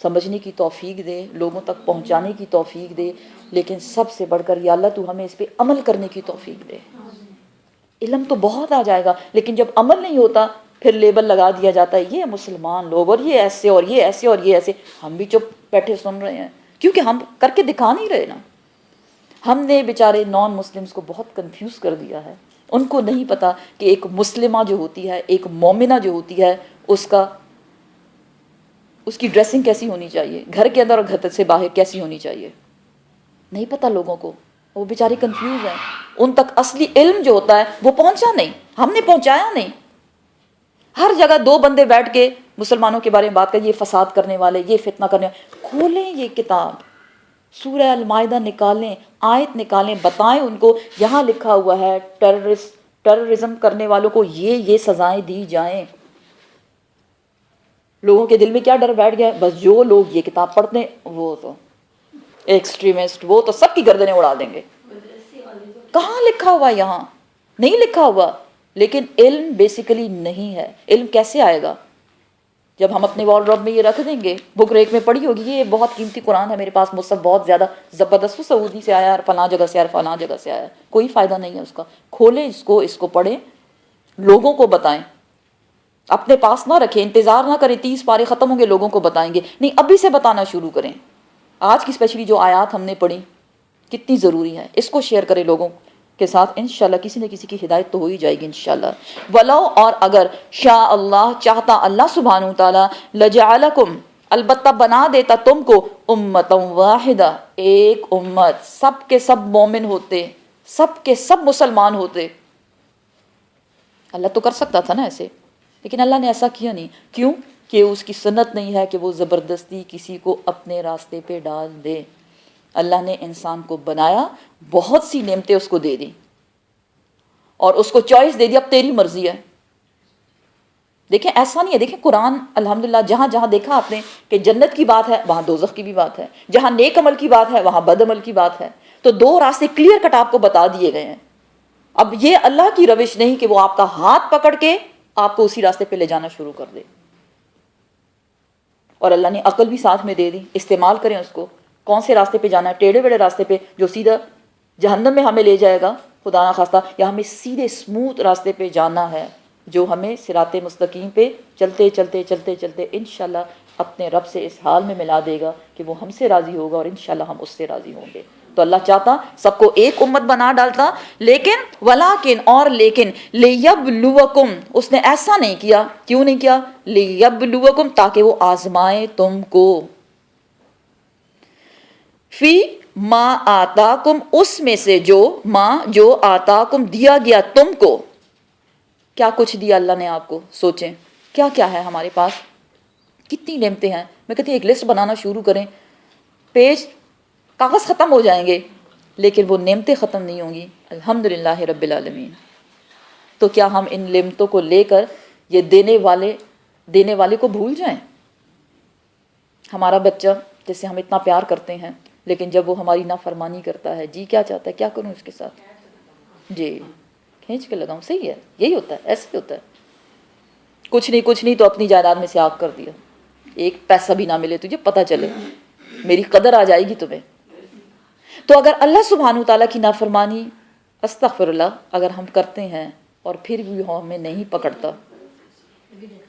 سمجھنے کی توفیق دے, لوگوں تک پہنچانے کی توفیق دے, لیکن سب سے بڑھ کر یا اللہ تو ہمیں اس پہ عمل کرنے کی توفیق دے. علم تو بہت آ جائے گا لیکن جب عمل نہیں ہوتا پھر لیبل لگا دیا جاتا ہے یہ مسلمان لوگ اور یہ ایسے اور یہ ایسے اور یہ ایسے. ہم بھی چپ بیٹھے سن رہے ہیں کیونکہ ہم کر کے دکھا نہیں رہے نا. ہم نے بیچارے نان مسلمس کو بہت کنفیوز کر دیا ہے. ان کو نہیں پتا کہ ایک مسلمہ جو ہوتی ہے, ایک مومنہ جو ہوتی ہے, اس کی ڈریسنگ کیسی ہونی چاہیے, گھر کے اندر اور گھر سے باہر کیسی ہونی چاہیے. نہیں پتا لوگوں کو, وہ بیچارے کنفیوز ہیں. ان تک اصلی علم جو ہوتا ہے وہ پہنچا نہیں, ہم نے پہنچایا نہیں. ہر جگہ دو بندے بیٹھ کے مسلمانوں کے بارے میں بات کریں, یہ فساد کرنے والے, یہ فتنہ کرنے والے. کھولیں یہ کتاب, سورہ المائدہ نکالیں, آیت نکالیں, بتائیں ان کو یہاں لکھا ہوا ہے ٹیررزم کرنے والوں کو یہ سزائیں دی جائیں. لوگوں کے دل میں کیا ڈر بیٹھ گیا ہے, بس جو لوگ یہ کتاب پڑھتے ہیں وہ تو ایکسٹریمسٹ, وہ تو سب کی گردنیں اڑا دیں گے. کہاں لکھا ہوا, یہاں نہیں لکھا ہوا. لیکن علم بیسیکلی نہیں ہے. علم کیسے آئے گا جب ہم اپنے وال ڈراپ میں یہ رکھ دیں گے. بک ریک میں پڑھی ہوگی, یہ بہت قیمتی قرآن ہے میرے پاس, مصحف بہت زیادہ زبردست, سعودی سے آیا ہے, فلاں جگہ سے آیا, فلاں جگہ سے آیا. کوئی فائدہ نہیں ہے اس کا. کھولیں اس کو پڑھیں, لوگوں کو بتائیں, اپنے پاس نہ رکھیں, انتظار نہ کریں 30 پارے ختم ہوں گے لوگوں کو بتائیں گے. نہیں, ابھی سے بتانا شروع کریں. آج کی اسپیشلی جو آیات ہم نے پڑھی کتنی ضروری ہے, اس کو شیئر کریں لوگوں کے ساتھ. انشاءاللہ کسی نہ کسی کی ہدایت تو ہو ہی جائے گی انشاءاللہ. ولو, اور اگر شاء اللہ, چاہتا اللہ سبحانہ وتعالی, لجعلکم, البتہ بنا دیتا تم کو, امتا واحدہ, ایک امت, سب کے سب مومن ہوتے, سب کے سب مسلمان ہوتے. اللہ تو کر سکتا تھا نا ایسے, لیکن اللہ نے ایسا کیا نہیں. کیوں؟ کہ اس کی سنت نہیں ہے کہ وہ زبردستی کسی کو اپنے راستے پہ ڈال دے. اللہ نے انسان کو بنایا, بہت سی نعمتیں اس کو دے دی, اور اس کو چوائس دے دی, اب تیری مرضی ہے. دیکھیں ایسا نہیں ہے, دیکھیں قرآن الحمدللہ جہاں جہاں دیکھا آپ نے کہ جنت کی بات ہے وہاں دوزخ کی بھی بات ہے, جہاں نیک عمل کی بات ہے وہاں بد عمل کی بات ہے. تو دو راستے کلیئر کٹ آپ کو بتا دیے گئے ہیں. اب یہ اللہ کی روش نہیں کہ وہ آپ کا ہاتھ پکڑ کے آپ کو اسی راستے پہ لے جانا شروع کر دے. اور اللہ نے عقل بھی ساتھ میں دے دی, استعمال کریں اس کو. کون سے راستے پہ جانا ہے, ٹیڑھے بڑے راستے پہ جو سیدھا جہنم میں ہمیں لے جائے گا خدا نہ خواستہ, یا ہمیں سیدھے اسموتھ راستے پہ جانا ہے جو ہمیں صراط مستقیم پہ چلتے چلتے چلتے چلتے انشاءاللہ اپنے رب سے اس حال میں ملا دے گا کہ وہ ہم سے راضی ہوگا اور انشاءاللہ ہم اس سے راضی ہوں گے. تو اللہ چاہتا سب کو ایک امت بنا ڈالتا, لیکن ولیکن, اور لیکن, لیبلوکم, اس نے ایسا نہیں کیا. کیوں نہیں کیا؟ لیبلوکم, تاکہ وہ آزمائے تم کو. فی ما آتاکم, اس میں سے جو, ما جو, آتاکم دیا گیا تم کو. کیا کچھ دیا اللہ نے آپ کو, سوچیں کیا کیا ہے ہمارے پاس, کتنی نعمتیں ہیں. میں کہتی ایک لسٹ بنانا شروع کریں, پیج کاغذ ختم ہو جائیں گے لیکن وہ نعمتیں ختم نہیں ہوں گی. الحمدللہ رب العالمین. تو کیا ہم ان نعمتوں کو لے کر یہ دینے والے کو بھول جائیں؟ ہمارا بچہ جسے ہم اتنا پیار کرتے ہیں, لیکن جب وہ ہماری نافرمانی کرتا ہے, جی کیا چاہتا ہے, کیا کروں اس کے ساتھ, جی کھینچ کے لگاؤں. صحیح ہے, یہی ہوتا ہے, ایسے ہی ہوتا ہے. کچھ نہیں تو اپنی جائیداد میں سے آگ کر دیا, ایک پیسہ بھی نہ ملے تجھے, پتہ چلے میری قدر آ جائے گی تمہیں. تو اگر اللہ سبحانہ وتعالیٰ کی نافرمانی, استغفر اللہ, اگر ہم کرتے ہیں اور پھر بھی ہمیں نہیں پکڑتا,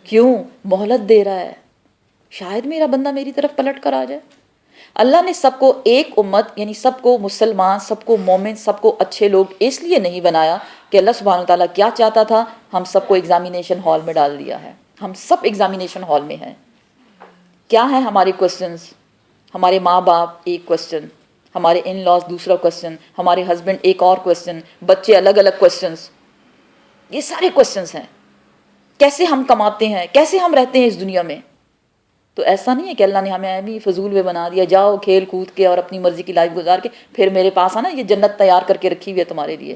کیوں؟ مہلت دے رہا ہے, شاید میرا بندہ میری طرف پلٹ کر آ جائے. اللہ نے سب کو ایک امت, یعنی سب کو مسلمان, سب کو مومن, سب کو اچھے لوگ اس لیے نہیں بنایا کہ اللہ سبحانہ وتعالیٰ کیا چاہتا تھا, ہم سب کو ایگزامینیشن ہال میں ڈال دیا ہے. ہم سب ایگزامینیشن ہال میں ہیں. کیا ہے ہمارے کوشچنس؟ ہمارے ماں باپ ایک کوشچن، ہمارے ان لاز دوسرا کوشچن، ہمارے ہسبینڈ ایک اور کوشچن، بچے الگ الگ کوشچنس، یہ سارے کوشچنس ہیں. کیسے ہم کماتے ہیں، کیسے ہم رہتے ہیں اس دنیا میں. تو ایسا نہیں ہے کہ اللہ نے ہمیں ایویں فضول میں بنا دیا، جاؤ کھیل کود کے اور اپنی مرضی کی لائف گزار کے پھر میرے پاس آنا، یہ جنت تیار کر کے رکھی ہوئی ہے تمہارے لیے.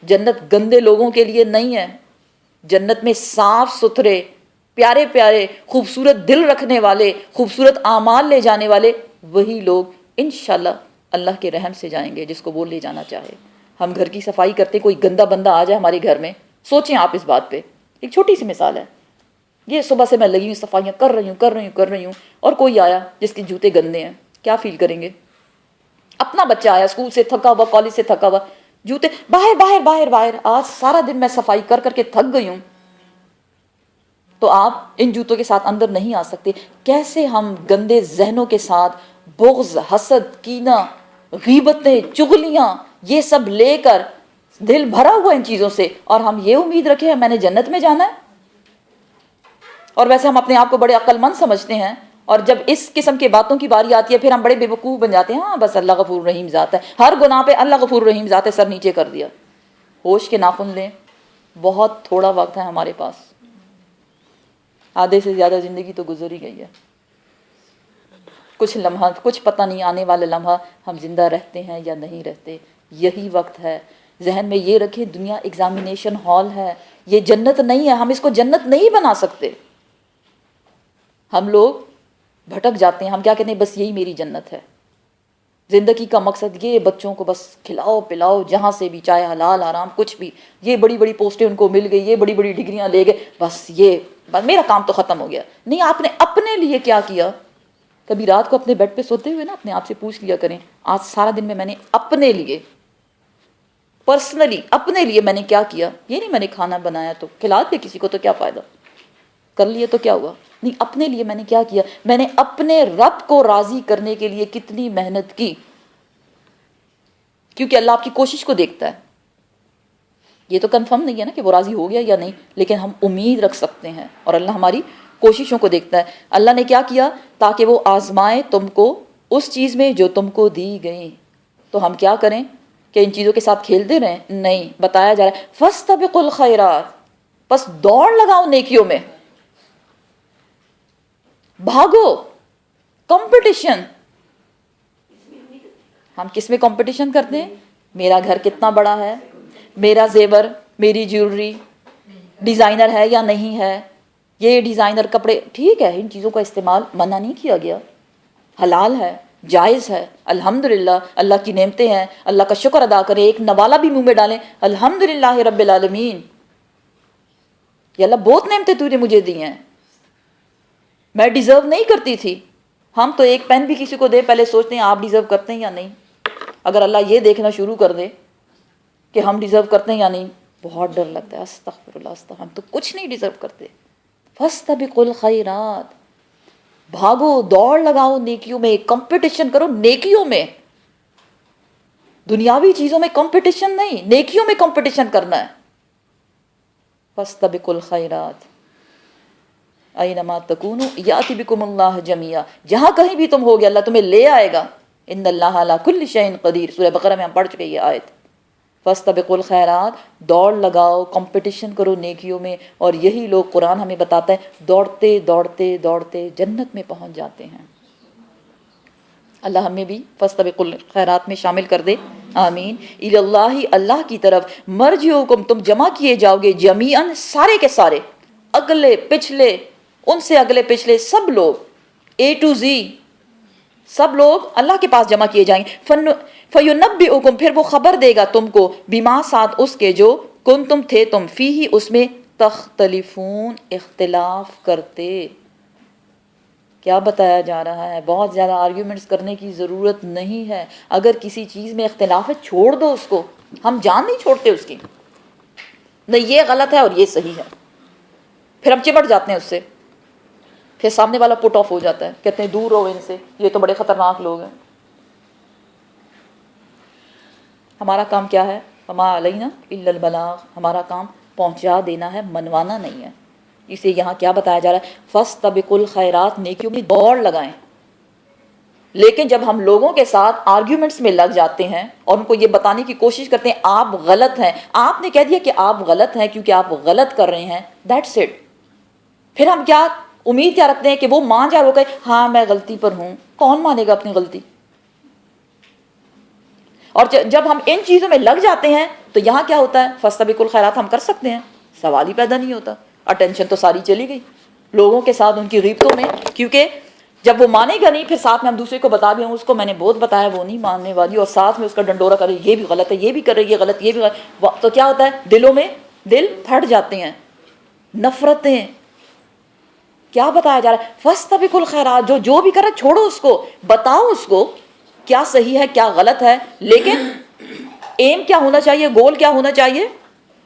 جنت گندے لوگوں کے لیے نہیں ہے. جنت میں صاف ستھرے، پیارے پیارے، خوبصورت دل رکھنے والے، خوبصورت اعمال لے جانے والے، وہی لوگ انشاءاللہ اللہ کے رحم سے جائیں گے، جس کو وہ لے جانا چاہے. ہم گھر کی صفائی کرتے، کوئی گندا بندہ آ جائے ہمارے گھر میں، سوچیں آپ اس بات پہ. ایک چھوٹی سی مثال ہے، یہ صبح سے میں لگی ہوئی صفائیاں کر رہی ہوں اور کوئی آیا جس کے جوتے گندے ہیں، کیا فیل کریں گے؟ اپنا بچہ آیا اسکول سے تھکا ہوا، کالج سے تھکا ہوا، جوتے باہر باہر باہر باہر، آج سارا دن میں صفائی کر کر کے تھک گئی ہوں، تو آپ ان جوتوں کے ساتھ اندر نہیں آ سکتے. کیسے ہم گندے ذہنوں کے ساتھ بغض، حسد، کینہ، غیبتیں، چغلیاں، یہ سب لے کر دل بھرا ہوا ان چیزوں سے، اور ہم یہ امید رکھے ہیں میں نے جنت میں جانا ہے. اور ویسے ہم اپنے آپ کو بڑے عقل مند سمجھتے ہیں، اور جب اس قسم کی باتوں کی باری آتی ہے پھر ہم بڑے بے وقوف بن جاتے ہیں. ہاں بس اللہ غفور رحیم ذات ہے، ہر گناہ پہ اللہ غفور رحیم ذات ہے، سر نیچے کر دیا. ہوش کے ناخن لیں، بہت تھوڑا وقت ہے ہمارے پاس، آدھے سے زیادہ زندگی تو گزر ہی گئی ہے. کچھ لمحہ، کچھ پتہ نہیں آنے والے لمحہ ہم زندہ رہتے ہیں یا نہیں رہتے. یہی وقت ہے. ذہن میں یہ رکھیں، دنیا ایگزامینیشن ہال ہے، یہ جنت نہیں ہے. ہم اس کو جنت نہیں بنا سکتے. ہم لوگ بھٹک جاتے ہیں، ہم کیا کہتے ہیں بس یہی میری جنت ہے. زندگی کا مقصد یہ بچوں کو بس کھلاؤ پلاؤ جہاں سے بھی، چاہے حلال حرام کچھ بھی، یہ بڑی بڑی پوسٹیں ان کو مل گئی، یہ بڑی بڑی ڈگریاں لے گئے، بس یہ بس میرا کام تو ختم ہو گیا. نہیں، آپ نے اپنے لیے کیا کیا؟ کبھی رات کو اپنے بیڈ پہ سوتے ہوئے نا اپنے آپ سے پوچھ لیا کریں، آج سارا دن میں نے اپنے لیے، پرسنلی اپنے لیے میں نے کیا کیا. یہ نہیں میں نے کھانا بنایا تو کھلا دیا کسی کو تو کیا فائدہ، کر لیے تو کیا ہوا. نہیں، اپنے لیے میں نے کیا کیا، میں نے اپنے رب کو راضی کرنے کے لیے کتنی محنت کی. کیونکہ اللہ آپ کی کوشش کو دیکھتا ہے. یہ تو کنفرم نہیں ہے نا کہ وہ راضی ہو گیا یا نہیں، لیکن ہم امید رکھ سکتے ہیں، اور اللہ ہماری کوششوں کو دیکھتا ہے. اللہ نے کیا کیا؟ تاکہ وہ آزمائے تم کو اس چیز میں جو تم کو دی گئی. تو ہم کیا کریں کہ ان چیزوں کے ساتھ کھیلتے رہیں؟ نہیں، بتایا جا رہا ہے فاستبقوا الخیرات، بس دوڑ لگاؤ نیکیوں میں، بھاگو، کمپٹیشن. ہم کس میں کمپٹیشن کرتے ہیں؟ میرا گھر کتنا بڑا ہے، میرا زیور، میری جیولری ڈیزائنر ہے یا نہیں ہے، یہ ڈیزائنر کپڑے. ٹھیک ہے، ان چیزوں کا استعمال منع نہیں کیا گیا، حلال ہے، جائز ہے. الحمدللہ اللہ کی نعمتیں ہیں، اللہ کا شکر ادا کریں، ایک نوالا بھی منہ میں ڈالیں، الحمدللہ رب العالمین، یا اللہ بہت نعمتیں تو نے مجھے دی ہیں، میں ڈیزرو نہیں کرتی تھی. ہم تو ایک پین بھی کسی کو دے پہلے سوچتے ہیں آپ ڈیزرو کرتے ہیں یا نہیں. اگر اللہ یہ دیکھنا شروع کر دے کہ ہم ڈیزرو کرتے ہیں یا نہیں، بہت ڈر لگتا ہے. استغفر اللہ، استغفر، ہم تو کچھ نہیں ڈیزرو کرتے. فاستبقوا الخیرات، بھاگو، دوڑ لگاؤ نیکیوں میں، کمپٹیشن کرو نیکیوں میں. دنیاوی چیزوں میں کمپٹیشن نہیں، نیکیوں میں کمپٹیشن کرنا ہے. فاستبقوا الخیرات اینما تکونوا یاتی بکم اللہ جمیعا، جہاں کہیں بھی تم ہوگے اللہ تمہیں لے آئے گا. ان اللہ علی کل شیء قدیر، سورہ بقرہ میں ہم پڑھ چکے یہ آیت. فاستبقوا الخیرات، دوڑ لگاؤ، کمپٹیشن کرو نیکیوں میں. اور یہی لوگ قرآن ہمیں بتاتا ہے دوڑتے دوڑتے دوڑتے جنت میں پہنچ جاتے ہیں. اللہ ہمیں بھی فاستبقوا الخیرات میں شامل کر دے، آمین. الی اللہ، اللہ کی طرف، مرجعکم، تم جمع کیے جاؤ گے، جمیعاً، سارے کے سارے، اگلے پچھلے، ان سے اگلے پچھلے سب لوگ، اے ٹو زی، سب لوگ اللہ کے پاس جمع کیے جائیں گے. فَيُنَبِّئُكُمْ، پھر وہ خبر دے گا تم کو، بما، ساتھ اس کے، جو کنتم تھے تم، فیہ، اس میں، تختلفون، اختلاف کرتے. کیا بتایا جا رہا ہے؟ بہت زیادہ آرگیومنٹس کرنے کی ضرورت نہیں ہے. اگر کسی چیز میں اختلاف ہے چھوڑ دو اس کو، ہم جان نہیں چھوڑتے اس کی، نہیں یہ غلط ہے اور یہ صحیح ہے. پھر ہم چمٹ جاتے ہیں اس سے، پھر سامنے والا پٹ آف ہو جاتا ہے، کہتے ہیں دور رہو ان سے، یہ تو بڑے خطرناک لوگ ہیں. ہمارا کام کیا ہے؟ وما علینا الا البلاغ، ہمارا کام پہنچا دینا ہے، منوانا نہیں ہے. اسے یہاں کیا بتایا جا رہا ہے؟ فاستبقوا الخیرات، نیکیوں میں دوڑ لگائیں. لیکن جب ہم لوگوں کے ساتھ آرگیومنٹس میں لگ جاتے ہیں اور ان کو یہ بتانے کی کوشش کرتے ہیں آپ غلط ہیں، آپ نے کہہ دیا کہ آپ غلط ہیں کیونکہ آپ غلط کر رہے ہیں، دیٹس اٹ. پھر ہم کیا امید کیا رکھتے ہیں کہ وہ مان جائے، وہ کہے ہاں میں غلطی پر ہوں. کون مانے گا اپنی غلطی؟ اور جب ہم ان چیزوں میں لگ جاتے ہیں تو یہاں کیا ہوتا ہے؟ فاستبقوا الخیرات ہم کر سکتے ہیں، سوال ہی پیدا نہیں ہوتا. اٹینشن تو ساری چلی گئی لوگوں کے ساتھ ان کی غیبتوں میں، کیونکہ جب وہ مانے گا نہیں پھر ساتھ میں ہم دوسرے کو بتا بھی ہوں اس کو میں نے بہت بتایا وہ نہیں ماننے والی، اور ساتھ میں اس کا ڈنڈورا کرے یہ بھی غلط ہے، یہ بھی کر رہی ہے غلط، یہ بھی غلط. تو کیا ہوتا ہے؟ دلوں میں دل پھٹ جاتے ہیں، نفرتیں. کیا بتایا جا رہا ہے؟ فاستبقوا الخیرات، جو بھی کرے چھوڑو اس کو، بتاؤ اس کو کیا صحیح ہے کیا غلط ہے، لیکن ایم کیا ہونا چاہیے، گول کیا ہونا چاہیے؟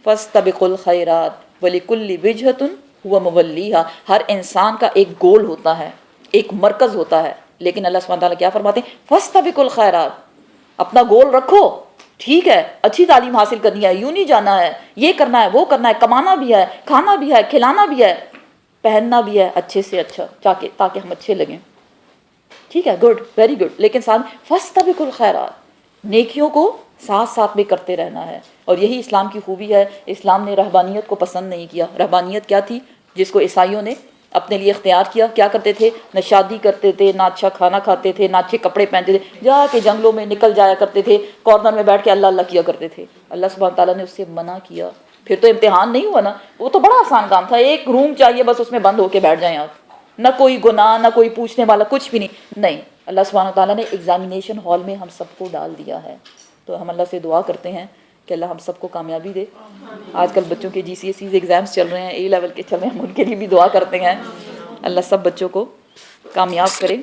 فاستبقوا الخیرات ولکل وجہۃ هو مولیھا. ہر انسان کا ایک گول ہوتا ہے، ایک مرکز ہوتا ہے، لیکن اللہ سبحانہ تعالیٰ کیا فرماتے ہیں؟ فاستبقوا الخیرات. اپنا گول رکھو، ٹھیک ہے اچھی تعلیم حاصل کرنی ہے، یوں نہیں جانا ہے، یہ کرنا ہے وہ کرنا ہے، کمانا بھی ہے، کھانا بھی ہے، کھلانا بھی ہے، پہننا بھی ہے اچھے سے اچھا تاکہ ہم اچھے لگیں، ٹھیک ہے، گڈ، ویری گڈ. لیکن ساتھ فاستبقوا الخیرات، نیکیوں کو ساتھ ساتھ میں کرتے رہنا ہے. اور یہی اسلام کی خوبی ہے. اسلام نے رہبانیت کو پسند نہیں کیا. رہبانیت کیا تھی؟ جس کو عیسائیوں نے اپنے لیے اختیار کیا. کیا کرتے تھے؟ نہ شادی کرتے تھے، نہ اچھا کھانا کھاتے تھے، نہ اچھے کپڑے پہنتے تھے، جا کے جنگلوں میں نکل جایا کرتے تھے، کارنر میں بیٹھ کے اللہ اللہ کیا کرتے تھے. اللہ سبحانہ تعالیٰ نے اس سے منع کیا. پھر تو امتحان نہیں ہوا نا، وہ تو بڑا آسان کام تھا، ایک روم چاہیے بس اس میں بند ہو کے بیٹھ جائیں آپ، نہ کوئی گناہ نہ کوئی پوچھنے والا، کچھ بھی نہیں. اللہ سبحانہ تعالیٰ نے ایگزامینیشن ہال میں ہم سب کو ڈال دیا ہے. تو ہم اللہ سے دعا کرتے ہیں کہ اللہ ہم سب کو کامیابی دے. آج کل بچوں کے GCSEs ایگزامس چل رہے ہیں، A لیول کے چل رہے ہیں، ہم ان کے لیے بھی دعا کرتے ہیں اللہ سب بچوں کو کامیاب کرے.